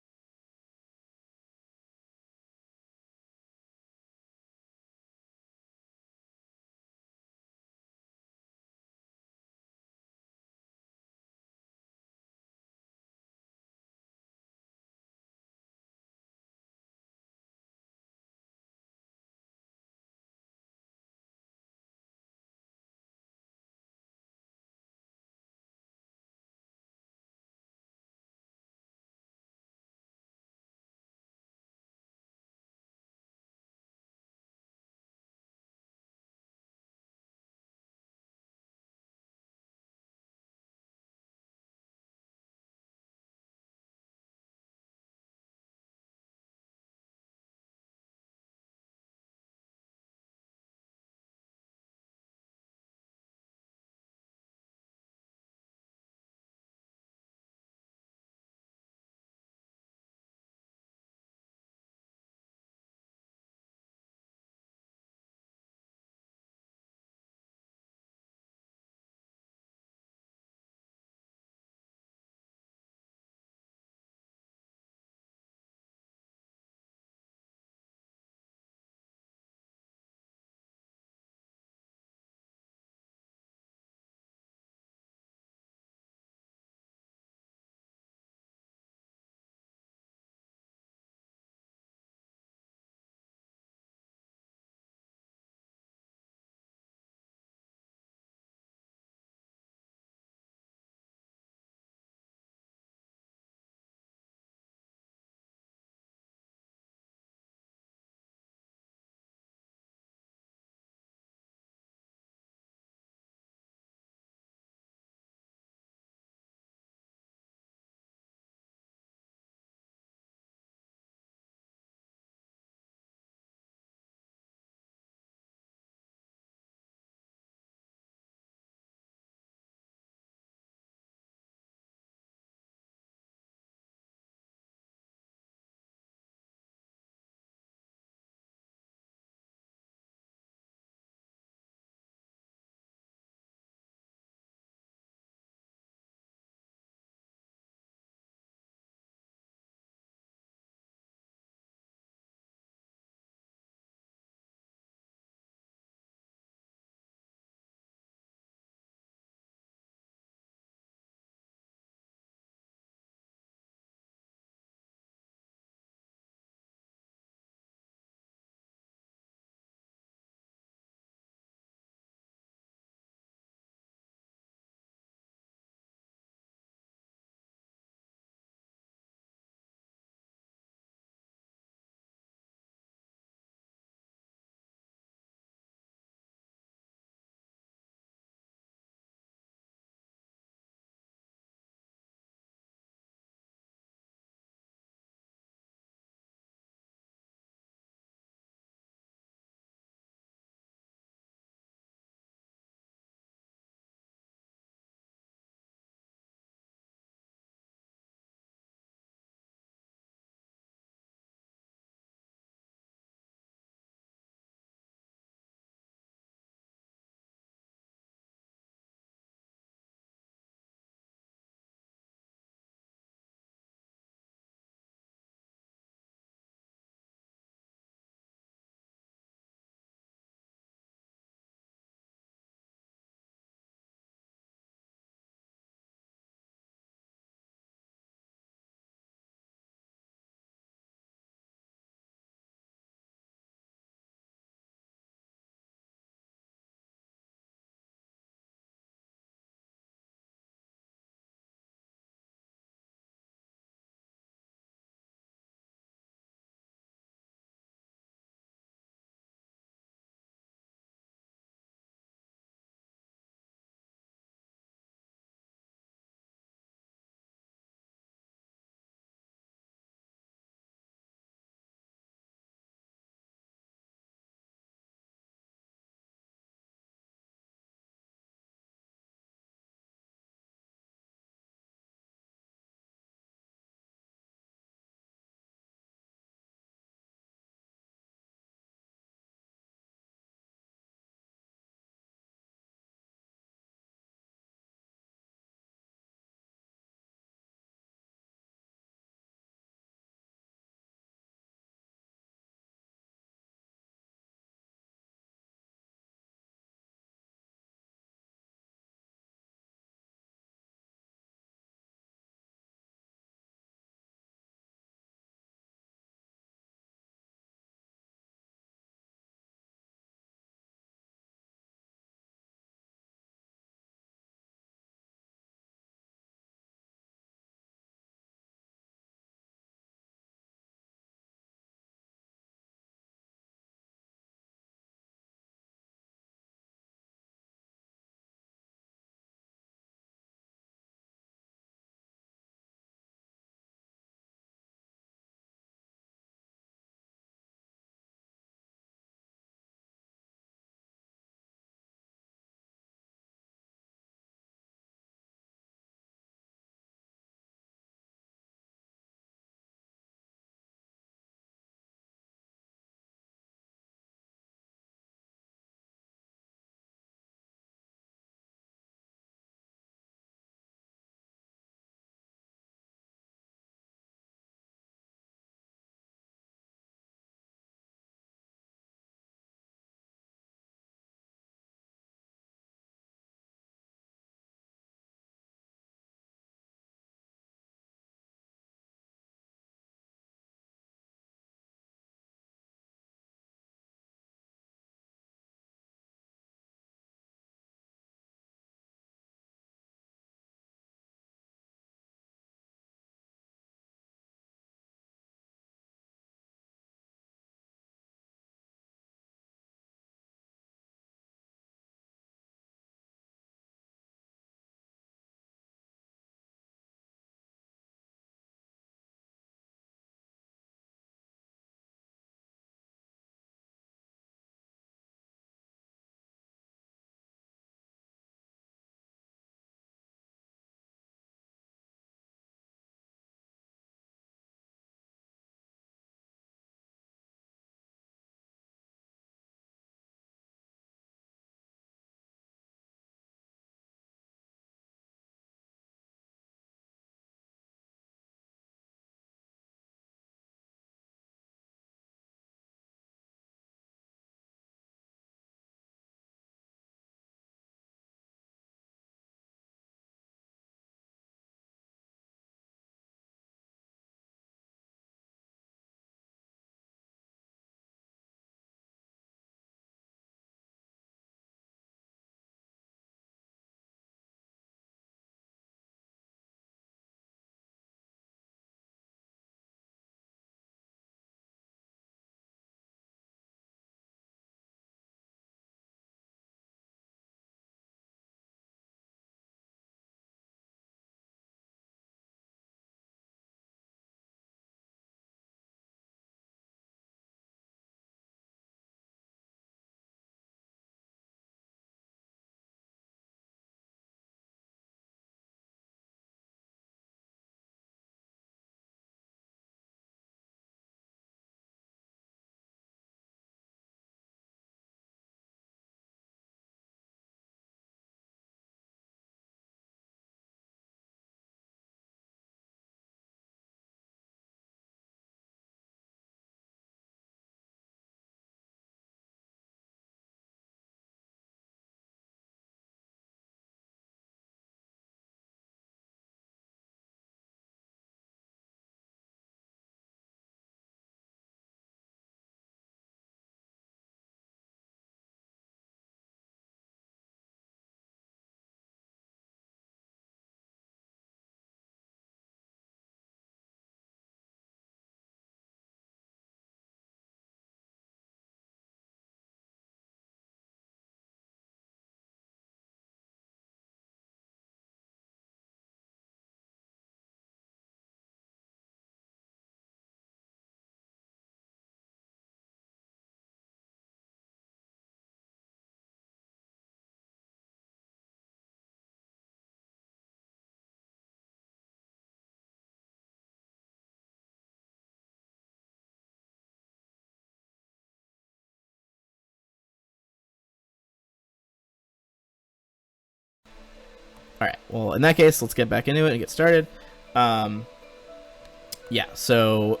Alright, well, in that case, let's get back into it and get started. Yeah, so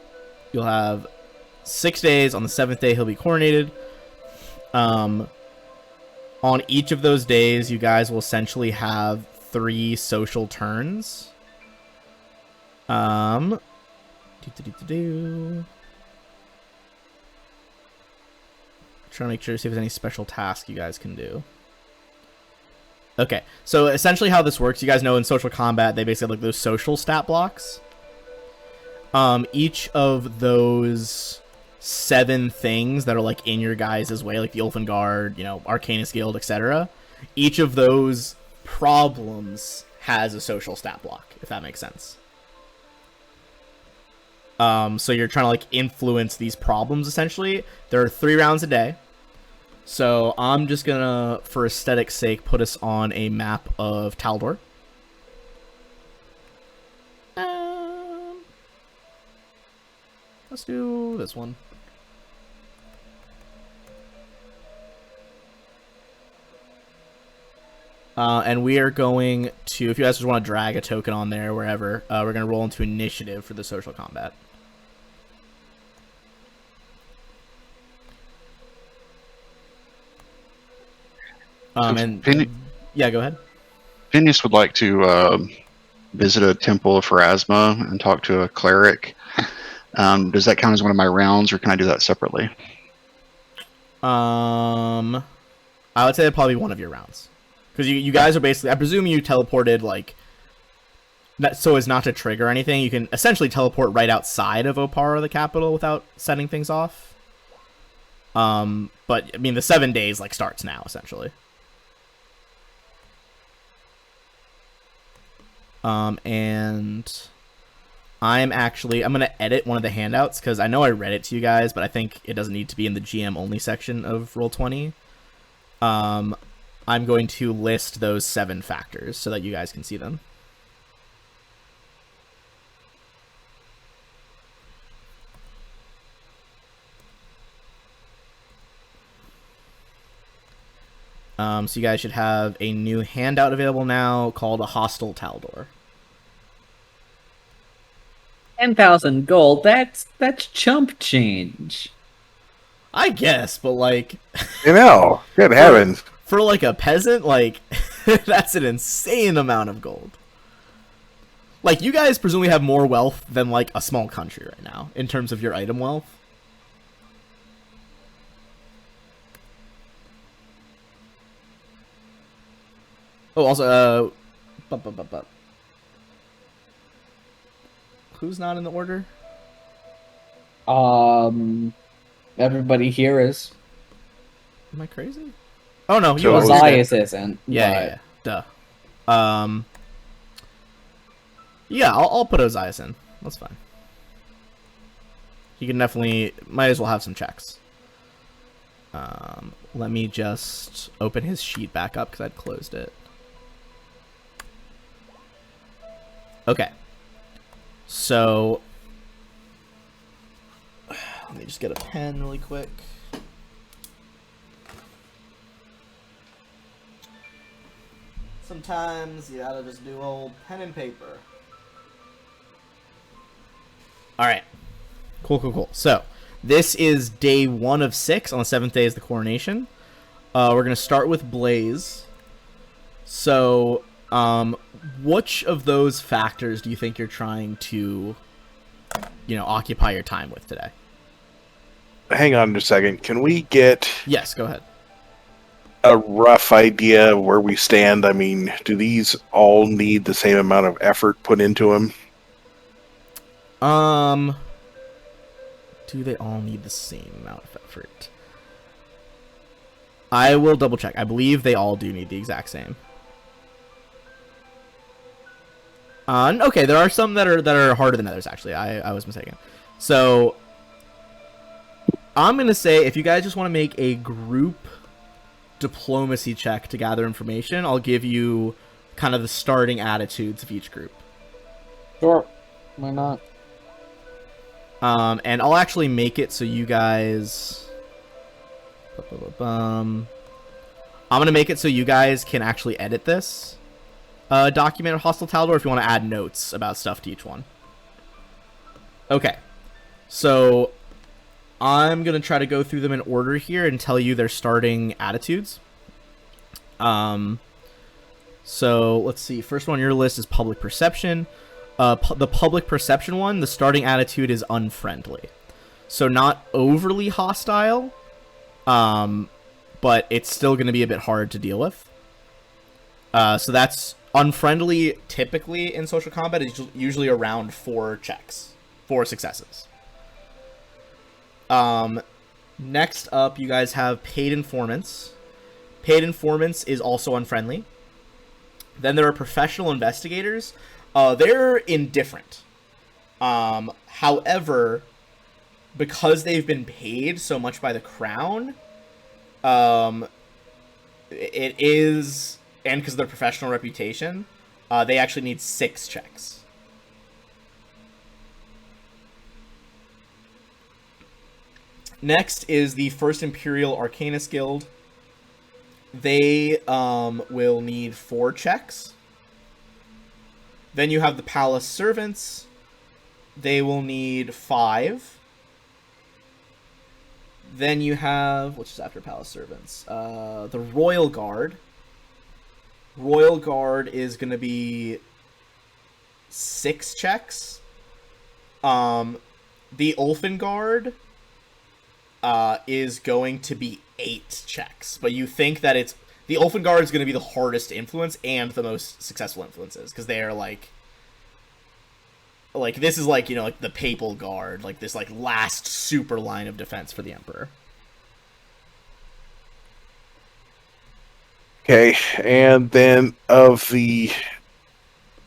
you'll have 6 days. On the 7th day, he'll be coronated. On each of those days, you guys will essentially have 3 social turns. Trying to make sure to see if there's any special task you guys can do. Okay, so essentially how this works, you guys know in social combat, they basically have like those social stat blocks. Each of those 7 things that are like in your guys' way, like the Ulfen Guard, you know, Arcanist Guild, etc. Each of those problems has a social stat block, if that makes sense. So you're trying to like influence these problems essentially. There are 3 rounds a day. So I'm just gonna, for aesthetic's sake, put us on a map of Taldor. Let's do this one. And we are going to, if you guys just want to drag a token on there, wherever, we're going to roll into initiative for the social combat. Yeah, go ahead. Phineas would like to visit a temple of Pharasma and talk to a cleric. Does that count as one of my rounds, or can I do that separately? I would say that'd probably be one of your rounds. Because you guys are basically, I presume you teleported, like, so as not to trigger anything. You can essentially teleport right outside of Opara, the capital, without setting things off. But, I mean, the 7 days, like, starts now, essentially. And I'm going to edit one of the handouts, because I know I read it to you guys, but I think it doesn't need to be in the GM only section of Roll20. I'm going to list those 7 factors so that you guys can see them. So you guys should have a new handout available now called A Hostile Taldor. 10,000 gold. That's chump change. I guess, but like, You know, good heavens. for like a peasant, like that's an insane amount of gold. Like, you guys presumably have more wealth than like a small country right now in terms of your item wealth. Oh, also, who's not in the order? Everybody here is. Am I crazy? Oh no, you So are. Ozias isn't. Yeah, duh. Yeah, I'll put Ozias in. That's fine. He can definitely, might as well have some checks. Let me just open his sheet back up because I'd closed it. Okay. So, let me just get a pen really quick. Sometimes you gotta just do old pen and paper. Alright. Cool. So, this is day 1 of 6. On the 7th day is the coronation. We're gonna start with Blaze. So, which of those factors do you think you're trying to, occupy your time with today? Hang on a second. Can we get Yes, go ahead. a rough idea of where we stand? I mean, do these all need the same amount of effort put into them? Do they all need the same amount of effort? I will double check. I believe they all do need the exact same. Okay, there are some that are harder than others, actually. I was mistaken. So, I'm going to say, if you guys just want to make a group diplomacy check to gather information, I'll give you kind of the starting attitudes of each group. Sure. Why not? And I'll actually make it so you guys... I'm going to make it so you guys can actually edit this. document of Hostile Talador, if you want to add notes about stuff to each one. Okay. So, I'm going to try to go through them in order here and tell you their starting attitudes. So, let's see. First one on your list is Public Perception. The Public Perception one, the starting attitude is unfriendly. So, not overly hostile, but it's still going to be a bit hard to deal with. So that's unfriendly. Typically in social combat is usually around 4 checks, 4 successes. Next up, you guys have Paid Informants. Paid Informants is also unfriendly. Then there are Professional Investigators. They're indifferent. However, because they've been paid so much by the crown, it is, and because of their professional reputation, they actually need 6 checks. Next is the First Imperial Arcanist Guild. They will need 4 checks. Then you have the Palace Servants. They will need 5. Then you have, which is after Palace Servants, the Royal Guard. Royal Guard is going to be 6 checks. The Ulfen Guard is going to be 8 checks. But you think that the Ulfen Guard is going to be the hardest to influence and the most successful influences, because they are like this is like, like the Papal Guard, like this like last super line of defense for the Emperor. Okay, and then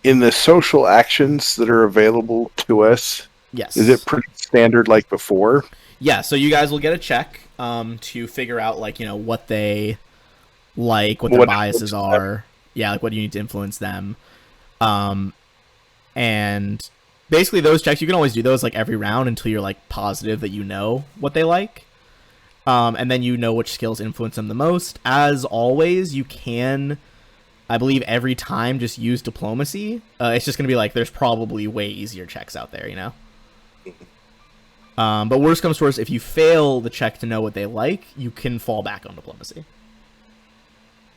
in the social actions that are available to us, Yes. is it pretty standard like before? Yeah, so you guys will get a check to figure out what they like, what their biases are. Yeah, like what you need to influence them. And basically those checks, you can always do those like every round until you're like positive that you know what they like. And then you know which skills influence them the most. As always, you can, I believe, every time just use diplomacy. It's just going to be like, there's probably way easier checks out there, But worst comes to worst, if you fail the check to know what they like, you can fall back on diplomacy.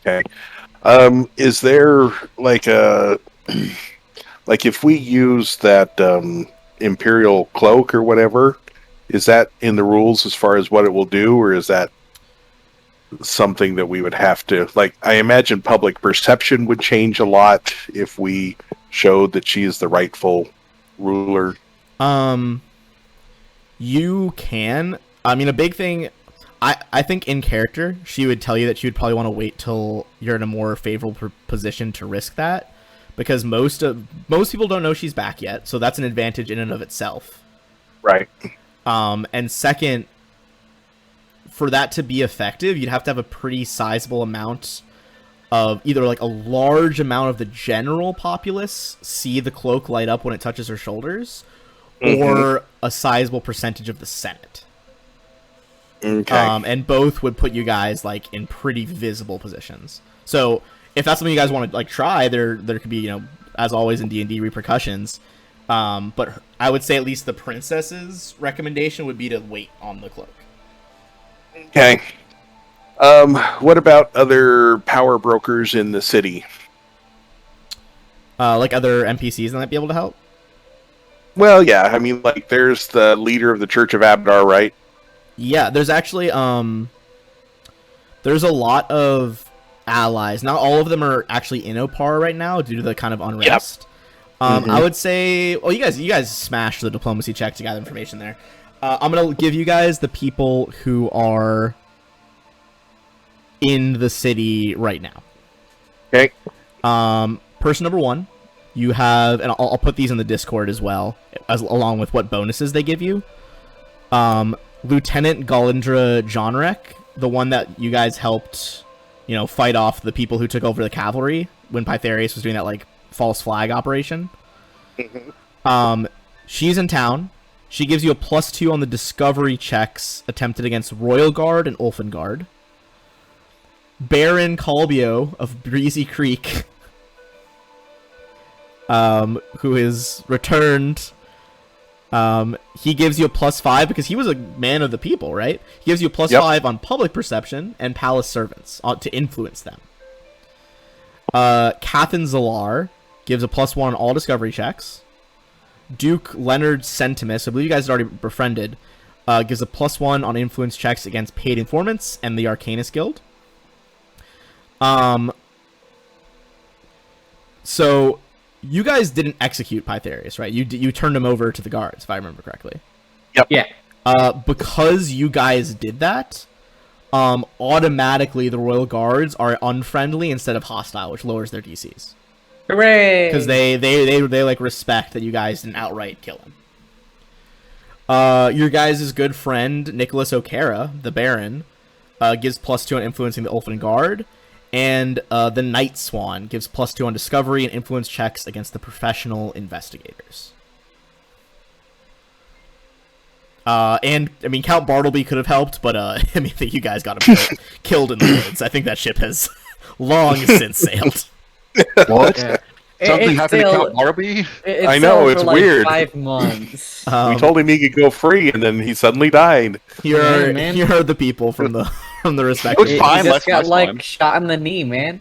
Okay. Is there like like if we use that Imperial Cloak or whatever, is that in the rules as far as what it will do, or is that something that we would have to, like, I imagine public perception would change a lot if we showed that she is the rightful ruler? You can. I mean, a big thing, I think in character, she would tell you that she would probably want to wait till you're in a more favorable position to risk that, because most people don't know she's back yet, so that's an advantage in and of itself. Right. And second, for that to be effective, you'd have to have a pretty sizable amount of either like a large amount of the general populace see the cloak light up when it touches her shoulders, or a sizable percentage of the Senate. Okay. And both would put you guys like in pretty visible positions. So if that's something you guys want to like try, there could be, as always in D&D, repercussions. But I would say at least the princess's recommendation would be to wait on the cloak. Okay. What about other power brokers in the city? Like other NPCs that might be able to help? Well, yeah. I mean, like, there's the leader of the Church of Abadar, right? Yeah, there's actually, there's a lot of allies. Not all of them are actually in Opar right now due to the kind of unrest. Yep. I would say, well, you guys smashed the diplomacy check to gather information there. I'm going to give you guys the people who are in the city right now. Okay. Person number 1, you have, and I'll put these in the Discord as well, along with what bonuses they give you. Lieutenant Galindra Jonrek, the one that you guys helped, fight off the people who took over the cavalry when Pytharius was doing that, like, false flag operation. She's in town. She gives you a +2 on the discovery checks attempted against Royal Guard and Ulfen Guard. Baron Colbio of Breezy Creek. who is returned. He gives you a +5 because he was a man of the people, right? He gives you a +5 on public perception and palace servants to influence them. Cathan Zalar gives a +1 on all discovery checks. Duke Leonard Centimus, I believe you guys had already befriended, gives a +1 on influence checks against paid informants and the Arcanist Guild. So you guys didn't execute Pytharius, right? You turned him over to the guards, if I remember correctly. Yep. Yeah. Because you guys did that, automatically the royal guards are unfriendly instead of hostile, which lowers their DCs. Hooray! Because they like respect that you guys didn't outright kill him. Your guys' good friend Nicholas O'Cara, the Baron, gives +2 on influencing the Ulfin Guard, and the Night Swan gives +2 on discovery and influence checks against the professional investigators. And I mean, Count Bartleby could have helped, but I mean, I think you guys got him killed in the woods. I think that ship has long since sailed. What? Yeah. Something It's happened still- to Count Bartleby? It I know, sailed it's for, like, weird. 5 months. We told him he could go free, and then he suddenly died. Here Yeah, are man. here are the people from the respective. It was He fine, just last got like time. shot in the knee, man.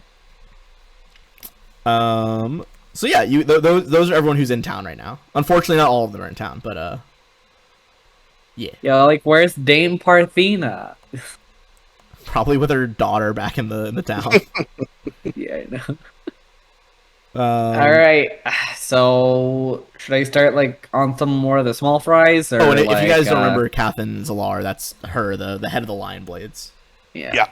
So yeah, those are everyone who's in town right now. Unfortunately, not all of them are in town, but yeah, Yo, like, where's Dame Parthena? probably with her daughter back in the town. Yeah, I know. Um, All right, so should I start like on some more of the small fries? Or Oh, and if like, you guys don't remember Cathan Zalar, that's her, the head of the Lion Blades. yeah.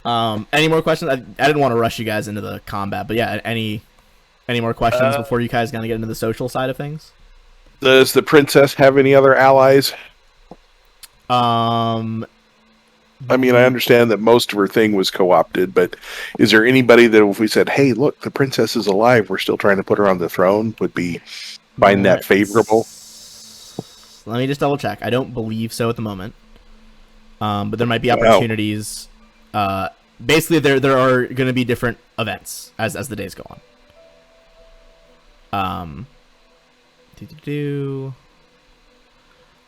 Yeah. Any more questions? I didn't want to rush you guys into the combat, but yeah, any more questions before you guys gonna get into the social side of things? Does the princess have any other allies? I mean, I understand that most of her thing was co-opted, but is there anybody that if we said, hey, look, the princess is alive, we're still trying to put her on the throne, would be find that favorable? Let me just double check. I don't believe so at the moment. But there might be Wow. opportunities. Basically, there are going to be different events as the days go on.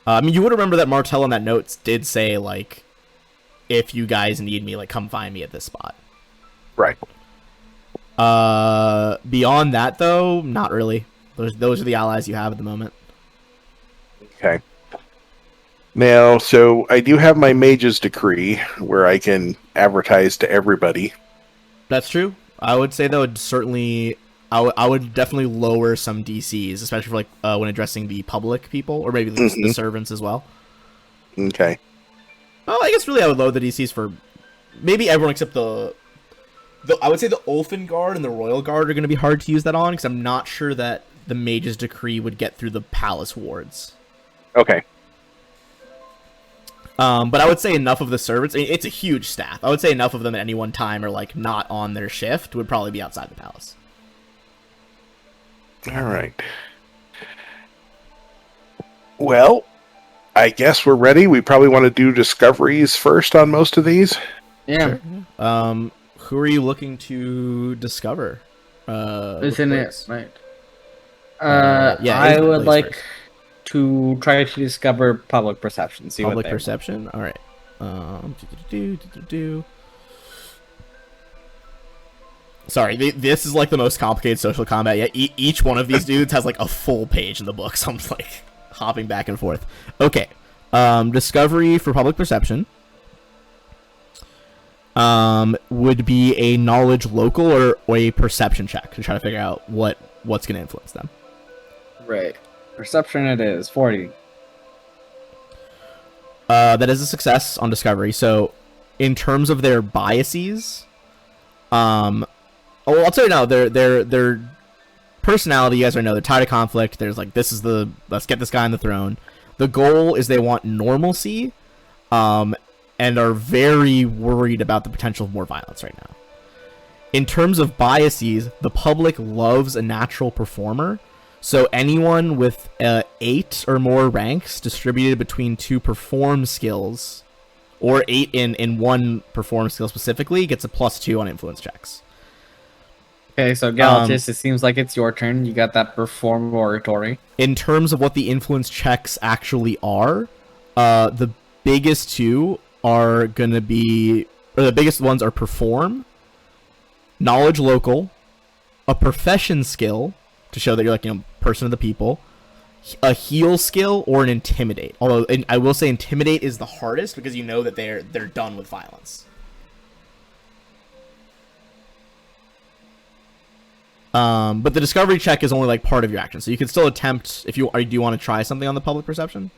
I mean, you would remember that Martell in that notes did say, like, if you guys need me, like, come find me at this spot. Right. Beyond that, though, not really. Those are the allies you have at the moment. Okay. Now, so I do have my Mage's Decree, where I can advertise to everybody. That's true. I would say that would certainly... I would definitely lower some DCs, especially for like when addressing the public people, or maybe the servants as well. Okay. Well, I guess really I would lower the DCs for maybe everyone except the I would say the Ulfin Guard and the Royal Guard are going to be hard to use that on, because I'm not sure that the Mage's Decree would get through the Palace wards. Okay. But I would say enough of the servants. I mean, it's a huge staff. I would say enough of them at any one time are like not on their shift would probably be outside the palace. All right. Well, I guess we're ready. We probably want to do discoveries first on most of these. Yeah. Who are you looking to discover? Isn't it? Blitz? Right. Yeah, I Isn't it would Blitz like first? to try to discover public perception. See Public what they perception. All right. Sorry, this is like the most complicated social combat yet. Each one of these dudes has like a full page in the book, so I'm just, like hopping back and forth. Okay, discovery for public perception would be a knowledge local or a perception check to try to figure out what's going to influence them. Right. Perception it is 40. That is a success on discovery. So, in terms of their biases, well, I'll tell you now, their personality, you guys already know, they're tired of conflict. There's like, let's get this guy on the throne. The goal is they want normalcy, and are very worried about the potential of more violence right now. In terms of biases, the public loves a natural performer. So anyone with 8 or more ranks distributed between 2 perform skills, or 8 in one perform skill specifically, gets a +2 on influence checks. Okay, so Galatis, it seems like it's your turn. You got that perform oratory. In terms of what the influence checks actually are, the biggest two are going to be, or the biggest ones are perform, knowledge local, a profession skill to show that you're like, you know, person of the people, a heal skill, or an intimidate. Although I will say intimidate is the hardest because you know that they're done with violence. But the discovery check is only like part of your action, so you can still attempt if you do you want to try something on the public perception.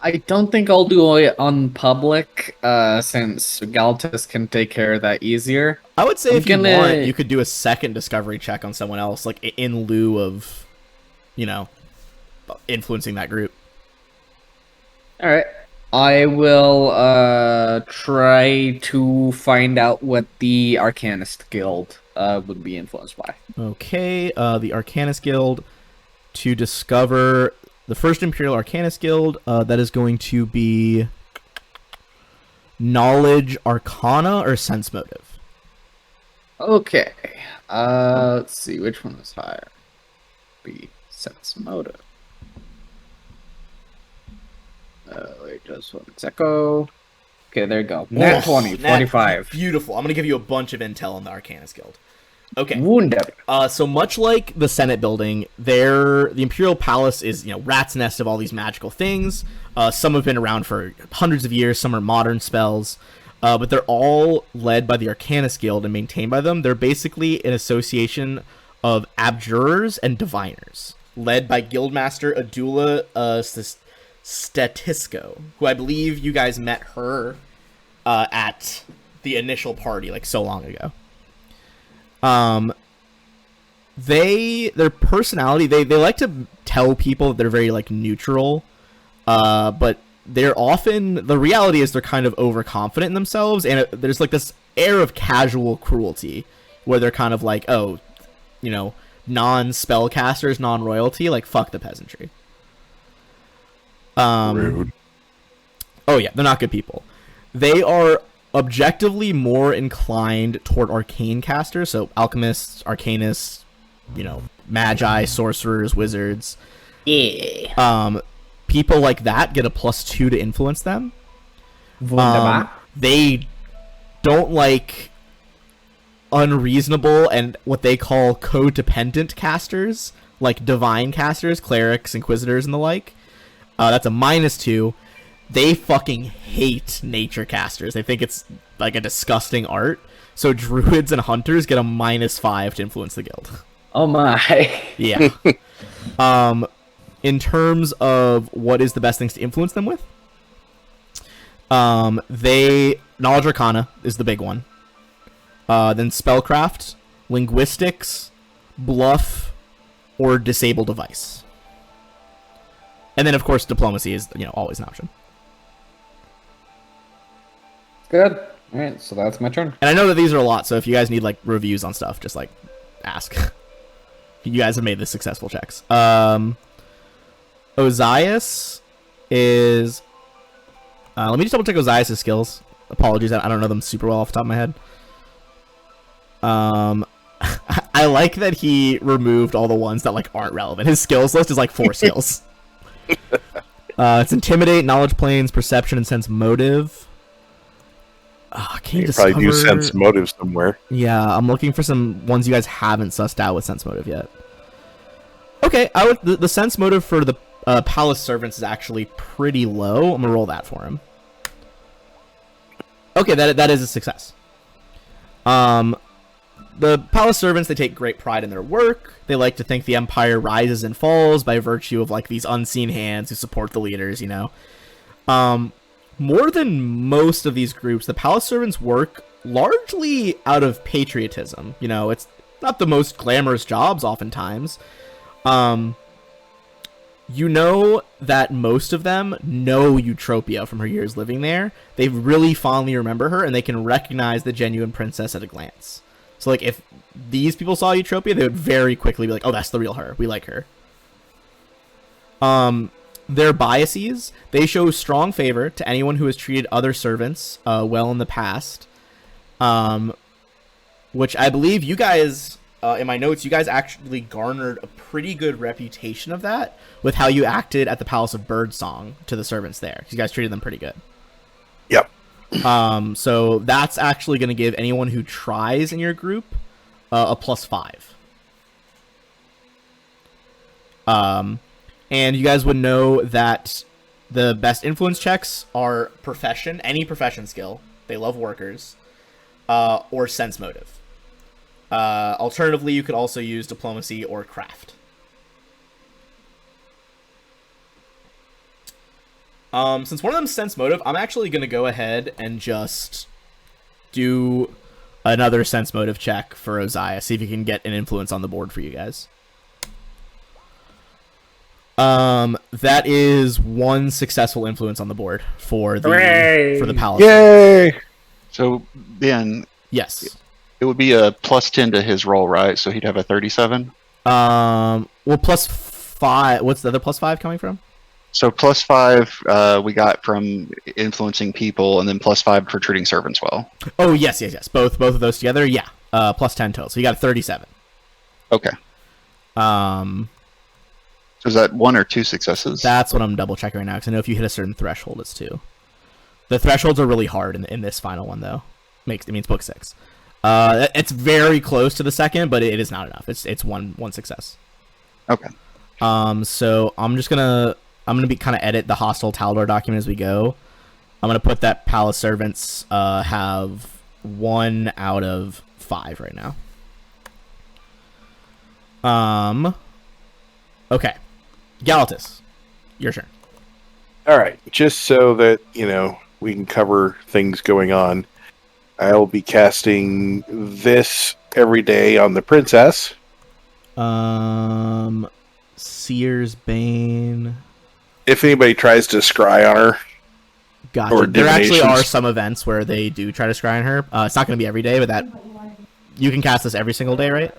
I don't think I'll do it on public, since Galatis can take care of that easier. I would say I'm if you gonna- want, you could do a second discovery check on someone else, like in lieu of, you know, influencing that group. Alright. I will try to find out what the Arcanist Guild would be influenced by. Okay, the Arcanist Guild, to discover the first Imperial Arcanist Guild, that is going to be Knowledge Arcana or Sense Motive. Okay. Let's see, which one is higher? Be Sense Motive. Wait, just one echo. Okay, there you go. Nat 20, 45. Beautiful. I'm going to give you a bunch of intel on the Arcanist Guild. Okay. Wounded. So much like the Senate building, the Imperial Palace is, you know, rat's nest of all these magical things. Some have been around for hundreds of years. Some are modern spells. But they're all led by the Arcanist Guild and maintained by them. They're basically an association of abjurers and diviners, led by Guildmaster Adula Statisco, who I believe you guys met her at the initial party like so long ago. Their personality, they like to tell people that they're very like neutral, but they're often, the reality is they're kind of overconfident in themselves, and there's like this air of casual cruelty where they're kind of like, oh, you know, non-spellcasters, non-royalty, like fuck the peasantry. Rude. Oh yeah, they're not good people. They are objectively more inclined toward arcane casters, so alchemists, arcanists, you know, magi, sorcerers, wizards. Yeah. People like that get a +2 to influence them. Wunderbar. They don't like unreasonable and what they call codependent casters, like divine casters, clerics, inquisitors, and the like. That's a -2. They fucking hate nature casters. They think it's like a disgusting art. So druids and hunters get a -5 to influence the guild. Oh my. Yeah. In terms of what is the best things to influence them with, Knowledge Arcana is the big one. Then Spellcraft, Linguistics, Bluff, or Disable Device. And then, of course, Diplomacy is, you know, always an option. Good. Alright, so that's my turn. And I know that these are a lot, so if you guys need, like, reviews on stuff, just, like, ask. You guys have made the successful checks. Ozias is... let me just double check Ozias' skills. Apologies, I don't know them super well off the top of my head. I like that he removed all the ones that, like, aren't relevant. His skills list is, like, 4 skills. It's Intimidate, Knowledge Planes, Perception, and Sense Motive. Can you probably do discover- sense motive somewhere. Yeah, I'm looking for some ones you guys haven't sussed out with Sense Motive yet. Okay, the Sense Motive for the Palace Servants is actually pretty low. I'm gonna roll that for him. Okay, that is a success. The Palace Servants, they take great pride in their work. They like to think the Empire rises and falls by virtue of, like, these unseen hands who support the leaders, you know. More than most of these groups, the Palace Servants work largely out of patriotism. You know, it's not the most glamorous jobs oftentimes. You know that most of them know Eutropia from her years living there. They really fondly remember her, and they can recognize the genuine princess at a glance. So, like, if these people saw Eutropia, they would very quickly be like, oh, that's the real her. We like her. Their biases, they show strong favor to anyone who has treated other servants well in the past. Which I believe you guys in my notes, you guys actually garnered a pretty good reputation of that with how you acted at the Palace of Birdsong to the servants there. You guys treated them pretty good. Yep. So that's actually going to give anyone who tries in your group a +5. And you guys would know that the best influence checks are profession, any profession skill. They love workers, or sense motive. Alternatively, you could also use diplomacy or craft. Since one of them's sense motive, I'm actually going to go ahead and just do another sense motive check for Oziah. See if you can get an influence on the board for you guys. That is 1 successful influence on the board for the palace. Yay! So Ben, Yes. it would be a +10 to his roll, right? So he'd have a 37. Well, +5. What's the other +5 coming from? So +5 we got from influencing people, and then +5 for treating servants well. Oh, yes. Both of those together, yeah. +10 total. So you got a 37. Okay. So is that 1 or 2 successes? That's what I'm double checking right now, because I know if you hit a certain threshold, it's 2. The thresholds are really hard in this final one, though. It means book 6. It's very close to the second, but it is not enough. It's one success. Okay. So I'm gonna be kind of edit the hostile Taldor document as we go. I'm gonna put that palace servants have 1 out of 5 right now. Okay, Galatus, your turn. All right, just so that we can cover things going on, I'll be casting this every day on the princess. Seer's Bane. If anybody tries to scry on her, Gotcha. or There actually divinations. are some events where they do try to scry on her. It's not going to be every day, but that you can cast this every single day, right?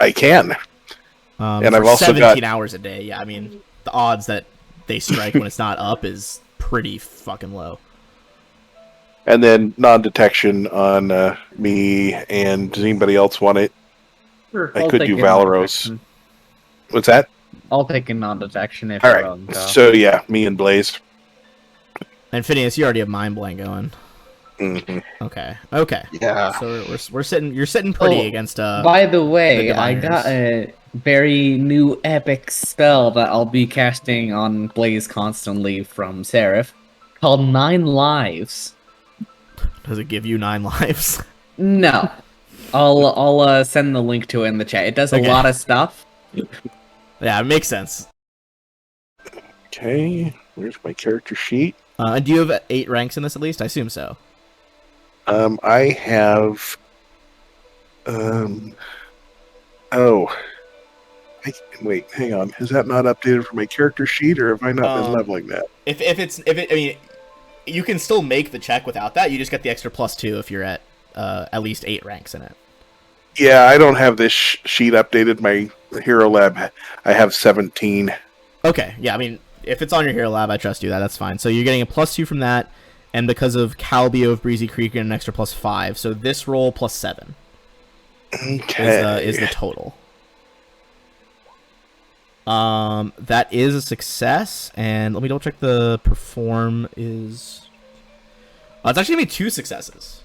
I can. And for I've also 17 got- hours a day. Yeah, I mean, the odds that they strike when it's not up is pretty fucking low. And then non-detection on me, and does anybody else want it? Sure, I I'll could take do a Valoros. non-detection. wrong. What's that? I'll take a non-detection if All you're right. on go. So yeah, me and Blaze. And Phineas, you already have Mind Blank going. hmm Okay. Yeah. So we're sitting. You're sitting pretty Oh, against. By the way, the I diviners. got a very new epic spell that I'll be casting on Blaze constantly from Seraph, called 9 Lives. Does it give you 9 lives? No, I'll send the link to it in the chat. It does Okay. a lot of stuff. Yeah, it makes sense. Okay, where's my character sheet? Do you have 8 ranks in this at least? I assume so. I have. Wait, hang on. Is that not updated for my character sheet, or have I not been leveling that? I mean, you can still make the check without that. You just get the extra +2 if you're at least 8 ranks in it. Yeah, I don't have this sheet updated. My Hero Lab, I have 17. Okay, yeah, I mean, if it's on your Hero Lab, I trust you. That's fine. So you're getting a +2 from that, and because of Calbio of Breezy Creek, you're an extra +5. So this roll +7 Okay. is the total. That is a success, and let me double check the perform is. It's actually gonna be 2 successes.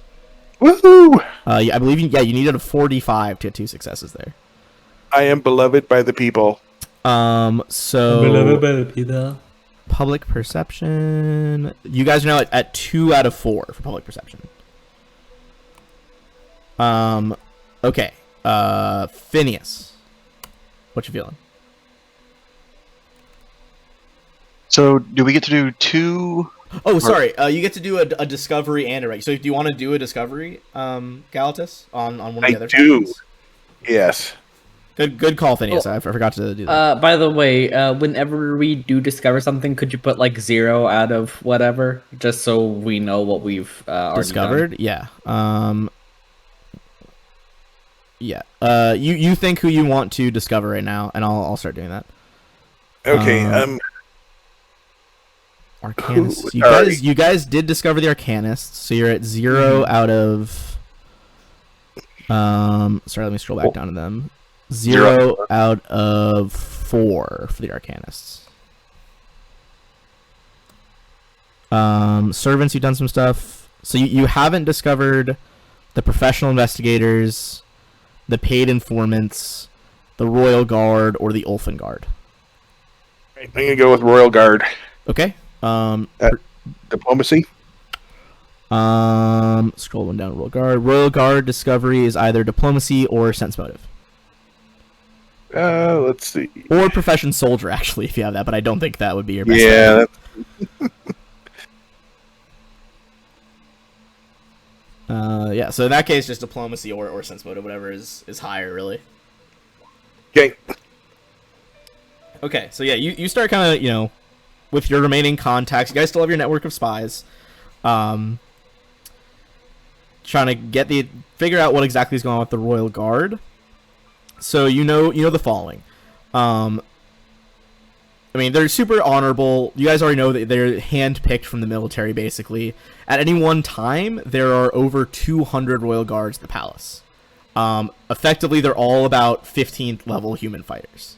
Woohoo! I believe you needed a 45 to get 2 successes there. I am beloved by the people. So public perception. You guys are now at 2 out of 4 for public perception. Okay. Phineas, what you feeling? So do we get to do 2? Oh, sorry. You get to do a discovery and a reg. So do you want to do a discovery, Galatus, on one of the I other do. factions? Yes. Good call, Phineas. I forgot to do that. By the way, whenever we do discover something, could you put like 0 out of whatever, just so we know what we've already Discovered? Yeah. Yeah. You think who you want to discover right now, and I'll start doing that. Okay. Arcanists. Alright. You guys did discover the Arcanists, so you're at 0 out of Sorry, let me scroll back down to them. 0 out of 4 for the Arcanists. Servants, you've done some stuff. So you haven't discovered the professional investigators, the paid informants, the Royal Guard, or the Ulfen Guard. I'm gonna go with Royal Guard. Okay. Diplomacy. Scroll one down. Royal Guard. Royal Guard discovery is either diplomacy or sense motive, Let's see. or profession soldier. Actually, if you have that, but I don't think that would be your best. Yeah. Yeah. So in that case, just diplomacy or sense motive, whatever is higher, really. Okay. Okay. So yeah, you start kind of with your remaining contacts. You guys still have your network of spies. Trying to figure out what exactly is going on with the Royal Guard. So you know the following. I mean, they're super honorable. You guys already know that they're handpicked from the military, basically. At any one time, there are over 200 Royal Guards at the palace. Effectively, they're all about 15th level human fighters.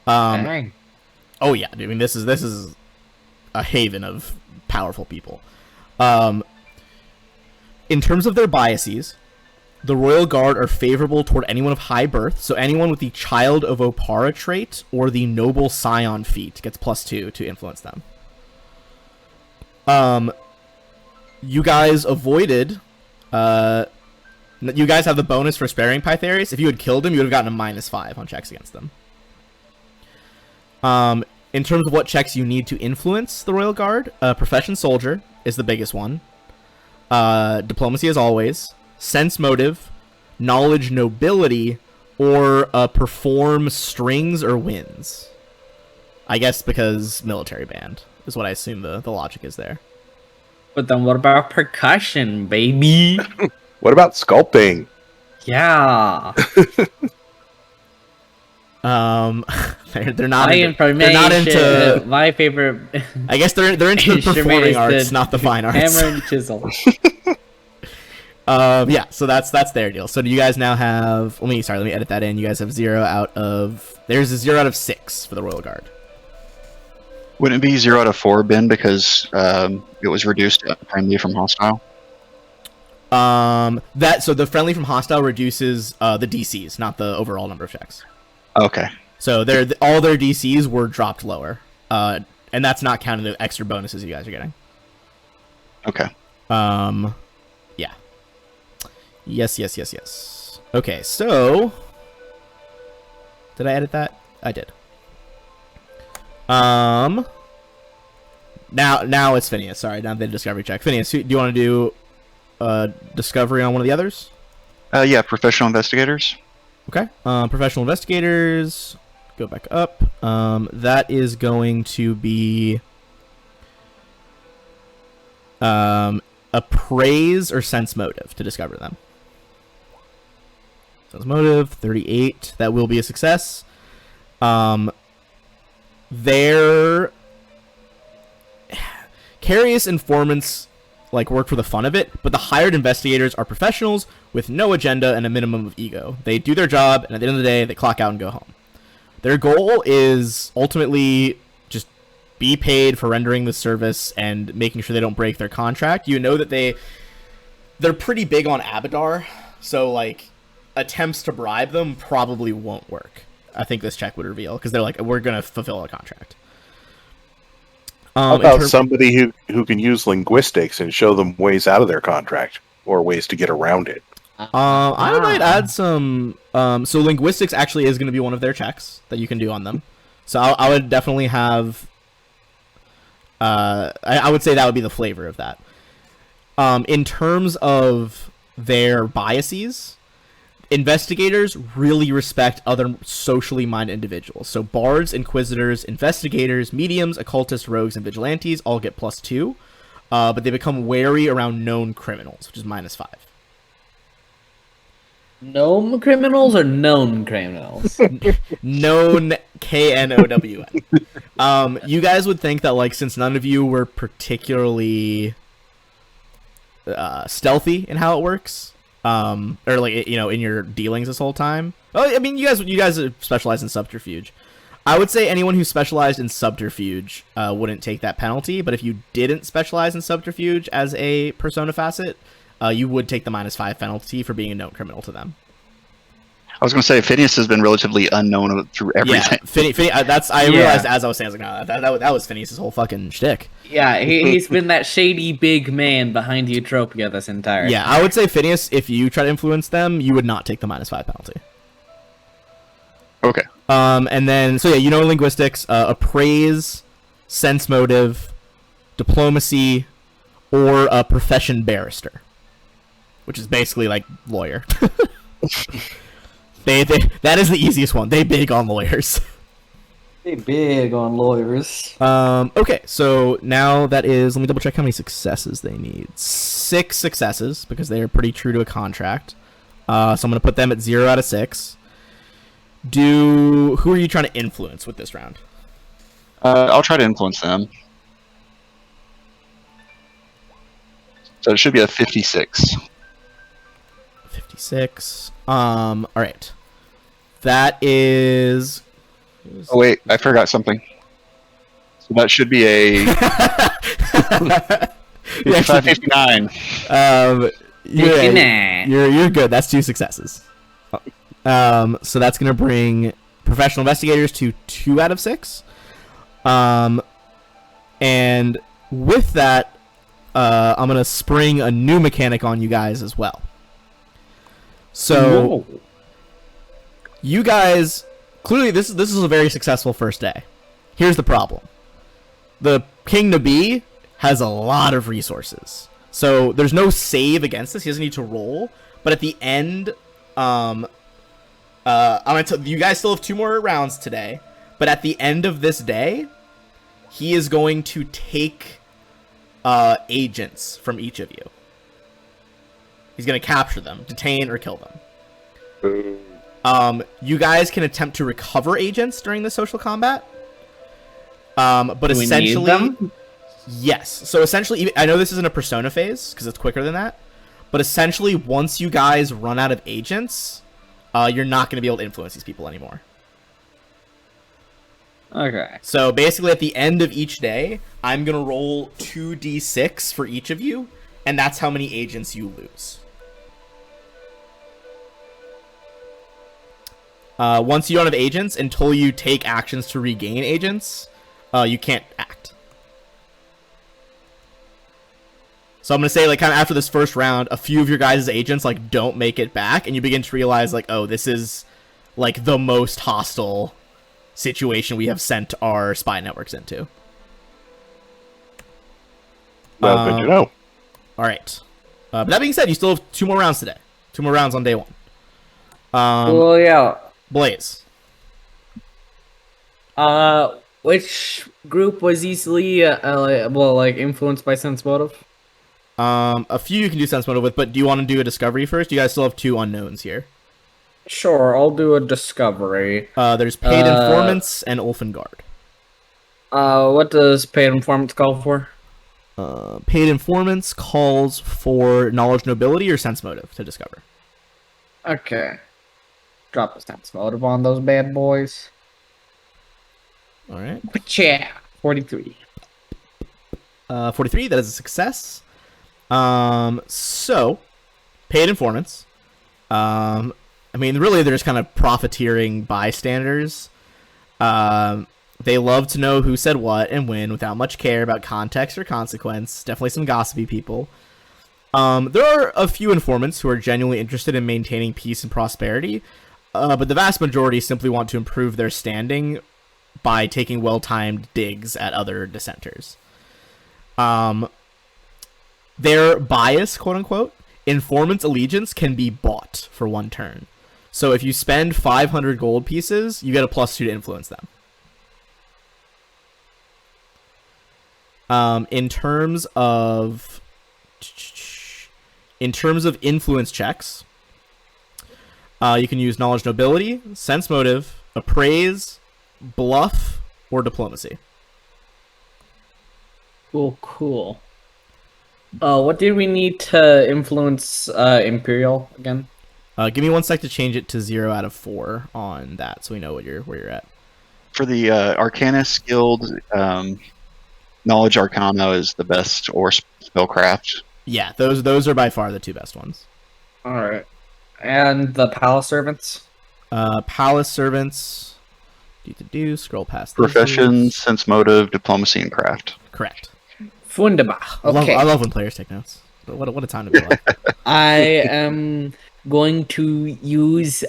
Dang. Oh yeah, I mean this is a haven of powerful people. In terms of their biases, the Royal Guard are favorable toward anyone of high birth, so anyone with the Child of Opara trait or the Noble Scion feat gets +2 to influence them. You guys avoided. You guys have the bonus for sparing Pytharis. If you had killed him, you would have gotten a -5 on checks against them. In terms of what checks you need to influence the Royal Guard, Profession Soldier is the biggest one. Diplomacy as always. Sense Motive, Knowledge Nobility, or Perform Strings or Winds. I guess because military band is what I assume the logic is there. But then what about percussion, baby? What about sculpting? Yeah. They're not My into, information. they're not into. My favorite. I guess they're into the instrument performing is arts, the not the fine arts. Hammer and chisel. Yeah, so that's their deal. So do you guys now have? Let me edit that in. You guys have 0 out of. There's a 0 out of 6 for the Royal Guard. Wouldn't it be 0 out of 4, Ben, because it was reduced to friendly from hostile? So the friendly from hostile reduces the DCs, not the overall number of checks. Okay. So all their DCs were dropped lower, and that's not counting the extra bonuses you guys are getting. Okay. Yeah. Yes. Okay, so did I edit that? I did. Now it's Phineas. Sorry, now the discovery check. Phineas, do you want to do discovery on one of the others? Yeah, professional investigators. Okay. Professional investigators. Go back up. That is going to be appraise or sense motive to discover them. Sense motive 38. That will be a success. Their Carious informants work for the fun of it, but the hired investigators are professionals with no agenda and a minimum of ego. They do their job, and at the end of the day, they clock out and go home. Their goal is ultimately just be paid for rendering the service and making sure they don't break their contract. You know that they're pretty big on Abadar, so attempts to bribe them probably won't work. I think this check would reveal, because they're we're gonna fulfill our contract. How about somebody who can use linguistics and show them ways out of their contract or ways to get around it? I might add some. So linguistics actually is going to be one of their checks that you can do on them. So I would definitely have. I would say that would be the flavor of that. In terms of their biases, investigators really respect other socially minded individuals. So bards, inquisitors, investigators, mediums, occultists, rogues, and vigilantes all get +2, but they become wary around known criminals, which is -5. Gnome criminals or known criminals? Known KNOWN. You guys would think that since none of you were particularly stealthy in how it works, or like in your dealings this whole time. Oh, I mean, you guys are specialized in subterfuge. I would say anyone who specialized in subterfuge wouldn't take that penalty, but if you didn't specialize in subterfuge as a persona facet, you would take the -5 penalty for being a known criminal to them. I was going to say, Phineas has been relatively unknown through everything. Yeah, I realized as I was saying, I was like, no, that was Phineas' whole fucking shtick. Yeah, he's been that shady big man behind Utopia this entire time. Yeah, I would say Phineas, if you try to influence them, you would not take the -5 penalty. Okay. And then, so yeah, linguistics, appraise, sense motive, diplomacy, or a profession barrister, which is basically like lawyer. That is the easiest one. They big on lawyers. They big on lawyers. Okay, so now that is, let me double check how many successes they need. 6 successes, because they are pretty true to a contract. So I'm going to put them at 0 out of 6. Who are you trying to influence with this round? I'll try to influence them. So it should be a 56. 56. All right. That is. Oh wait, I forgot something. So that should be a 59. You're good. That's 2 successes. So that's gonna bring professional investigators to 2 out of 6. And with that, I'm gonna spring a new mechanic on you guys as well. So you guys clearly this is a very successful first day. Here's the problem: the King Nabi has a lot of resources, so there's no save against this. He doesn't need to roll. But at the end, I'm gonna tell you guys still have 2 more rounds today. But at the end of this day, he is going to take agents from each of you. He's going to capture them, detain, or kill them. You guys can attempt to recover agents during the social combat. But essentially, yes. So essentially, I know this isn't a persona phase because it's quicker than that. But essentially, once you guys run out of agents, you're not going to be able to influence these people anymore. Okay. So basically, at the end of each day, I'm going to roll 2d6 for each of you, and that's how many agents you lose. Once you don't have agents, until you take actions to regain agents, you can't act. So I'm going to say, like, kind of after this first round, a few of your guys' agents, like, don't make it back, and you begin to realize, like, oh, this is, like, the most hostile situation we have sent our spy networks into. Well, good to know. All right. But that being said, you still have 2 more rounds today. 2 more rounds on day 1. Well, yeah. Blaze. Which group was easily, influenced by sense motive? A few you can do sense motive with, but do you want to do a discovery first? You guys still have 2 unknowns here. Sure, I'll do a discovery. There's paid informants and Ulfengard. What does paid informants call for? Paid informants calls for knowledge, nobility, or sense motive to discover. Okay. Drop a sense motive on those bad boys. All right. Yeah, 43. 43. That is a success. So paid informants. I mean, really, they're just kind of profiteering bystanders. They love to know who said what and when without much care about context or consequence. Definitely some gossipy people. There are a few informants who are genuinely interested in maintaining peace and prosperity, but the vast majority simply want to improve their standing by taking well-timed digs at other dissenters. Their bias, quote-unquote, informant's allegiance can be bought for 1 turn. So if you spend 500 gold pieces, you get a +2 to influence them. In terms of influence checks, you can use knowledge, nobility, sense motive, appraise, bluff, or diplomacy. Cool. What did we need to influence Imperial again? Give me 1 sec to change it to 0 out of 4 on that, so we know where you're at. For the Arcanist Guild, Knowledge Arcana is the best, or Spellcraft. Yeah, those are by far the two best ones. All right, and the Palace Servants. Palace Servants. Scroll past those Professions, dudes. Sense Motive, Diplomacy, and Craft. Correct. Wunderbar. Okay. I love when players take notes. What a time to be alive. I am going to use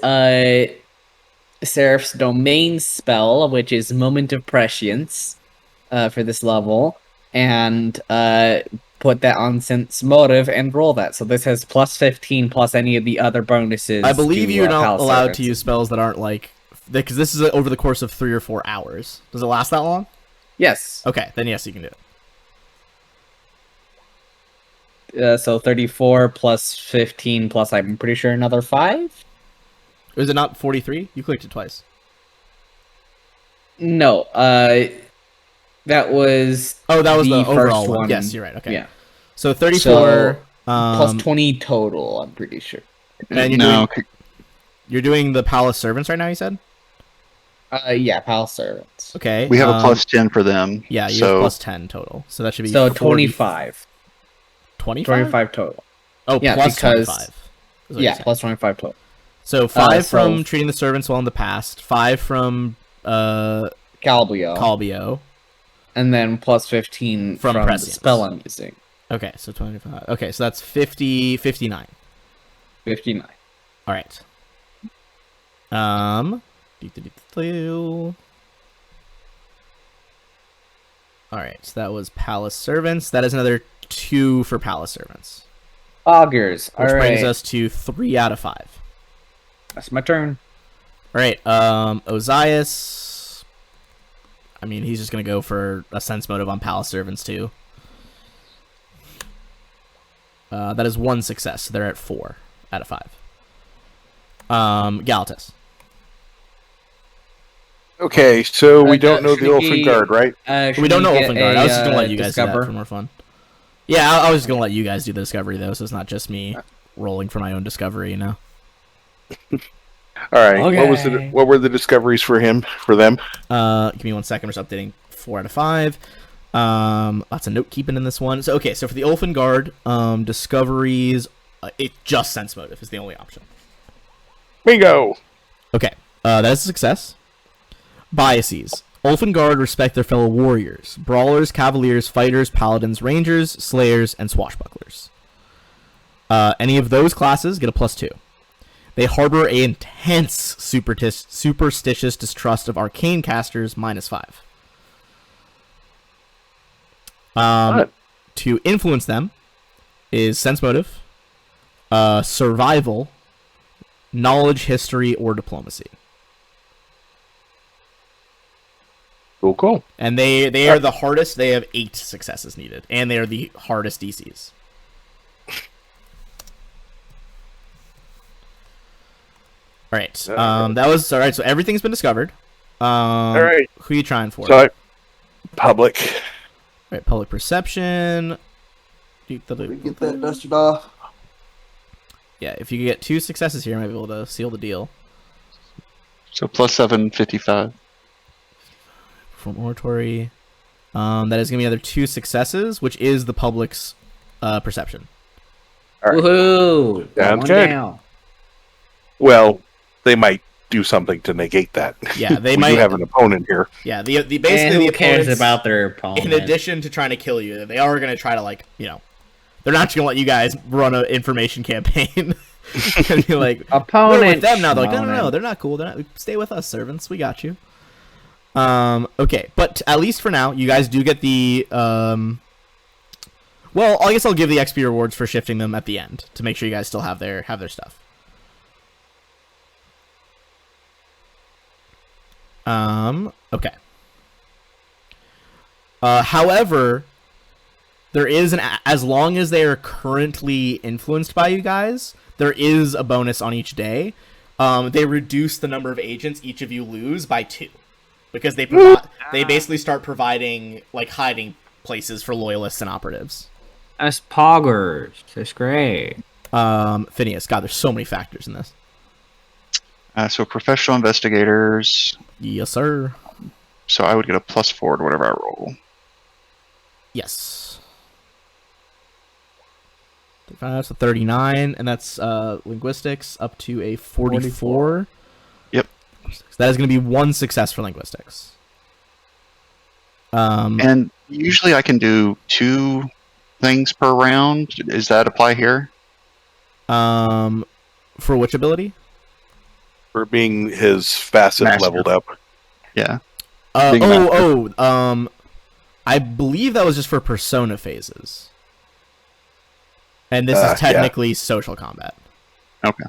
Seraph's Domain spell, which is Moment of Prescience, for this level, and put that on Sense Motive and roll that. So this has plus 15 plus any of the other bonuses. I believe to, you're not Palace allowed Servants. to use spells that aren't like, because this is over the course of 3 or 4 hours. Does it last that long? Yes. Okay, then yes, you can do it. So 34 plus 15 plus, I'm pretty sure, another 5? Is it not 43? You clicked it twice. No, that was Oh, that was the first overall one. one. Yes, you're right. Okay. Yeah. So 34 So, plus um, 20 total, I'm pretty sure. And you're No, you're doing the Palace Servants right now, you said? Yeah, Palace Servants. Okay. we have a plus 10 for them. Yeah, you so have plus 10 total. So that should be So 40 25. 25? 25 total. Oh, Yeah, plus because- 25. is what Yeah, you're saying. plus 25 total. So 5 so- from treating the servants well in the past, 5 from Calbio. Calbio. And then plus 15 From from the Prescience. spell I'm using. Okay, so 25. Okay, so that's 59. 59. All right. All right, so that was Palace Servants. That is another 2 for Palace Servants, Augurs. which All brings right. us to 3 out of 5. That's my turn. All right, Ozias. I mean, he's just gonna go for a sense motive on Palace Servants too. That is 1 success. So they're at 4 out of 5. Galatas. Okay, so we Uh, don't know should the Elfin we- Guard, right? We don't know Olfengard. I was just gonna let you guys do discover. that for more fun. Yeah, I was just gonna let you guys do the discovery though, so it's not just me rolling for my own discovery, you know. All right. Okay. What were the discoveries for him? For them? Give me 1 second. I'm just updating 4 out of 5. Lots of note keeping in this one. So okay, so for the Olfengard, discoveries, it just sense motive is the only option. Bingo. Okay, that is a success. Biases. Olfengard respect their fellow warriors. Brawlers, cavaliers, fighters, paladins, rangers, slayers, and swashbucklers. Any of those classes get a plus 2. They harbor a intense superstitious distrust of arcane casters, minus 5. What? To influence them is sense motive, survival, knowledge, history, or diplomacy. Cool. And they are the hardest. They have 8 successes needed, and they are the hardest DCs. All right. That was all right. So everything's been discovered. All right. Who are you trying for? So, public. All right. Public perception. Get that dusted off. Yeah. If you could get 2 successes here, I might be able to seal the deal. So plus 7, 55. From oratory. That is gonna be another 2 successes, which is the public's perception. All right. Woohoo! Sounds One good. down. Well, they might do something to negate that. Yeah, they we might do have an opponent here. Yeah. The And basically who the cares opponents, about their opponent? in addition to trying to kill you, they are going to try to, like, you know, they're not just going to let you guys run an information campaign and be like, Opponent. we're with them now. They're like, no, opponent. they're not cool. They're not. Stay with us, servants. We got you. Okay, but at least for now, you guys do get the well, I guess I'll give the XP rewards for shifting them at the end to make sure you guys still have their stuff. Okay. However, there is as long as they are currently influenced by you guys, there is a bonus on each day. They reduce the number of agents each of you lose by 2, because they basically start providing, like, hiding places for loyalists and operatives. Us poggers. That's great. Phineas, God, there's so many factors in this. So professional investigators. Yes, sir. So I would get a +4 to whatever I roll. Yes. 35, so 39, and that's linguistics up to a 44. Yep. That is going to be 1 success for linguistics. And usually I can do 2 things per round. Does that apply here? For which ability? For being his facet Master. leveled up. Yeah. I Being believe that was just for persona phases. And this is technically social combat. Okay.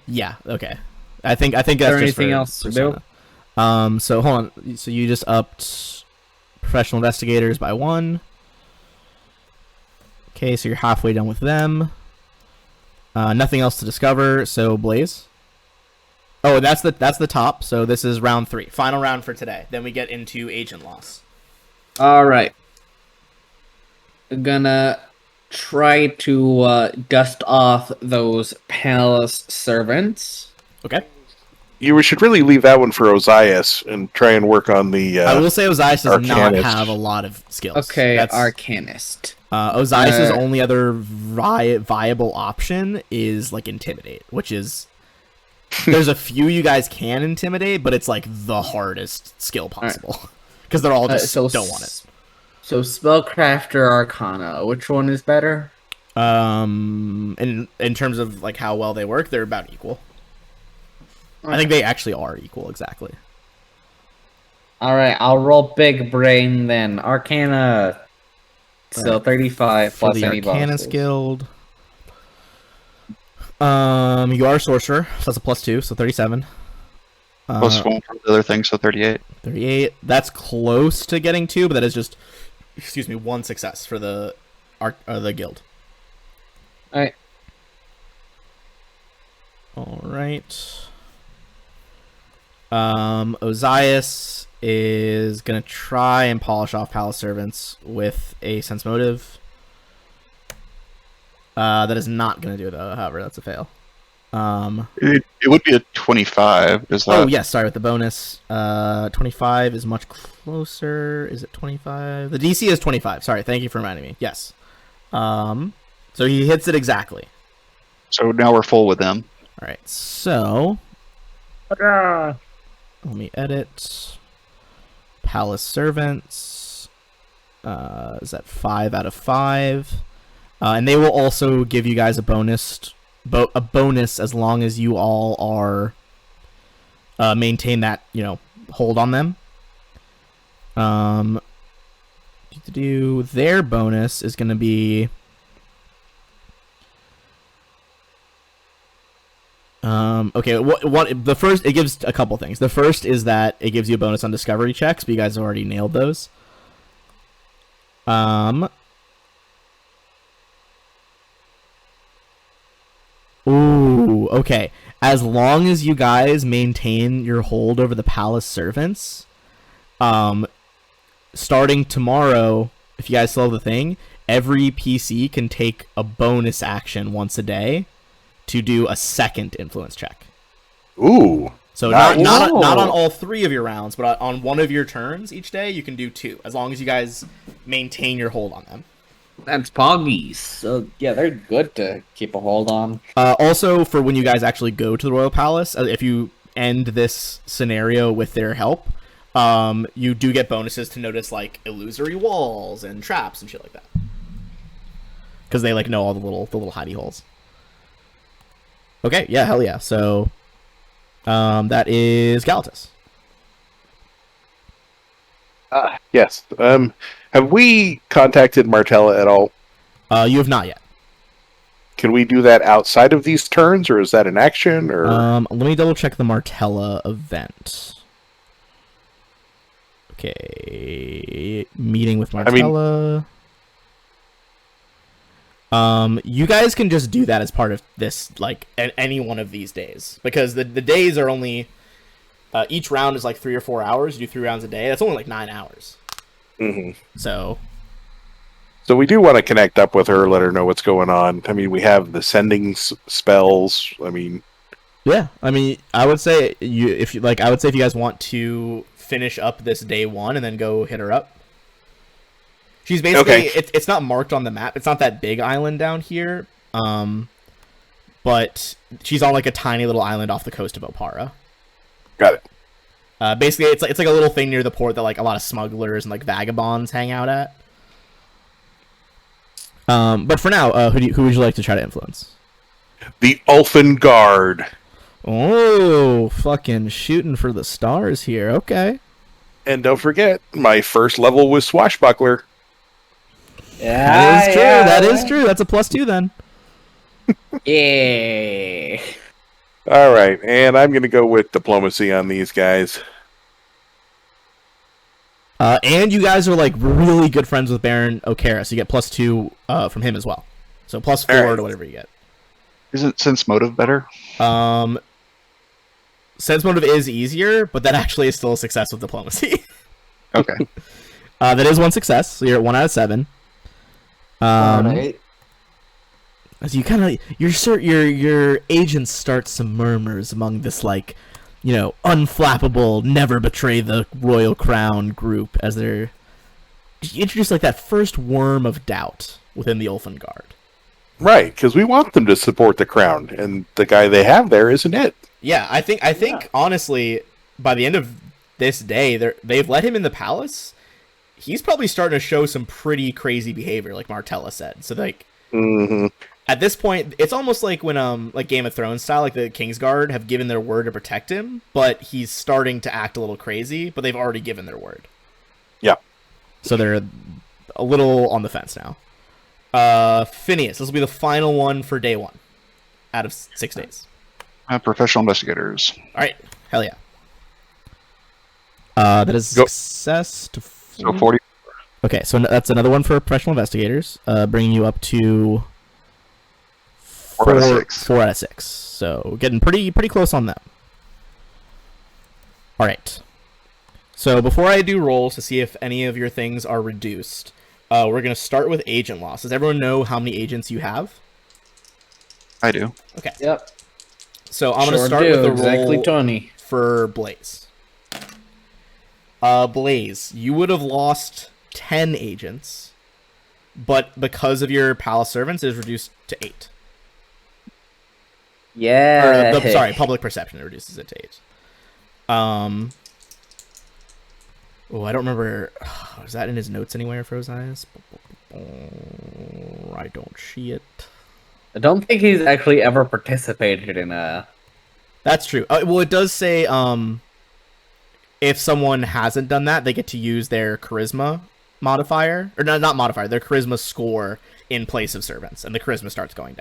Yeah, okay. I think that's there just anything for else to persona. So hold on. So you just upped professional investigators by 1. Okay, so you're halfway done with them. Nothing else to discover, so Blaze. Oh, that's the top, so this is round 3. Final round for today. Then we get into agent loss. Alright. Gonna try to dust off those palace servants. Okay. You should really leave that one for Ozias and try and work on the. I will say Ozias does not Arcanist. have a lot of skills. Okay, That's, Arcanist. Ozias' only other viable option is like Intimidate, which is there's a few you guys can intimidate, but it's like the hardest skill possible because they're all just don't want it. So Spellcrafter Arcana, which one is better? In terms of like how well they work, they're about equal. I think they actually are equal, exactly. Alright, I'll roll big brain then. Arcana. So 35 For plus the any Arcanist bonuses. Guild. You are a sorcerer, so that's a +2, so 37. +1 for the other thing, so 38. 38. That's close to getting 2, but that is just, 1 success for the guild. Alright. Alright. Ozias is gonna try and polish off Palace Servants with a Sense Motive. That is not gonna do it though, however, that's a fail. It would be a 25. Does that? Oh yes, sorry, with the bonus. 25 is much closer. Is it 25? The DC is 25. Sorry, thank you for reminding me. Yes. So he hits it exactly. So now we're full with them. Alright, so let me edit. Palace Servants is at 5 out of 5. And they will also give you guys a bonus as long as you all are maintain that, hold on them. Their bonus is going to be okay, what the first, it gives a couple things. The first is that it gives you a bonus on discovery checks, but you guys have already nailed those. Ooh, okay. As long as you guys maintain your hold over the palace servants, starting tomorrow, if you guys still have the thing, every PC can take a bonus action once a day to do a second influence check. Ooh. So nice. not on all 3 of your rounds, but on one of your turns each day, you can do 2, as long as you guys maintain your hold on them. That's Poggies. So yeah, they're good to keep a hold on. Also, for when you guys actually go to the Royal Palace, if you end this scenario with their help, you do get bonuses to notice like illusory walls and traps and shit like that, because they like know all the little hidey holes. Okay, yeah, hell yeah. So, that is Galatus. Yes. Have we contacted Martella at all? You have not yet. Can we do that outside of these turns, or is that an action? Or Let me double check the Martella event. Okay, meeting with Martella. You guys can just do that as part of this, like, any one of these days, because the days are only each round is like 3 or 4 hours. You do 3 rounds a day. That's only like 9 hours. Mm-hmm. So So we do want to connect up with her, let her know what's going on. I mean, we have the sending spells. I mean, Yeah, I mean, I would say if you guys want to finish up this day 1 and then go hit her up. She's basically it's not marked on the map. It's not that big island down here. But she's on like a tiny little island off the coast of Opara. got it. Basically, it's like a little thing near the port that like a lot of smugglers and like vagabonds hang out at. But for now, who would you like to try to influence? The Ulfen Guard. Oh, fucking shooting for the stars here. Okay. And don't forget, my first level was Swashbuckler. That is true. That is true. That's a +2 then. Yeah. All right, and I'm going to go with diplomacy on these guys. And you guys are like really good friends with Baron O'Kara, so you get +2 from him as well. So +4 right. to whatever you get. Isn't sense motive better? Sense motive is easier, but that actually is still a success with diplomacy. Okay. That is 1 success, so you're at 1 out of 7. Alright. As you kind of your agents start some murmurs among this like, unflappable, never betray the royal crown group as they're introduce like that first worm of doubt within the Ulfen Guard. Right, because we want them to support the crown, and the guy they have there isn't it. Yeah, I think honestly, by the end of this day, they've let him in the palace. He's probably starting to show some pretty crazy behavior, like Martella said. So like, at this point, it's almost like when like Game of Thrones style, like the Kingsguard have given their word to protect him, but he's starting to act a little crazy. But they've already given their word. Yeah. So they're a little on the fence now. Phineas, this will be the final one for day 1 out of 6 days. Professional investigators. All right, hell yeah. That is success to 40. So 40. Okay, so that's another one for professional investigators, bringing you up to 4 out of 6. 4 out of 6. So getting pretty close on them. All right. So before I do rolls to see if any of your things are reduced, we're gonna start with agent loss. Does everyone know how many agents you have? I do. Okay. Yep. So I'm gonna start with the exactly roll 20 for Blaze. Blaze, you would have lost 10 agents, but because of your palace servants, it is reduced to 8. Yeah. Sorry, public perception, it reduces it to 8. Oh, I don't remember. Is that in his notes anywhere, Froze Eyes? I don't see it. I don't think he's actually ever participated in a. That's true. Well, it does say if someone hasn't done that, they get to use their charisma modifier, or not modifier, their charisma score in place of servants, and the charisma starts going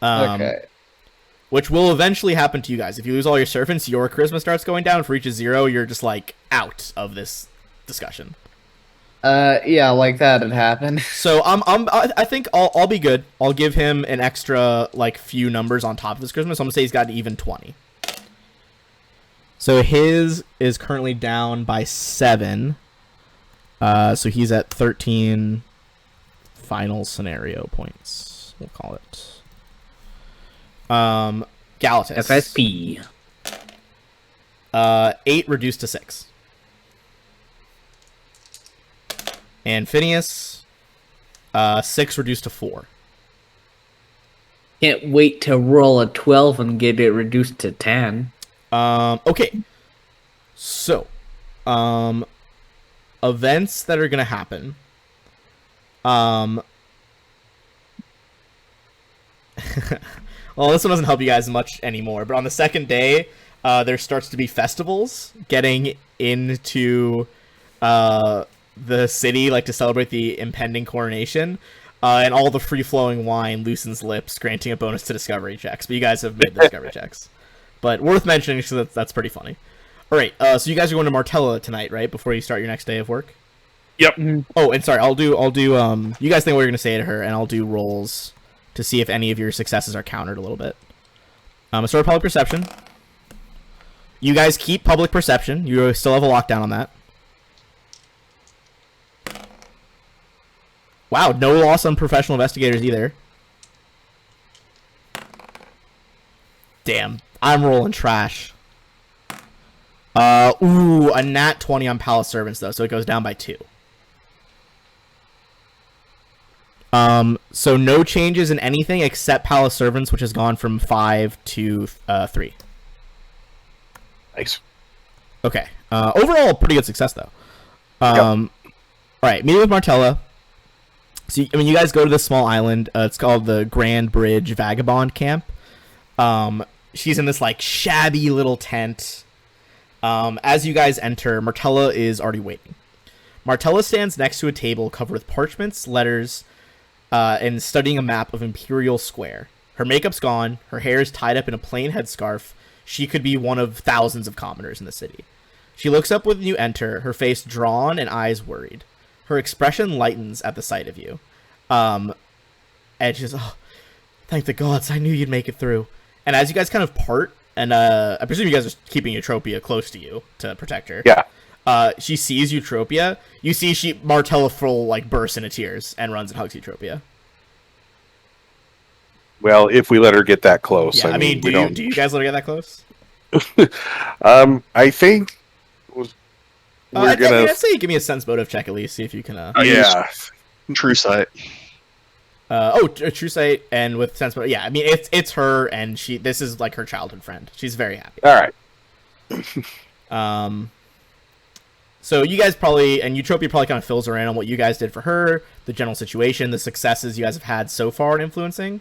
down. Okay. Which will eventually happen to you guys. If you lose all your servants, your charisma starts going down. If it reaches 0, you're just like out of this discussion. Yeah, like that had happened. So I think I'll be good. I'll give him an extra like few numbers on top of his charisma. So I'm gonna say he's got an even 20. So his is currently down by 7. So he's at 13 final scenario points. We'll call it. Galatus. FSP. 8 reduced to 6. And Phineas, 6 reduced to 4. Can't wait to roll a 12 and get it reduced to 10. Okay. So, events that are gonna happen. Well, this one doesn't help you guys much anymore, but on the second day, there starts to be festivals getting into the city, like to celebrate the impending coronation, and all the free-flowing wine loosens lips, granting a bonus to discovery checks. But you guys have made the discovery checks. But worth mentioning, so that's pretty funny. All right, so you guys are going to Martella tonight, right? Before you start your next day of work. Yep. Oh, and sorry, I'll do. You guys think what you're gonna say to her, and I'll do rolls to see if any of your successes are countered a little bit. Start with public perception. You guys keep public perception. You still have a lockdown on that. Wow, no loss on professional investigators either. Damn, I'm rolling trash. Ooh, a nat 20 on Palace Servants though, so it goes down by 2. So no changes in anything except Palace Servants, which has gone from 5 to 3. Nice. Okay. Overall, pretty good success though. Yep. All right, meeting with Martella. So, you guys go to this small island. It's called the Grand Bridge Vagabond Camp. She's in this, like, shabby little tent. As you guys enter, Martella is already waiting. Martella stands next to a table covered with parchments, letters, and studying a map of Imperial Square. Her makeup's gone. Her hair is tied up in a plain headscarf. She could be one of thousands of commoners in the city. She looks up when you enter, her face drawn and eyes worried. Her expression lightens at the sight of you. And she's, oh, thank the gods, I knew you'd make it through. And as you guys kind of part, and I presume you guys are keeping Eutropia close to you to protect her. Yeah. She sees Eutropia. You see Martella full, like, bursts into tears and runs and hugs Eutropia. Well, if we let her get that close. Yeah, I mean, do you guys let her get that close? I think we're I'd say you give me a sense motive check at least, see if you can. Yeah. True sight. True sight, and with sense motive. Yeah, I mean it's her, and this is like her childhood friend. She's very happy. All right. So you guys probably, and Eutropia probably kind of fills her in on what you guys did for her, the general situation, the successes you guys have had so far in influencing.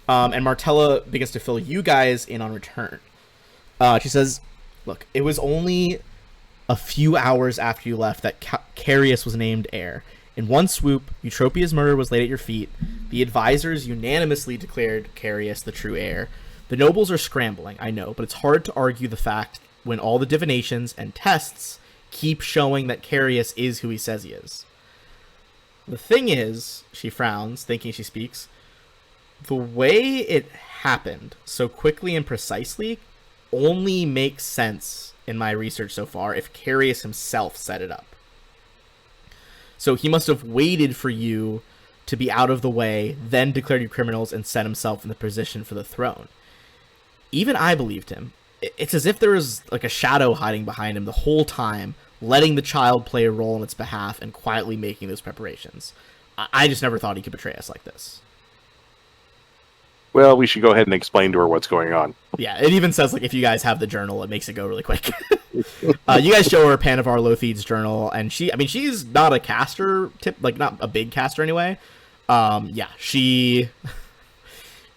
And Martella begins to fill you guys in on return. She says, look, it was only a few hours after you left that Carius was named heir. In one swoop, Eutropia's murder was laid at your feet. The advisors unanimously declared Carius the true heir. The nobles are scrambling, I know, but it's hard to argue the fact when all the divinations and tests keep showing that Carius is who he says he is. The thing is, she frowns, thinking she speaks, the way it happened so quickly and precisely only makes sense in my research so far if Carius himself set it up. So he must have waited for you to be out of the way, then declared you criminals and set himself in the position for the throne. Even I believed him. It's as if there was like a shadow hiding behind him the whole time, letting the child play a role on its behalf and quietly making those preparations. I just never thought he could betray us like this. Well, we should go ahead and explain to her what's going on. Yeah, it even says, like, if you guys have the journal, it makes it go really quick. You guys show her Panavar Lotheed's journal, and she's not a caster, like, not a big caster anyway. Yeah, she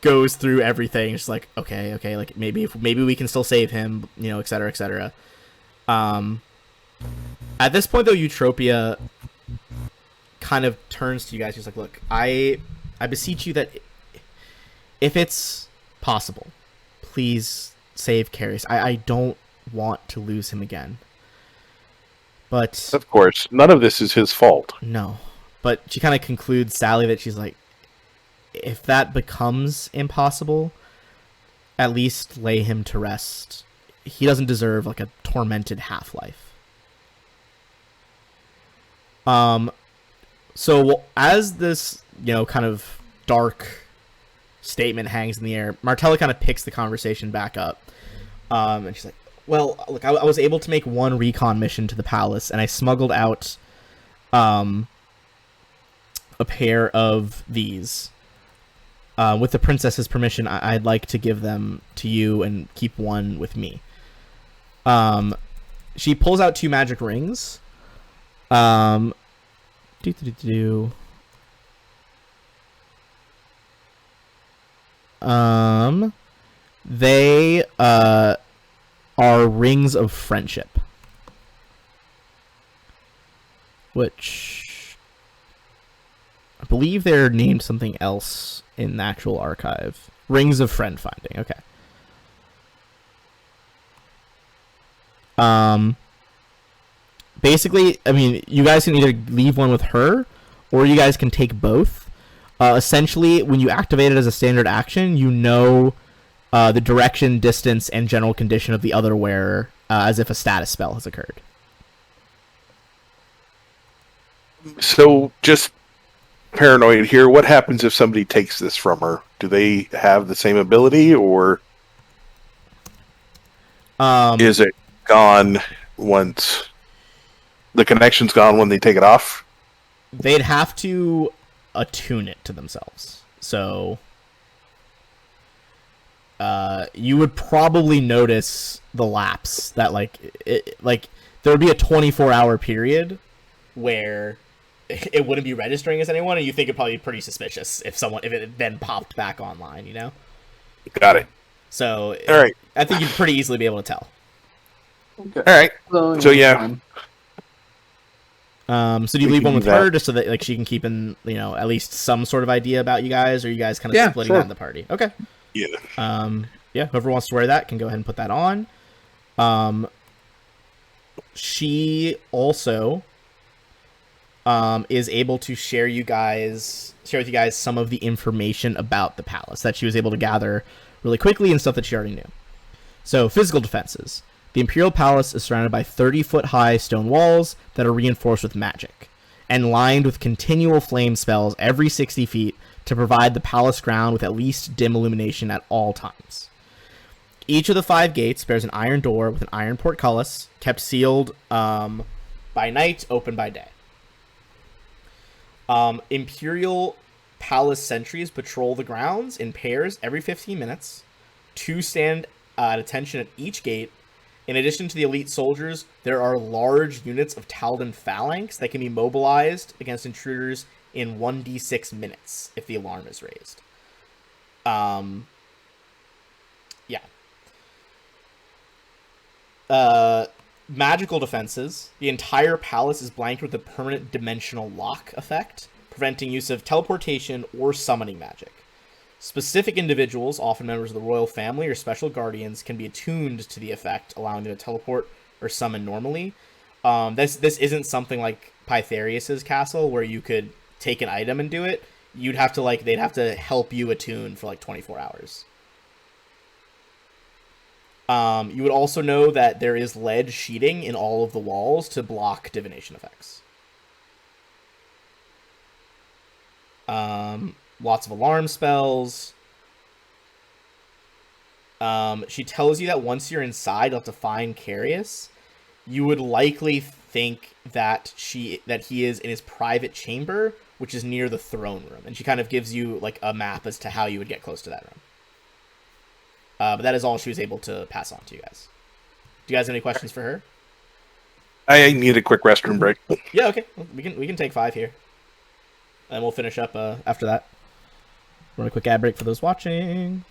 goes through everything. She's like, okay, like, maybe we can still save him, et cetera, et cetera. At this point, though, Eutropia kind of turns to you guys. She's like, look, I beseech you that if it's possible, please save Carius. I don't want to lose him again. But of course, none of this is his fault. No. But she kind of concludes, Sally, that she's like, if that becomes impossible, at least lay him to rest. He doesn't deserve like a tormented half-life. So as this, kind of dark statement hangs in the air, Martella kind of picks the conversation back up. And she's like, well, look, I was able to make one recon mission to the palace, and I smuggled out a pair of these. With the princess's permission, I'd like to give them to you and keep one with me. She pulls out 2 magic rings. They are rings of friendship, which I believe they're named something else in the actual archive. Rings of friend finding. Okay. Basically, I mean, you guys can either leave one with her, or you guys can take both. Essentially, when you activate it as a standard action, the direction, distance, and general condition of the other wearer, as if a status spell has occurred. So, just paranoid here. What happens if somebody takes this from her? Do they have the same ability, or is it gone once the connection's gone when they take it off? They'd have to attune it to themselves. So you would probably notice the lapse that like there would be a 24-hour period where it wouldn't be registering as anyone, and you think it'd probably be pretty suspicious if it then popped back online, you know? Got it. So All right. I think you'd pretty easily be able to tell. All right. So yeah. So do you leave one with her just so that like she can keep in, you know, at least some sort of idea about you guys, or you guys kind of splitting that in the party? Okay. Yeah. Yeah, whoever wants to wear that can go ahead and put that on. She also is able to share with you guys some of the information about the palace that she was able to gather really quickly and stuff that she already knew. So, physical defenses. The Imperial Palace is surrounded by 30-foot-high stone walls that are reinforced with magic, and lined with continual flame spells every 60 feet to provide the palace ground with at least dim illumination at all times. Each of the 5 gates bears an iron door with an iron portcullis, kept sealed by night, open by day. Imperial Palace sentries patrol the grounds in pairs every 15 minutes. 2 stand at attention at each gate. In addition to the elite soldiers, there are large units of Taldan phalanx that can be mobilized against intruders in 1d6 minutes if the alarm is raised. Magical defenses. The entire palace is blanketed with a permanent dimensional lock effect, preventing use of teleportation or summoning magic. Specific individuals, often members of the royal family or special guardians, can be attuned to the effect, allowing them to teleport or summon normally. This isn't something like Pytharius's castle where you could take an item and do it. You'd have to they'd have to help you attune for 24 hours. You would also know that there is lead sheeting in all of the walls to block divination effects. Lots of alarm spells. She tells you that once you're inside, you'll have to find Carius. You would likely think that he is in his private chamber, which is near the throne room, and she kind of gives you a map as to how you would get close to that room. But that is all she was able to pass on to you guys. Do you guys have any questions for her? I need a quick restroom break. Yeah, okay. Well, we can take 5 here, and we'll finish up after that. Run a quick ad break for those watching.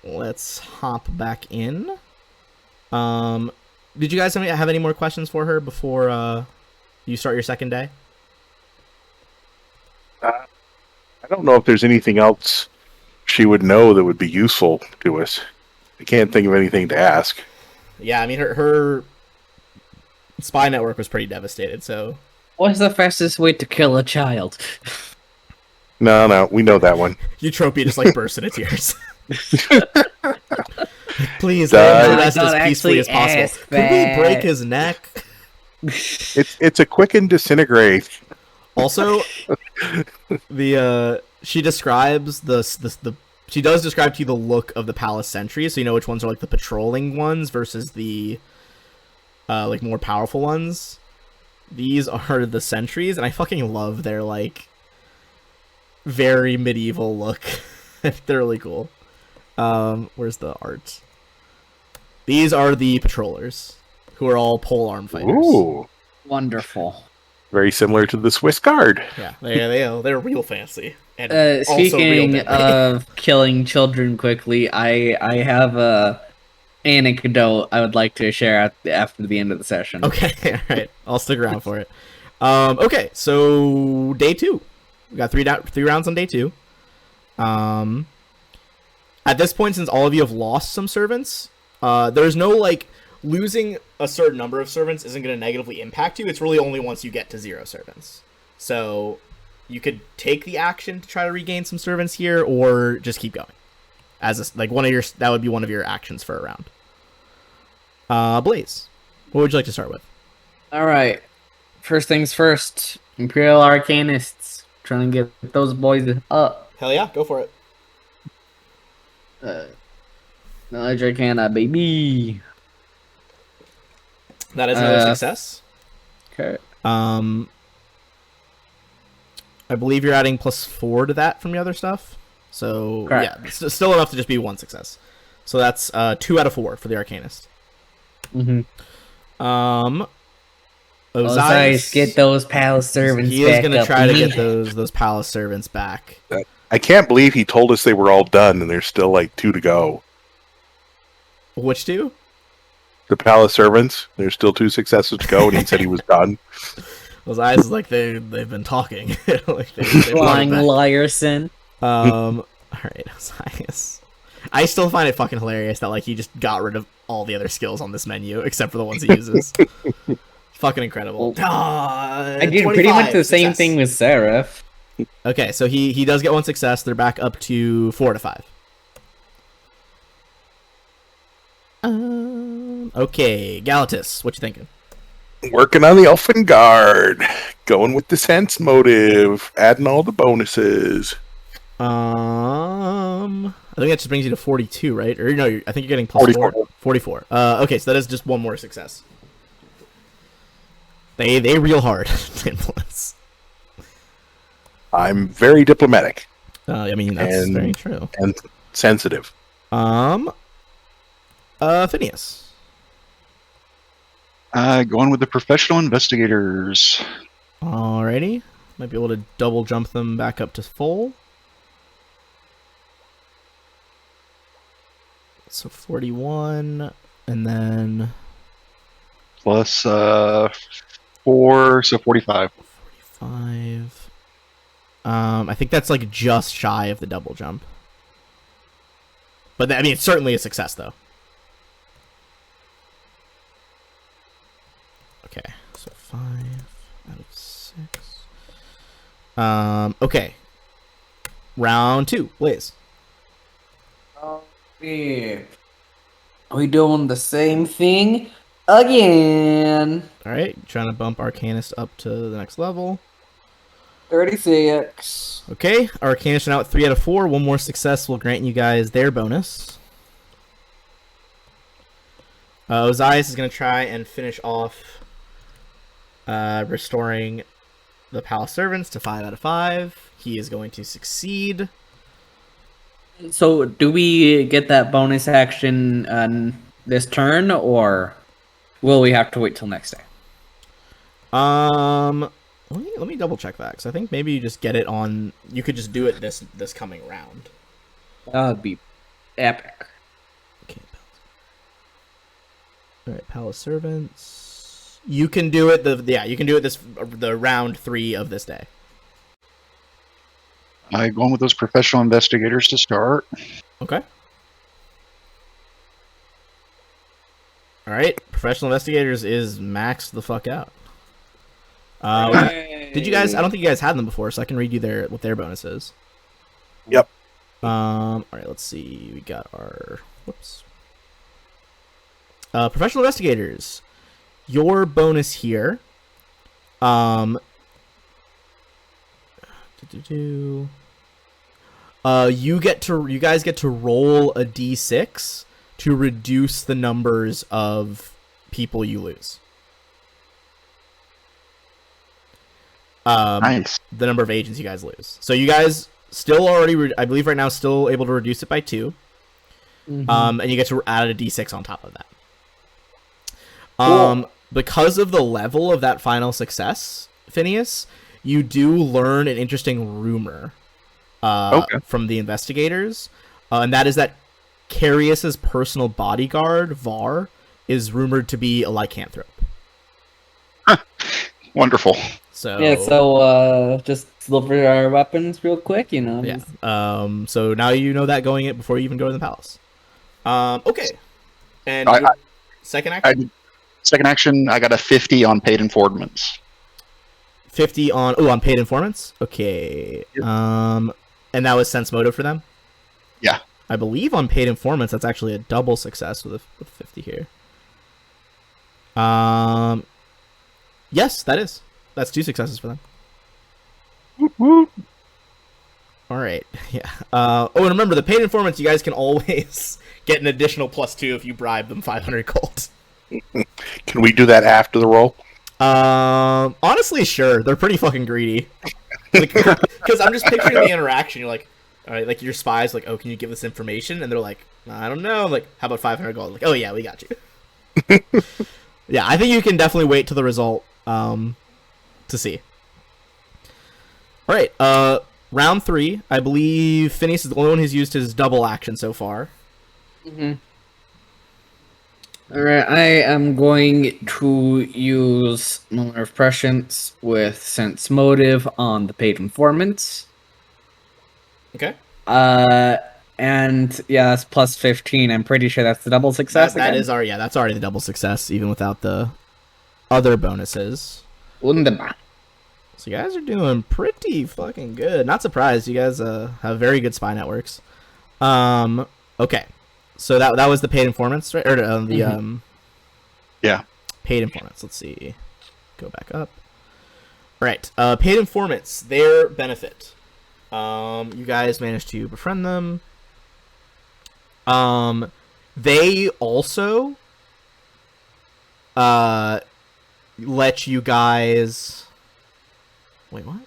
let's hop back in. Did you guys have any more questions for her before you start your second day? I don't know if there's anything else she would know that would be useful to us. I can't think of anything to ask. Yeah, I mean, her spy network was pretty devastated, so... What's the fastest way to kill a child? No, we know that one. Eutropia just, like, bursts into tears. Please, Die. let him rest as Don't peacefully as actually possible. ask Could we that. break his neck? It's a quick and disintegrate. Also, she describes she does describe to you the look of the palace sentries, so you know which ones are like the patrolling ones versus the like more powerful ones. These are the sentries, and I fucking love their like very medieval look. They're really cool. Where's the art? These are the patrollers, who are all polearm fighters. Ooh, Wonderful. very similar to the Swiss Guard. Yeah, they're real fancy. And also real Speaking deadly. of killing children quickly, I have a anecdote I would like to share after the end of the session. Okay, all right. I'll stick around for it. Okay, so day 2. We got three rounds on day 2. At this point, since all of you have lost some servants, there's no, like, losing a certain number of servants isn't going to negatively impact you. It's really only once you get to 0 servants. So you could take the action to try to regain some servants here, or just keep going. That would be one of your actions for a round. Blaze, what would you like to start with? Alright. First things first. Imperial Arcanists. Trying to get those boys up. Hell yeah, go for it. Knowledge Arcana, baby. That is another success. Okay. I believe you're adding +4 to that from the other stuff. So, Correct. yeah, it's still enough to just be 1 success. So that's 2 out of 4 for the Arcanist. Mm-hmm. Osiris, get those palace servants he is back going to up. try to get those palace servants back. I can't believe he told us they were all done and there's still like 2 to go. Which 2? The palace servants, there's still 2 successes to go, and he said he was done. Osiris is like, they've been talking. Like they Flying brought it liarson. back. Alright, Osiris. I still find it fucking hilarious that like he just got rid of all the other skills on this menu except for the ones he uses. Fucking incredible. I did pretty much the same thing with Seraph. Okay, so he does get 1 success. They're back up to 4 to 5. Okay, Galatus, what you thinking? Working on the Elfin Guard, going with the sense motive, adding all the bonuses. I think that just brings you to 42, right? Or no, I think you're getting plus 4. 44. Okay, so that is just 1 more success. They real hard to influence. I'm very diplomatic I mean, that's very true. and sensitive. Phineas. Going with the professional investigators. Alrighty. Might be able to double jump them back up to full. So 41, and then Plus 4, so 45. 45. I think that's like just shy of the double jump. But I mean, it's certainly a success, though. Okay, so 5 out of 6. Okay. Round 2, Liz. Yeah. Are we doing the same thing again? Alright, trying to bump Arcanist up to the next level. 36. Okay, Arcanist are now at 3 out of 4. 1 more success will grant you guys their bonus. Ozias is going to try and finish off restoring the palace servants to 5 out of 5. He is going to succeed. So, do we get that bonus action this turn, or will we have to wait till next day? Let me double check that, because I think maybe you just get it on. You could just do it this coming round. That would be epic. All right, palace servants. You can do it. You can do it the round 3 of this day. I'm going with those professional investigators to start. Okay. All right, professional investigators is maxed the fuck out. Did you guys? I don't think you guys had them before, so I can read you what their bonus is. Yep. All right, let's see. We got our professional investigators. Your bonus here. You guys get to roll a d6 to reduce the numbers of people you lose. Nice. The number of agents you guys lose. So you guys still already, I believe right now, still able to reduce it by 2. And you get to add a d6 on top of that. Cool. Because of the level of that final success, Phineas, you do learn an interesting rumor from the investigators, and that is that Carius's personal bodyguard, Var, is rumored to be a lycanthrope. Wonderful. So just deliver our weapons real quick, you know. Yeah. So now you know that going in before you even go to the palace. Okay. And second action? Second action, I got a 50 on paid informants. 50 on paid informants? Okay. Yep. And that was sense motive for them? Yeah. I believe on paid informants that's actually a double success with 50 here. Yes, that is. That's 2 successes for them. Woot woot. All right. Yeah. And remember, the paid informants, you guys can always get an additional +2 if you bribe them 500 gold. Can we do that after the roll? Honestly, sure. They're pretty fucking greedy. Because I'm just picturing the interaction. You're like, all right, like your spies, like, oh, can you give us information? And they're like, I don't know. I'm like, how about 500 gold? Like, oh yeah, we got you. Yeah, I think you can definitely wait till the result to see. All right, round 3. I believe Phineas is the only one who's used his double action so far. Alright, I am going to use Moment of Prescience with Sense Motive on the paid informants. Okay. And yeah, that's +15. I'm pretty sure that's the double success. That's already the double success, even without the other bonuses. Wunderbar. So you guys are doing pretty fucking good. Not surprised. You guys have very good spy networks. Okay. So that was the paid informants, right? Or Yeah. Paid informants. Let's see. Go back up. All right. Paid informants. Their benefit. You guys managed to befriend them. They also let you guys. Wait, what?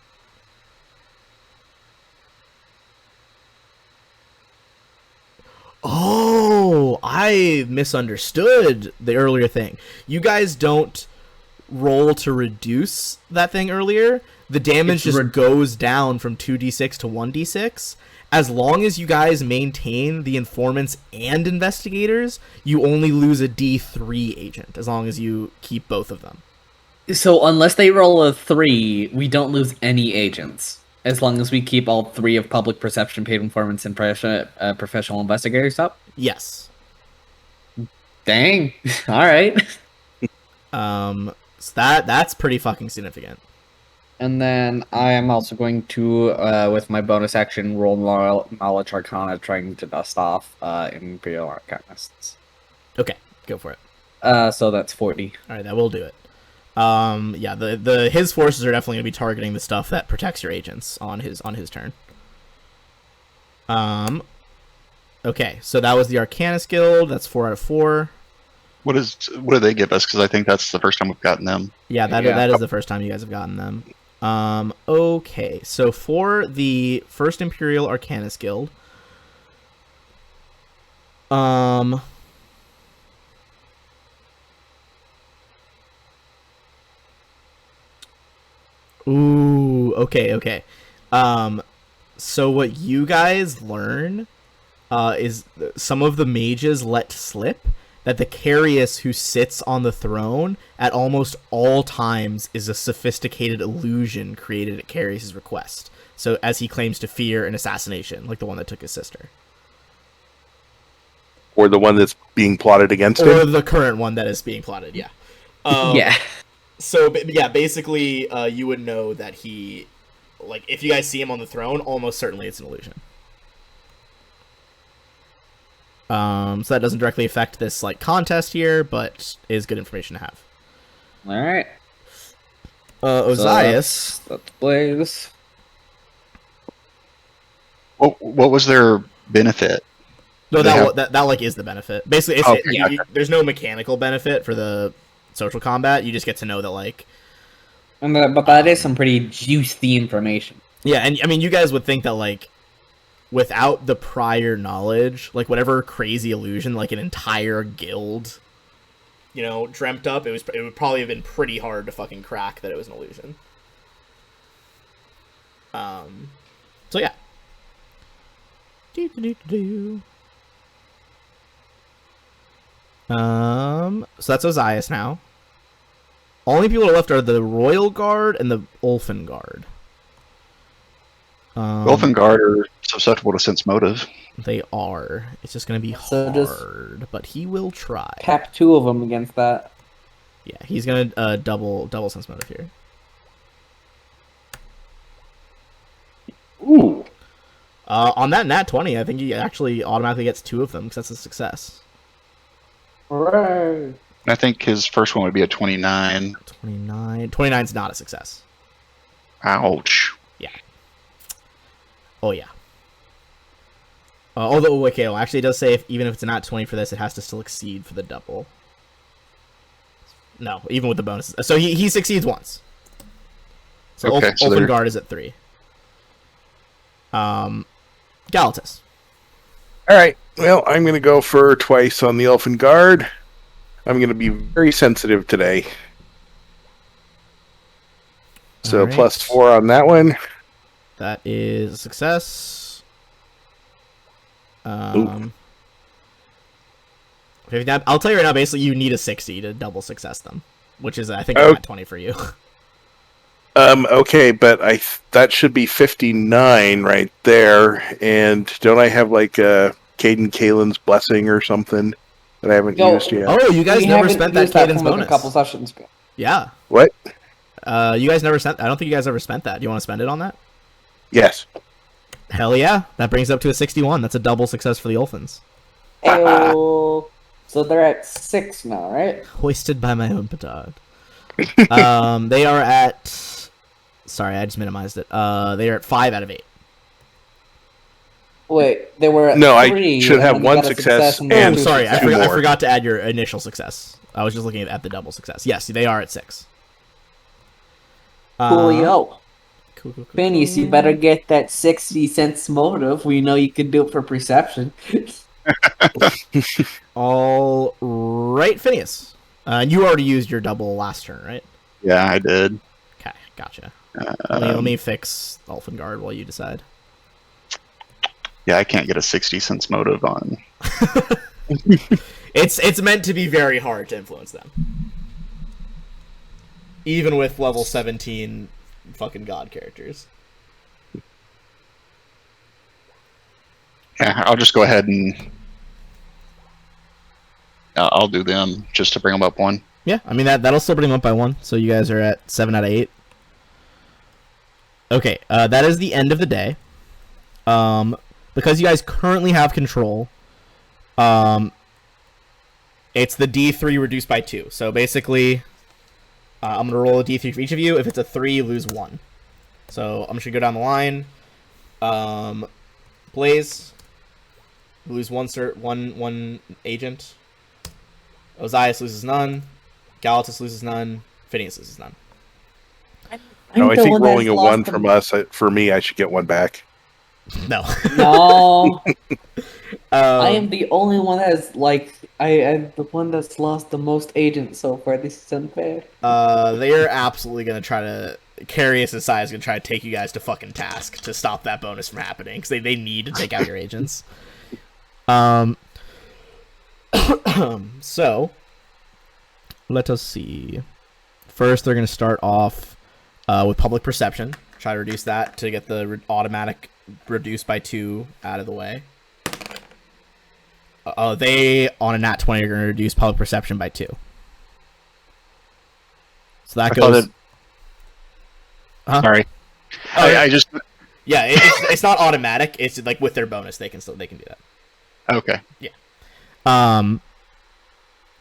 Oh, I misunderstood the earlier thing. You guys don't roll to reduce that thing earlier. The damage just goes down from 2d6 to 1d6. As long as you guys maintain the informants and investigators, you only lose a d3 agent, as long as you keep both of them. So unless they roll a 3, we don't lose any agents. As long as we keep all 3 of public perception, paid informants, and professional investigators up? Yes. Dang. Alright. So that's pretty fucking significant. And then I am also going to, with my bonus action, roll Knowledge Arcana, trying to dust off Imperial Arcanists. Okay, go for it. So that's 40. Alright, that will do it. Yeah, his forces are definitely gonna be targeting the stuff that protects your agents on his turn. Okay, so that was the Arcanist Guild. That's 4 out of 4. What do they give us? Because I think that's the first time we've gotten them. Yeah, that is the first time you guys have gotten them. Okay, so for the first Imperial Arcanist Guild, ooh, okay. So what you guys learn is some of the mages let slip that the Carius who sits on the throne at almost all times is a sophisticated illusion created at Carius's request. So as he claims to fear an assassination, like the one that took his sister. Or the one that's being plotted against Or him? the current one that is being plotted, yeah. Yeah. So, yeah, basically, you would know that he... Like, if you guys see him on the throne, almost certainly it's an illusion. So that doesn't directly affect this, like, contest here, but is good information to have. Alright. Ozias... Let's Blaze. What was their benefit? No, They that like, is the benefit. Basically, it's, Okay, there's no mechanical benefit for the social combat. You just get to know that, like... But that is some pretty juicy information. Yeah, and, I mean, you guys would think that, like, without the prior knowledge, like, whatever crazy illusion, like, an entire guild, you know, dreamt up, it would probably have been pretty hard to fucking crack that it was an illusion. So, yeah. So that's Ozias now. Only people left are the Royal Guard and the Ulfen Guard. Ulfen Guard are susceptible to sense motive. They are. It's just going to be So hard, but he will try. Cap 2 of them against that. Yeah, he's going to double sense motive here. Ooh. On that nat 20, I think he actually automatically gets 2 of them because that's a success. Hooray! I think his first one would be a 29. 29. 29's not a success. Ouch. Oh, yeah. Although, okay, well, actually it does say even if it's a nat 20 for this, it has to still exceed for the double. No, even with the bonuses. So he succeeds once. So Okay, so Ulfen they're- Guard is at 3. Galatas. All right. Well, I'm going to go for twice on the Elfin Guard. I'm going to be very sensitive today. So All right. +4 on that one. That is a success. Okay, now, I'll tell you right now, basically, you need a 60 to double success them, which is, I think, Oh. not 20 for you. Okay, but that should be 59 right there. And don't I have like Caden Kalen's blessing or something that I haven't No. used yet? Oh, you guys We never haven't spent that used that cadence from, like, bonus. a couple sessions ago. Yeah. What? You guys never spent. I don't think you guys ever spent that. Do you want to spend it on that? Yes. Hell yeah! That brings it up to a 61. That's a double success for the Ulfins. Ayo. So they're at 6 now, right? Hoisted by my own petard. They are at. Sorry, I just minimized it. They are at 5 out of 8. Wait, they were at No, 3. I should and have then you one got a success and Oh, and I'm sorry. I two forgot, I more. forgot to add your initial success. I was just looking at the double success. Yes, they are at 6. Coolio. Cool. Phineas, you better get that 60 cents motive. We know you can do it for perception. All right, Phineas. You already used your double last turn, right? Yeah, I did. Okay, gotcha. Let me fix Ulfengard while you decide. Yeah, I can't get a 60 sense motive on. It's meant to be very hard to influence them. Even with level 17 fucking god characters. Yeah, I'll just go ahead and I'll do them just to bring them up 1. Yeah, I mean that'll still bring them up by 1, so you guys are at 7 out of 8. Okay, that is the end of the day. Because you guys currently have control, it's the D3 reduced by 2. So basically, I'm gonna roll a D3 for each of you. If it's a 3, you lose 1. So I'm just gonna go down the line. Blaze, you lose one agent. Ozias loses none. Galatas loses none. Phineas loses none. No, I think rolling a 1 from us, for me, I should get 1 back. No. No, I Um, am the only one that has, like, I am the one that's lost the most agents so far. This is unfair. They are absolutely gonna try to. Carius' side is gonna try to take you guys to fucking task to stop that bonus from happening because they need to take out your agents. So, let us see. First, they're going to start off with public perception. Try to reduce that to get the automatic reduced by 2 out of the way. They, on a nat 20, are going to reduce public perception by 2. So that goes... Huh? Sorry. Oh, yeah. I just... Yeah, it's not automatic. It's like with their bonus, they can do that. Okay. Yeah.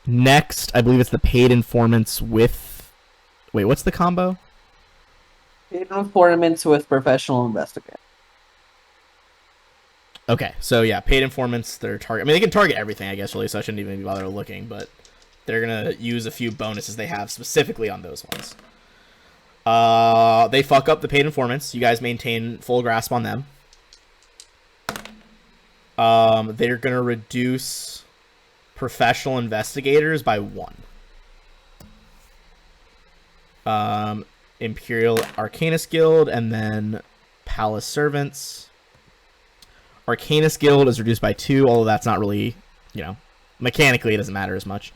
Next, I believe it's the paid informants with... Wait, what's the combo? Paid informants with professional investigator. Okay, so yeah, paid informants, they're target... I mean, they can target everything, I guess, really, so I shouldn't even be bothered looking, but they're gonna use a few bonuses they have specifically on those ones. They fuck up the paid informants. You guys maintain full grasp on them. They're gonna reduce professional investigators by 1. Imperial Arcanist Guild, and then Palace Servants. Arcanist Guild is reduced by 2, although that's not really, mechanically it doesn't matter as much.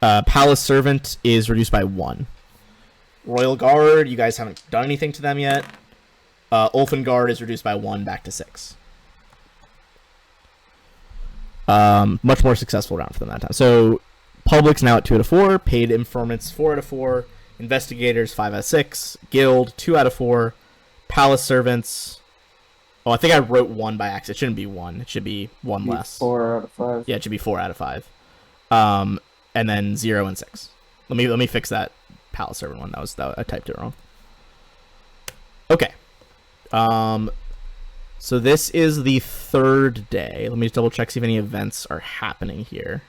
Palace Servant is reduced by 1. Royal Guard, you guys haven't done anything to them yet. Ulfen Guard is reduced by 1 back to 6. Much more successful round for them that time. So, Public's now at 2 out of 4. Paid informants 4 out of 4. Investigators 5 out of 6. Guild 2 out of 4. Palace Servants. Oh, I think I wrote 1 by accident. It shouldn't be 1. It should be 1 less. 4 out of 5. Yeah, it should be 4 out of 5. And then 0 and 6. Let me fix that Palace Servant one. That I typed it wrong. Okay. So this is the 3rd day. Let me just double check, see if any events are happening here.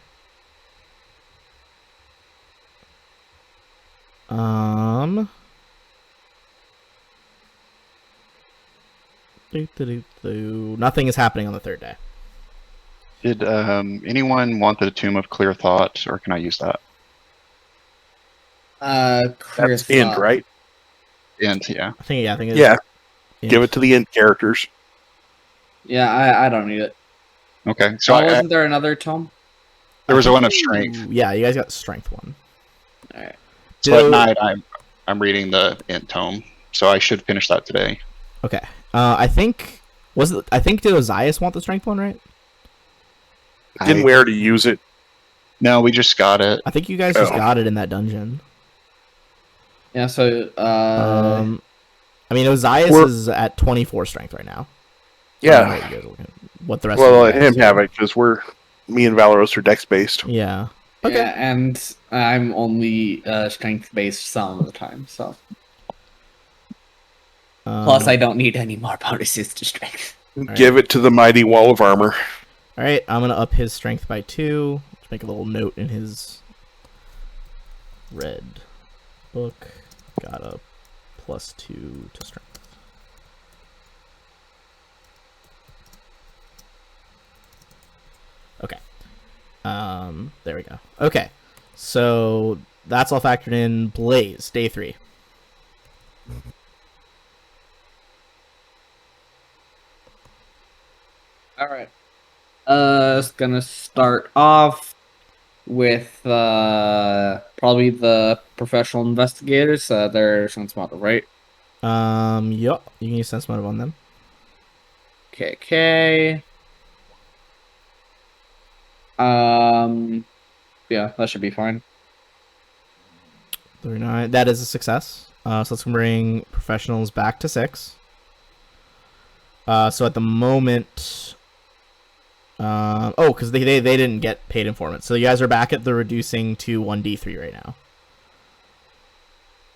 Nothing is happening on the 3rd day. Did anyone want the Tomb of Clear Thought, or can I use that? Clear That's Int, right? Int, yeah. I think it's Yeah. Give it to the Int characters. Yeah, I don't need it. Okay, so Wasn't there another tome? there was a one of Strength. Yeah, you guys got Strength 1. Alright. So at night, I'm reading the Int tome, so I should finish that today. Okay. I think did Ozias want the Strength 1, right? Didn't we already use it? No, we just got it. I think you guys just got it in that dungeon. Yeah, so I mean, Ozias is at 24 strength right now. Yeah. What the rest? Well, of let him have it because me and Valoros are dex based. Yeah. Okay. yeah, and I'm only strength based some of the time, so plus I don't need any more bonuses to strength. Give it to the mighty wall of armor. All right, I'm gonna up his strength by 2. Let's make a little note in his red book. Got a +2 to strength. Okay. There we go. Okay. So that's all factored in. Blaze, day 3. Alright. It's gonna start off with probably the professional investigators, their sense model, right? Yup. You can use sense motive on them. Okay. Yeah, that should be fine. 39. That is a success. So let's bring professionals back to 6. So at the moment, because they didn't get paid informants, so you guys are back at the reducing to 1d3 right now.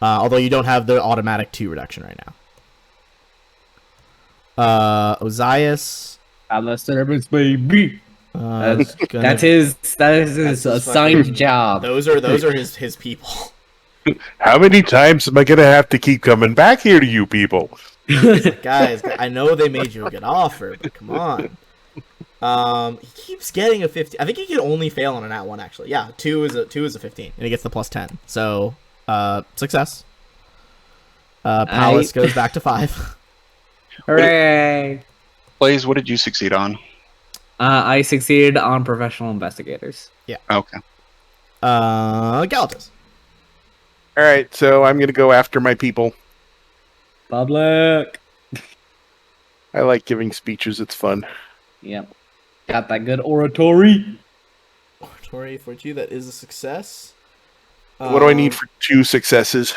Although you don't have the automatic 2 reduction right now. Ozias. Disturbance, baby. That is his assigned job. Those are his people. How many times am I gonna have to keep coming back here to you people? Guys, I know they made you a good offer, but come on. He keeps getting a 15. I think he can only fail on a nat 1 actually. Yeah, 2 is a 15, and he gets the +10. So, success. Palace goes back to 5. Hooray! Blaze, what did you succeed on? I succeeded on professional investigators. Okay. Galatas. All right, so I'm going to go after my people. Public. I like giving speeches. It's fun. Yep. Got that good oratory. Oratory for you. That is a success. What do I need for 2 successes?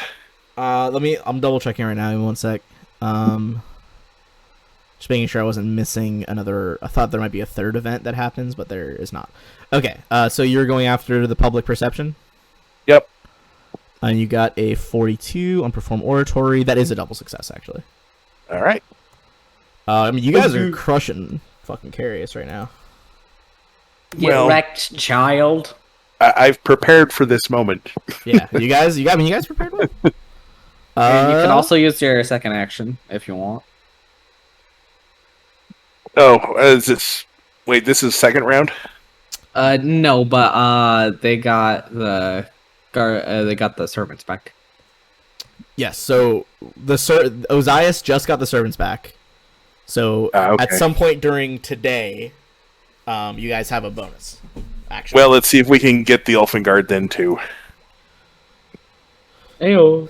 I'm double checking right now. Give me one sec. Just making sure I wasn't missing another. I thought there might be a third event that happens, but there is not. Okay. So you're going after the public perception. Yep. And you got a 42 on perform oratory. That is a double success, actually. All right. I mean, you guys are crushing fucking Carius right now. Get Well- wrecked, child. I've prepared for this moment. Yeah, you guys prepared one. And you can also use your second action if you want. Oh, is this... Wait, this is second round? No, but they got the servants back. Yes. So Ozias just got the servants back. So Okay. at some point during today, you guys have a bonus. Actually. Well, let's see if we can get the Elfin Guard then, too. Ayo.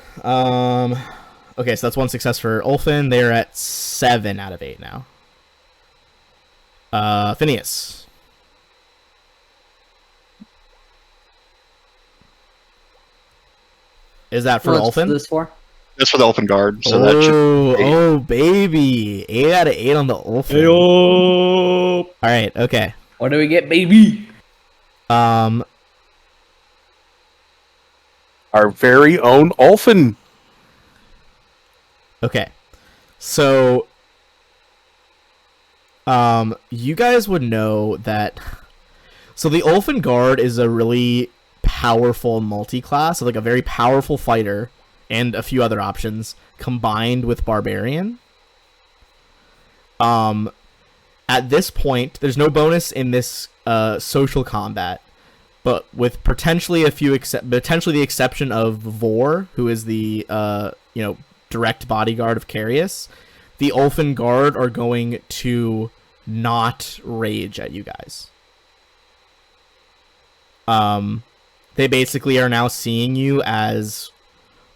Okay, so that's one success for Ulfin. They're at 7 out of 8 now. Phineas. Is that for What's Ulfin? this for? That's for the Elfin Guard. So that should. Oh, baby. 8 out of 8 on the Ulfin. Ayo. Alright, okay. What do we get, baby? Our very own Ulfin. Okay. So you guys would know that so the Ulfin Guard is a really powerful multi-class, so like a very powerful fighter and a few other options combined with Barbarian. At this point, there's no bonus in this social combat, but with potentially the exception of Vor, who is the direct bodyguard of Carius, the Ulfin Guard are going to not rage at you guys. They basically are now seeing you as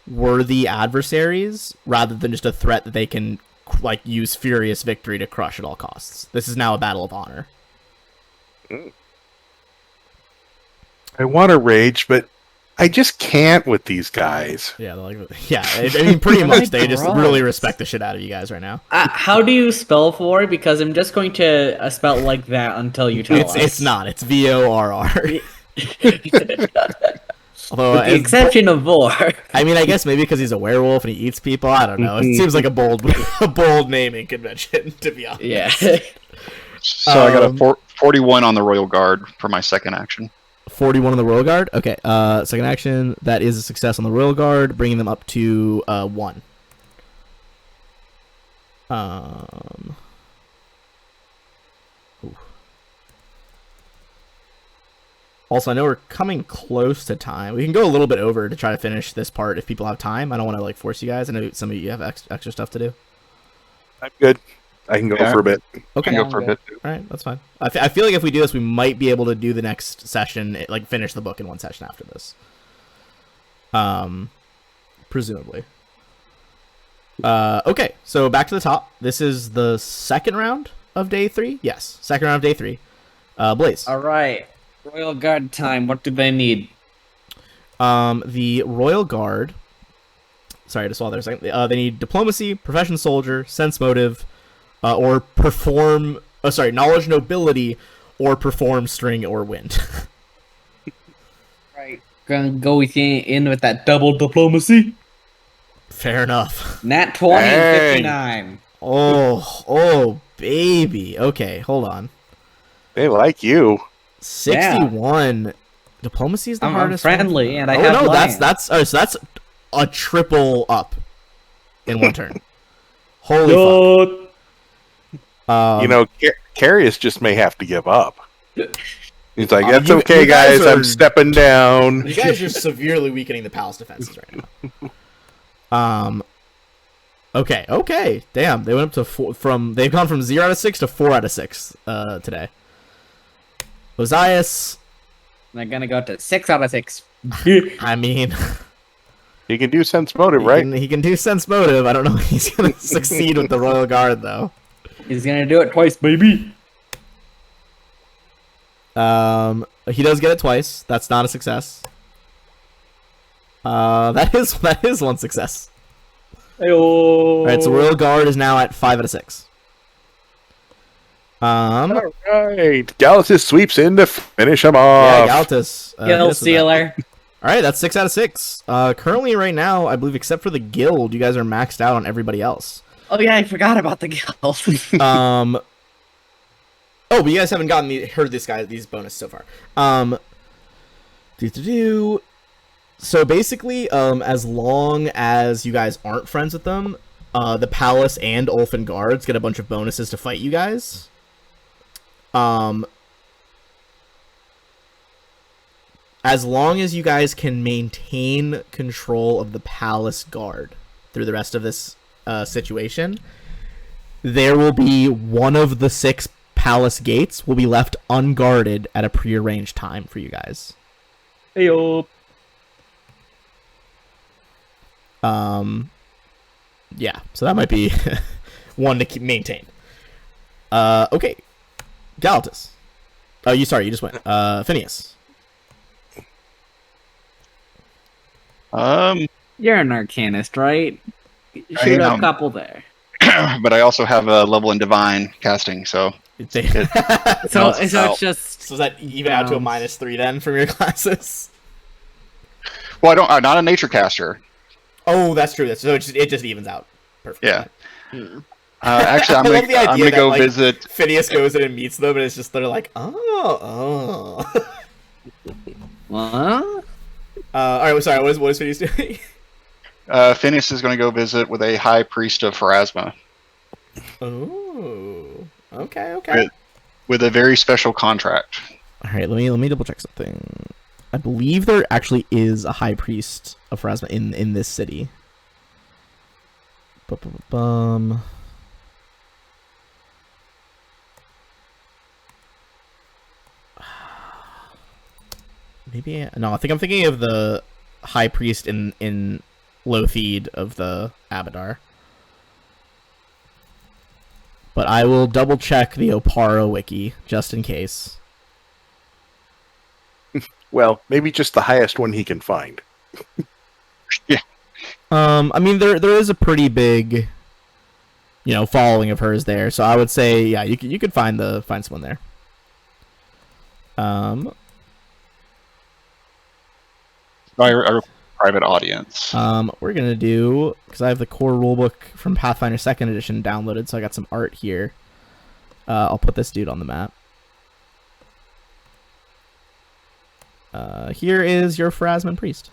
worthy adversaries rather than just a threat that they can use Furious Victory to crush at all costs. This is now a battle of honor. I want to rage, but I just can't with these guys. Yeah, I mean, pretty much they just gross. really respect the shit out of you guys right now. How do you spell for? Because I'm just going to spell like that until you tell us. It's not. It's VORR. Although, With the exception of Vor. I mean, I guess maybe because he's a werewolf and he eats people. I don't know. It seems like a bold naming convention, to be honest. Yeah. So I got a 41 on the Royal Guard for my second action. 41 on the Royal Guard. Okay. Second action. That is a success on the Royal Guard, bringing them up to 1. Ooh. Also, I know we're coming close to time. We can go a little bit over to try to finish this part if people have time. I don't want to force you guys. I know some of you have extra stuff to do. I'm good. I can go Yeah. for a bit. Okay. Go for a bit. All right, that's fine. I feel like if we do this, we might be able to do the next session, finish the book in one session after this. Presumably. Okay, so back to the top. This is the second round of day 3. Yes, second round of day 3. Blaze. All right. Royal Guard time. What do they need? The Royal Guard. Sorry, just while there a second. They need diplomacy, profession soldier, sense motive, or perform. Oh, sorry, knowledge nobility, or perform string or wind. Right. Gonna go in with that double diplomacy. Fair enough. Nat 20 Dang. and 59. Oh, baby. Okay, hold on. They like you. 61. Diplomacy is the I'm hardest. friendly, one. and I have no, lions. so that's a triple up in one turn. Holy fuck. Carius just may have to give up. He's like, that's you okay, guys guys. are- I'm stepping down. You guys are severely weakening the palace defenses right now. Okay. Damn, they went up to 4 they've gone from 0 out of 6 to 4 out of 6 today. Ozias, I'm gonna go to 6 out of 6. I mean, He can do sense motive, right? he can do sense motive. I don't know if he's gonna succeed with the Royal Guard though. He's gonna do it twice, baby. He does get it twice. That's not a success. That is one success. All right, so Royal Guard is now at 5 out of 6. All right. Galatus sweeps in to finish him Yeah, off. Galtus. Kill Sealer. All right, that's 6 out of 6. Currently, right now, I believe, except for the guild, you guys are maxed out on everybody else. Oh yeah, I forgot about the guild. Oh, but you guys haven't heard these bonuses so far. So basically, as long as you guys aren't friends with them, the Palace and Ulfin Guards get a bunch of bonuses to fight you guys. As long as you guys can maintain control of the Palace Guard through the rest of this situation, there will be one of the 6 Palace gates will be left unguarded at a prearranged time for you guys. Heyo. Yeah, so that might be one to keep maintained. Okay, Galatus. Oh, you just went. Phineas. You're an arcanist, right? I Shoot a am. couple there. But I also have a level in divine casting, so So So Melts it's out. just does that even out to a -3 then from your classes? well, I don't. I'm not a nature caster. Oh, that's true. So it just evens out. Perfect. Yeah. Actually, I'm I love the gonna idea that, go like, visit. Phineas goes in and meets them, and it's just they're like, oh. what? All right. Sorry. What is Phineas doing? Phineas is going to go visit with a high priest of Pharasma Oh. Okay. with a very special contract. All right. Let me double check something. I believe there actually is a high priest of Pharasma in this city. Bum. Maybe no. I think I'm thinking of the high priest in Lothid of the Abadar. But I will double check the Opara wiki just in case. Well, maybe just the highest one he can find. I mean there is a pretty big, following of hers there. So I would say yeah, you could find someone there. A private audience. We're gonna do, because I have the core rulebook from Pathfinder 2nd Edition downloaded, so I got some art here. I'll put this dude on the map. Here is your Pharasman priest.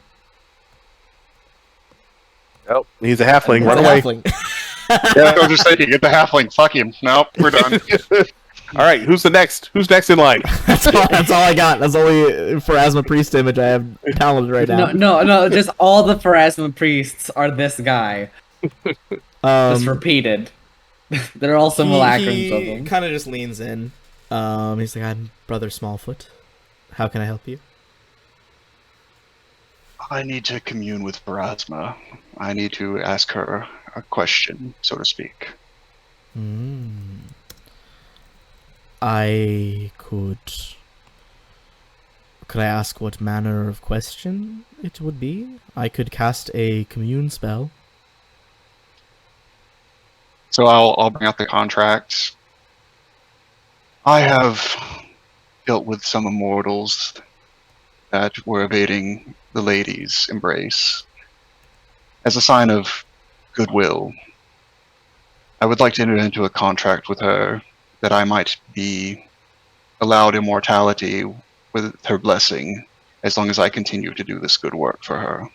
Oh, he's a halfling. It's Run a away. halfling. Yeah, I was just thinking, get the halfling. Fuck him. Nope, we're done. All right, who's the next? Who's next in line? That's all I got. That's the only Pharasma priest image I have downloaded right now. No, just all the Pharasma priests are this guy. Just repeated. There are all simulacrums of He them. kind of just leans in. He's like, I'm Brother Smallfoot. How can I help you? I need to commune with Pharasma. I need to ask her a question, so to speak. I could I ask what manner of question it would be? I could cast a commune spell. So I'll bring out the contracts. I have dealt with some immortals that were evading the lady's embrace. As a sign of goodwill, I would like to enter into a contract with her that I might be allowed immortality with her blessing as long as I continue to do this good work for her.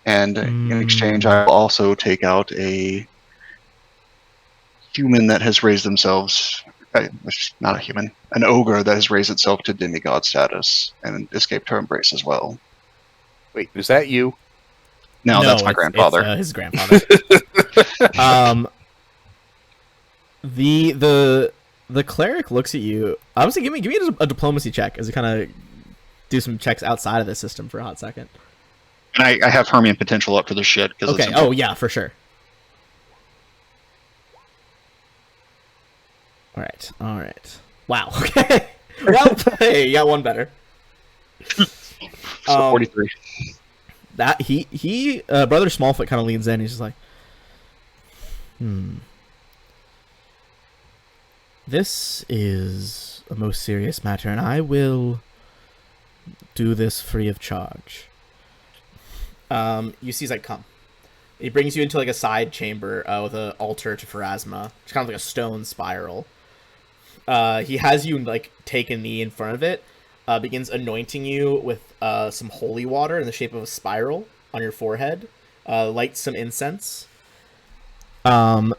And in exchange, I will also take out a human that has raised themselves, not a human, an ogre that has raised itself to demigod status and escaped her embrace as well. Wait, is that you? No, that's my grandfather. It's, his grandfather. The The cleric looks at you. Obviously, give me a diplomacy check as you kind of do some checks outside of the system for a hot second. And I have Hermian potential up for the shit. Okay. Oh yeah, for sure. All right. Wow. Okay. Well, hey, you got one better. So 43. That he Brother Smallfoot kind of leans in. He's just like, this is a most serious matter, and I will do this free of charge. You see, he's like, come. He brings you into like a side chamber with an altar to Pharasma. It's kind of like a stone spiral. He has you like take a knee in front of it. Begins anointing you with some holy water in the shape of a spiral on your forehead. Lights some incense. And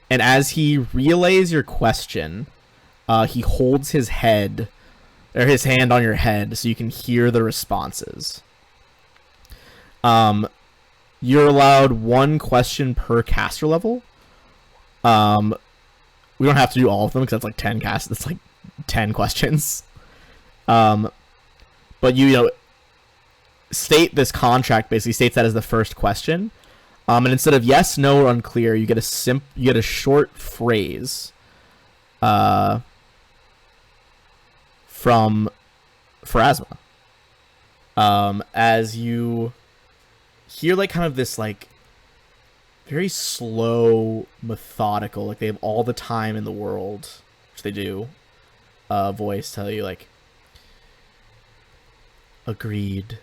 as he relays your question, he holds his hand on your head so you can hear the responses. You're allowed one question per caster level. We don't have to do all of them because that's like 10 casts. That's like 10 questions. But you state this contract basically states that as the first question. And instead of yes, no, or unclear, you get a short phrase from Pharasma. As you hear like kind of this like very slow, methodical, like they have all the time in the world, which they do, voice tell you like, agreed,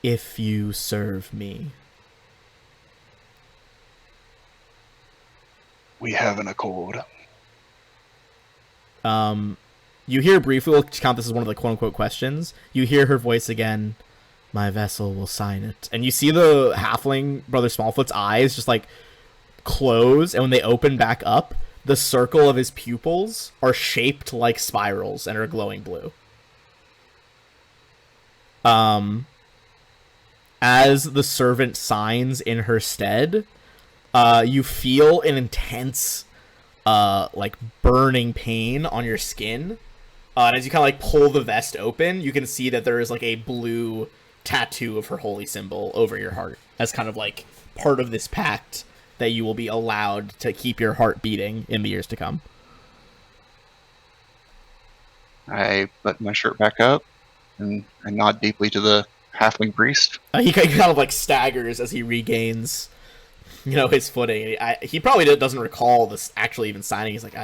if you serve me. We have an accord. You hear briefly, we'll count this as one of the quote-unquote questions, you hear her voice again, my vessel will sign it. And you see the halfling, Brother Smallfoot's eyes just like close, and when they open back up, the circle of his pupils are shaped like spirals and are glowing blue. As the servant signs in her stead, you feel an intense, like burning pain on your skin. And as you kind of like pull the vest open, you can see that there is like a blue tattoo of her holy symbol over your heart as kind of like part of this pact that you will be allowed to keep your heart beating in the years to come. I button my shirt back up and I nod deeply to the halfling priest. He kind of like staggers as he regains, his footing. He probably doesn't recall this actually even signing. He's like,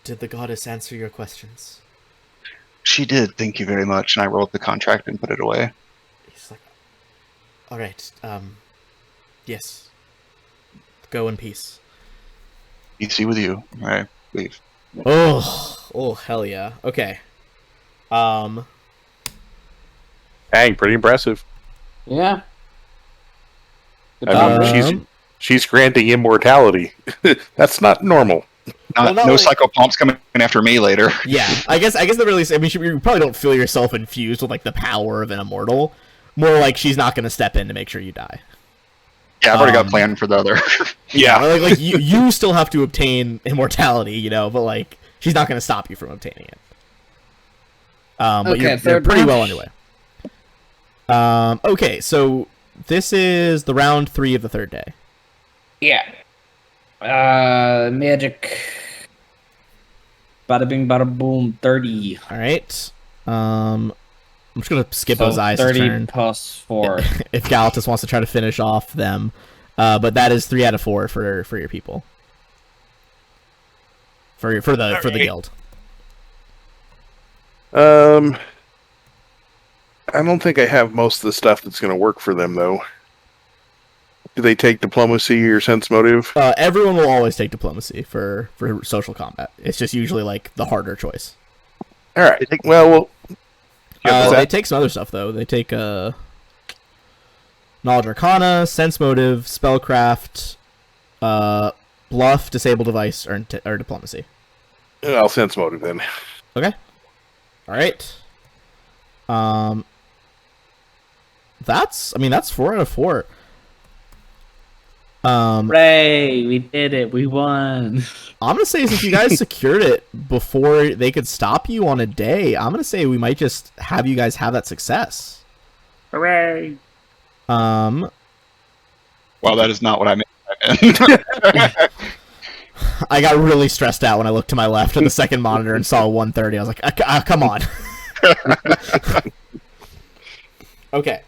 did the goddess answer your questions? She did, thank you very much. And I rolled the contract and put it away. He's like, all right, yes, go in peace. Peace be with you. All right, leave. Oh, hell yeah. Okay. Dang, pretty impressive. Yeah. She's granting immortality. That's not normal. No psychopomps coming after me later. Yeah, I guess the really. I mean, you probably don't feel yourself infused with like the power of an immortal. More like she's not going to step in to make sure you die. Yeah, I've already got a plan for the other. Yeah, like you still have to obtain immortality, but like she's not going to stop you from obtaining it. But you're pretty well underway. Okay, so this is the round 3 of the 3rd day. Yeah. Magic. Bada bing, bada boom, 30. All right. I'm just gonna skip those eyes. 30 turn. plus 4. If Galatus wants to try to finish off them, but that is 3 out of 4 for your people. For the guild. I don't think I have most of the stuff that's going to work for them, though. Do they take diplomacy or sense motive? Everyone will always take diplomacy for social combat. It's just usually like the harder choice. All right. Well, they take some other stuff though. They take knowledge arcana, sense motive, spellcraft, bluff, disable device, or diplomacy. I'll sense motive then. Okay. All right. That's 4 out of 4. Hooray! We did it. We won. I'm gonna say since you guys secured it before they could stop you on a day, I'm gonna say we might just have you guys have that success. Hooray! Well, that is not what I meant. I got really stressed out when I looked to my left at the second monitor and saw 130. I was like, come on. Okay.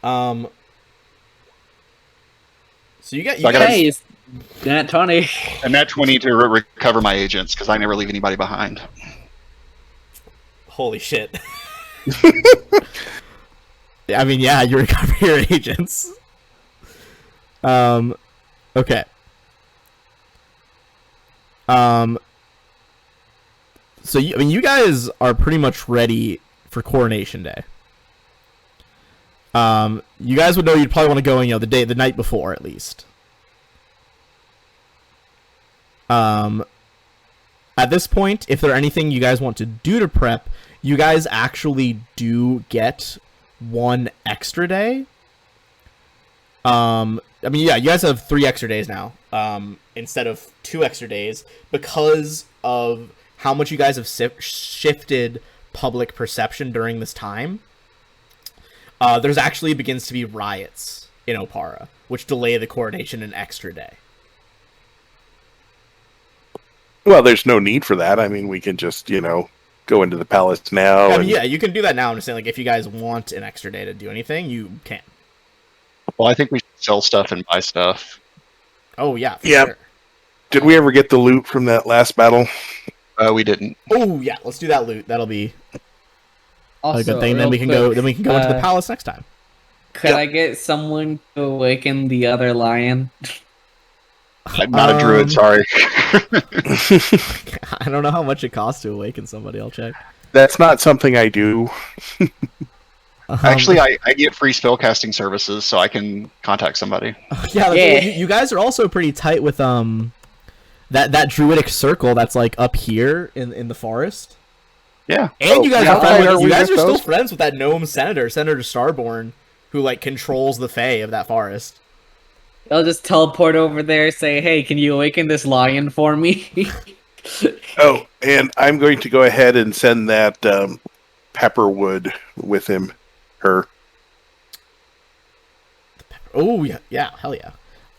So you got So I gotta- Hey, it's Nat 20. And that 20 to recover my agents because I never leave anybody behind. Holy shit. I mean, yeah, you recover your agents. Okay. So you guys are pretty much ready for Coronation Day. You guys would know you'd probably want to go in, the night before at least. At this point, if there's anything you guys want to do to prep, you guys actually do get one extra day. I mean, yeah, you guys have 3 extra days now, instead of 2 extra days, because of how much you guys have shifted public perception during this time. There's actually begins to be riots in Opara, which delay the coronation an extra day. Well, there's no need for that. I mean, we can just, go into the palace now. I mean, yeah, you can do that now. I'm just saying, like, if you guys want an extra day to do anything, you can. Well, I think we should sell stuff and buy stuff. Oh, yeah, for Yep. sure. Did we ever get the loot from that last battle? We didn't. Oh, yeah, let's do that loot. That'll be Also, a good thing. Then real we can quick, go. Then we can go into the palace next time. Could Yep. I get someone to awaken the other lion? I'm not a druid, sorry. I don't know how much it costs to awaken somebody. I'll check. That's not something I do. Actually, I get free spellcasting services, so I can contact somebody. yeah, Yeah. You guys are also pretty tight with that druidic circle that's like up here in the forest. Yeah. And you guys yeah, are friends. are You we guys with are still those? friends with that gnome Senator Starborn, who like controls the Fae of that forest. I'll just teleport over there, say, hey, can you awaken this lion for me? Oh, and I'm going to go ahead and send that Pepperwood with him. Her. Oh yeah, hell yeah.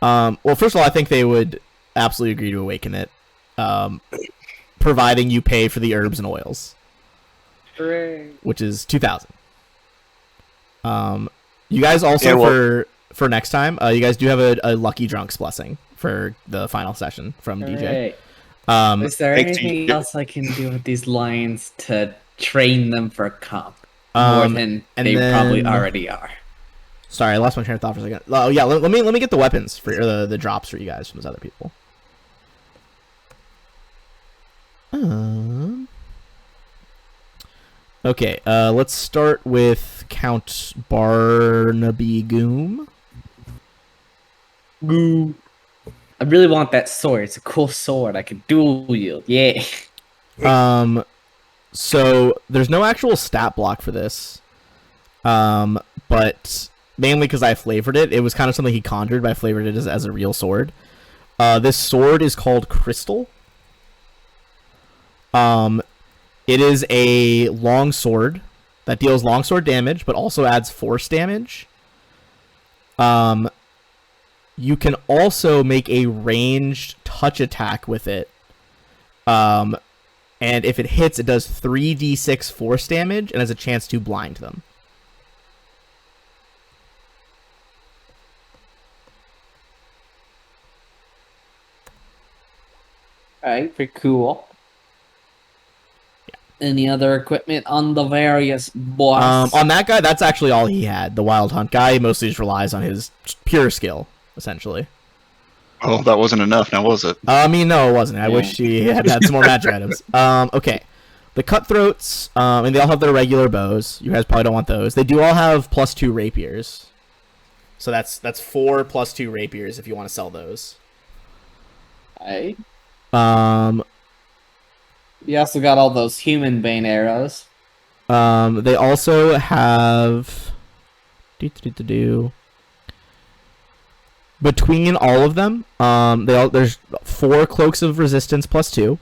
Well, first of all, I think they would absolutely agree to awaken it, providing you pay for the herbs and oils, which is 2,000. You guys also And for next time, you guys do have a Lucky Drunk's blessing for the final session from DJ. Hooray. Is there Thanks, anything DJ. else I can do with these lions to train them for comp? More than and they probably then- already are. Sorry, I lost my train of thought for a second. Oh yeah, let me get the weapons for or the drops for you guys from those other people. Okay, let's start with Count Barnaby Goom. I really want that sword. It's a cool sword. I can dual wield. Yeah. So there's no actual stat block for this, but mainly because I flavored it. It was kind of something he conjured, but I flavored it as a real sword. This sword is called Crystal. It is a long sword that deals longsword damage, but also adds force damage. You can also make a ranged touch attack with it. And if it hits, it does 3d6 force damage and has a chance to blind them. Alright, pretty cool. Any other equipment on the various boss? On that guy, that's actually all he had. The Wild Hunt guy, he mostly just relies on his pure skill, essentially. Oh, that wasn't enough, now was it? I mean, no, it wasn't. I Yeah. wish he had some more magic items. Okay. The Cutthroats, and they all have their regular bows. You guys probably don't want those. They do all have +2 rapiers. So that's 4 +2 rapiers if you want to sell those. Alright. Um, You also got all those human bane arrows. They also have between all of them, there's 4 cloaks of resistance +2,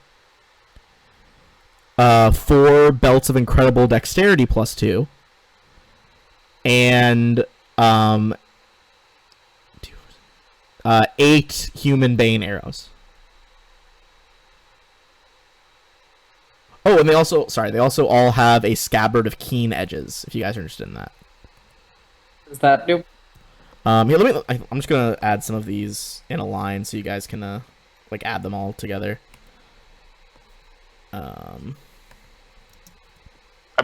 4 belts of incredible dexterity +2, and 8 human bane arrows. Oh, and they also all have a scabbard of keen edges, if you guys are interested in that. Does that do? Here, I'm just gonna add some of these in a line so you guys can like add them all together. I've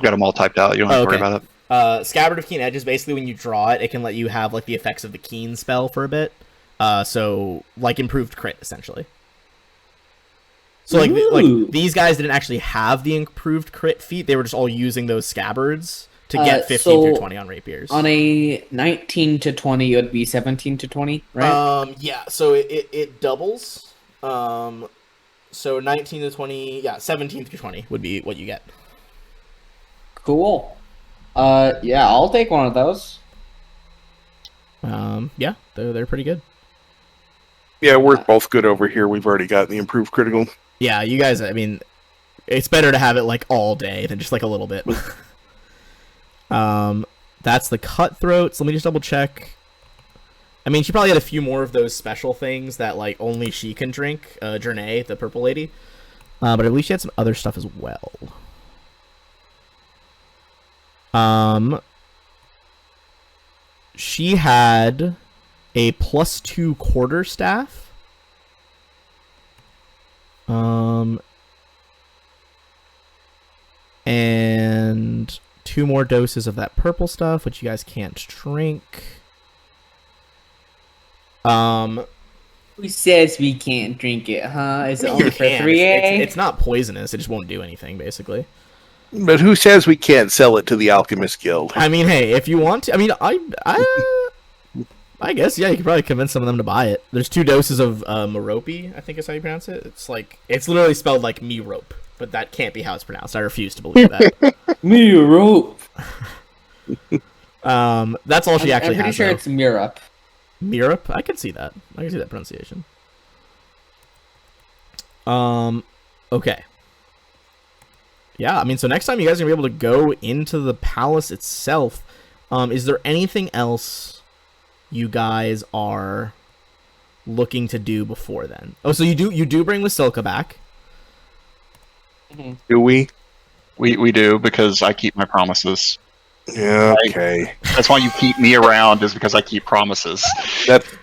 got them all typed out. You don't have to worry about it. Scabbard of Keen Edges, basically when you draw it, it can let you have like the effects of the Keen spell for a bit. So like improved crit essentially. So like these guys didn't actually have the improved crit feat; they were just all using those scabbards to get 15 through 20 on rapiers. On a 19 to 20, it would be 17 to 20, right? Yeah. So it doubles. So 19 to 20, 17 through 20 would be what you get. Cool. Yeah, I'll take one of those. Yeah, they're pretty good. Yeah, we're both good over here. We've already got the improved critical. Yeah, you guys, I mean, it's better to have it like all day than just like a little bit. That's the cutthroats. Let me just double check. I mean, she probably had a few more of those special things that like only she can drink. Jernay, the purple lady. But I believe she had some other stuff as well. She had a +2 quarterstaff. And 2 more doses of that purple stuff, which you guys can't drink. Who says we can't drink it, huh? Is it I mean, only for 3A? It's not poisonous. It just won't do anything, basically. But who says we can't sell it to the Alchemist Guild? I mean, hey, if you want to, I mean, I guess, yeah, you could probably convince some of them to buy it. There's 2 doses of Merope, I think is how you pronounce it. It's literally spelled like me-rope, but that can't be how it's pronounced. I refuse to believe that. Me-rope. That's all she actually has. I'm pretty sure though. it's Mirup. Mirup? I can see that. I can see that pronunciation. Okay. Yeah, I mean, so next time you guys are going to be able to go into the palace itself. Is there anything else you guys are looking to do before then? Oh, so you do bring Wasilka back. Do we? We do, because I keep my promises. Yeah, okay. That's why you keep me around, is because I keep promises.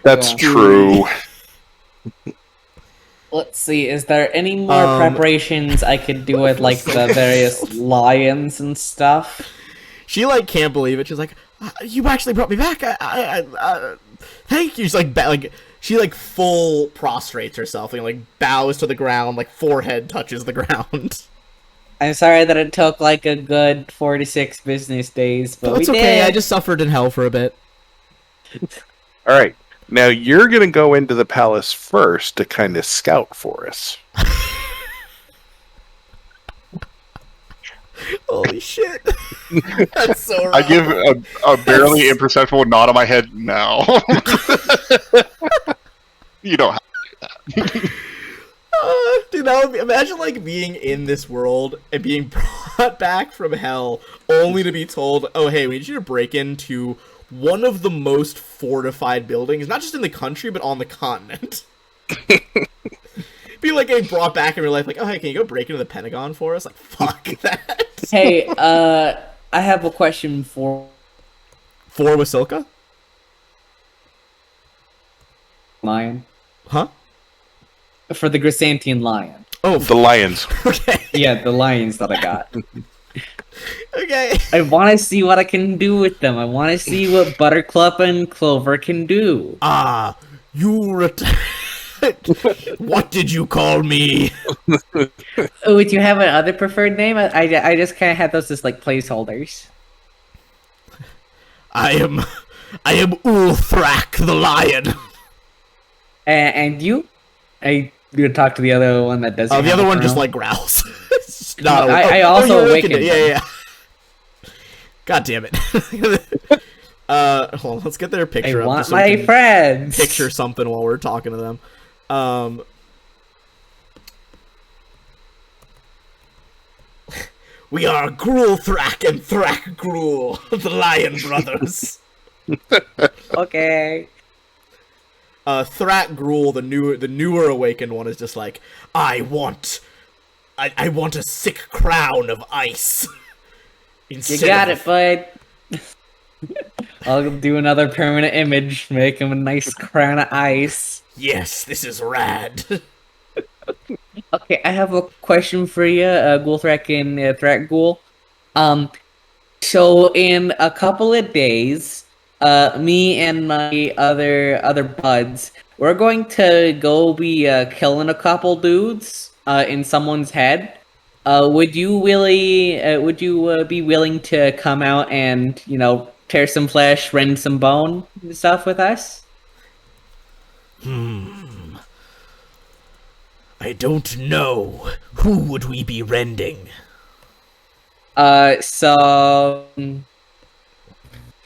That's true. Let's see, is there any more preparations I could do with, like, the various lions and stuff? She, like, can't believe it. She's like, you actually brought me back. Thank you. She's like, she, like, full prostrates herself and, like, bows to the ground, like, forehead touches the ground. I'm sorry that it took, like, a good 4 to 6 business days, but It's we okay. did. I just suffered in hell for a bit. All right. Now you're going to go into the palace first to kind of scout for us. Holy shit. That's so wrong. I give a barely imperceptible nod on my head now. You don't have to do that. Dude, that would be, imagine like being in this world and being brought back from hell only to be told, oh hey, we need you to break into one of the most fortified buildings, not just in the country, but on the continent. Be like getting brought back in real life, like, oh hey, can you go break into the Pentagon for us? Like, fuck that. Hey, I have a question for Wasilka? Lion. Huh? For the Grisantian lion. Oh, The lions. okay. Yeah, the lions that I got. Okay. I want to see what I can do with them. I want to see what Buttercup and Clover can do. Ah, you what did you call me? Oh, would you have another preferred name? I just kind of had those as like placeholders. I am Ulthrak the lion. And you? I gonna talk to the other one that doesn't. Oh, the have other a one just crown. like growls. It's not I also you're awakened it. him. Yeah. God damn it. Hold on, let's get their I picture up. want just so we my can friends. picture something while we're talking to them. We are Gruul Thrak and Thrak Gruul, the Lion Brothers. Okay. Thrak Gruul, the newer awakened one, is just like, I want a sick crown of ice. You Instead got of- it, bud. I'll do another permanent image, make him a nice crown of ice. Yes, this is rad. Okay, I have a question for you, Ghoulthrak and Thrak Ghoul. So in a couple of days, me and my other buds, we're going to go be killing a couple dudes in someone's head. Would you be willing to come out and tear some flesh, rend some bone, and stuff with us? I don't know. Who would we be rending? So. Do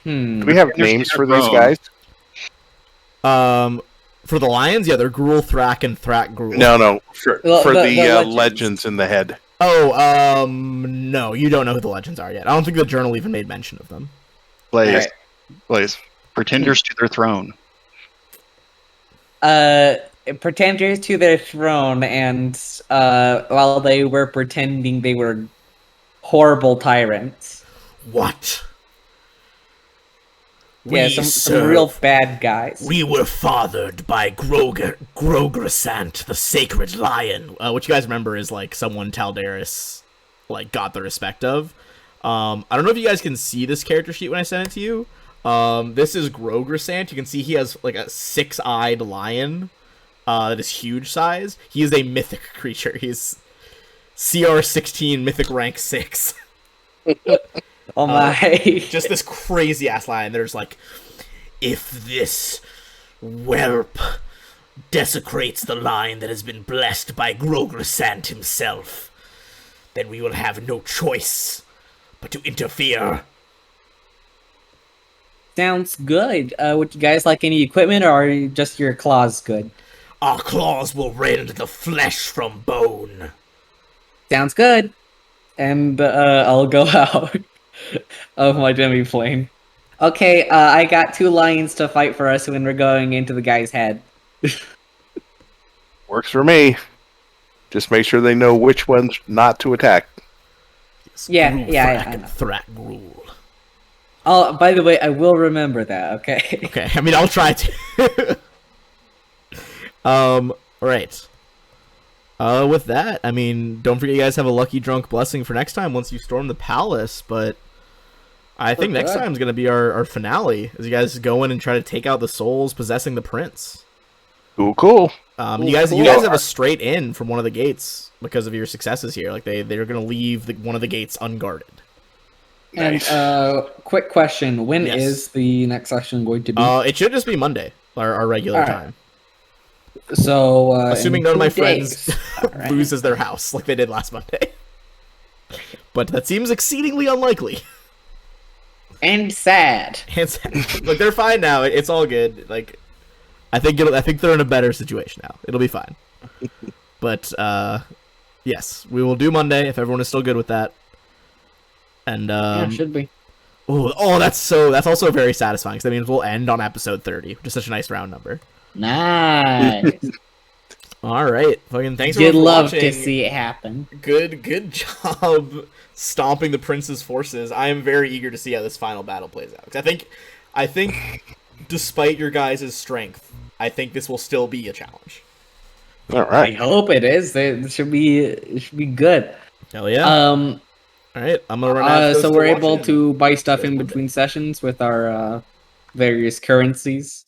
we have names for these guys? For the lions, yeah, they're Gruul Thrak and Thrak Gruul. No. For Well, the the legends in the head. Oh, no, you don't know who the legends are yet. I don't think the journal even made mention of them. Blaze. Blaze. Pretenders to their throne. Pretenders to their throne, and while they were pretending, they were horrible tyrants. What? Yeah, some real bad guys. We were fathered by Grograsant, the sacred lion, which you guys remember is like someone Taldaris got the respect of. I don't know if you guys can see this character sheet when I sent it to you. This is Grograsant. You can see he has like a 6-eyed lion that is huge size. He is a mythic creature. He's CR 16 mythic rank 6. Oh my! Just this crazy ass line. There's like, if this whelp desecrates the line that has been blessed by Grograsant himself, then we will have no choice but to interfere. Sounds good. Would you guys like any equipment, or are just your claws good? Our claws will rend the flesh from bone. Sounds good. And I'll go out of my demi-plane. Okay, I got 2 lions to fight for us when we're going into the guy's head. Works for me. Just make sure they know which ones not to attack. Yeah, Gruul yeah, Thrak I and know. Thrak Gruul. Oh, by the way, I will remember that, okay? Okay, I mean, I'll try to. Right. With that, I mean, don't forget you guys have a lucky drunk blessing for next time once you storm the palace, but I think next time is going to be our finale, as you guys go in and try to take out the souls possessing the prince. Cool. You guys have a straight in from one of the gates because of your successes here. Like they're going to leave one of the gates unguarded. And quick question: when Yes. is the next session going to be? It should just be Monday, our regular Alright. time. So, Assuming in none of my 2 days. friends Alright. loses their house like they did last Monday. But that seems exceedingly unlikely. And sad. Like they're fine now. It's all good. Like I think they're in a better situation now. It'll be fine. But yes, we will do Monday if everyone is still good with that. And Yeah, should be. that's also very satisfying because that means we'll end on episode 30, which is such a nice round number. Nice. All right, fucking thanks You'd everyone for love watching. to see it happen. Good job stomping the prince's forces. I am very eager to see how this final battle plays out. 'Cause I think, despite your guys' strength, I think this will still be a challenge. All I right. hope it is. It should be good. Hell yeah! Um. All right, I'm gonna run out. So we're able to buy stuff in between sessions with our various currencies.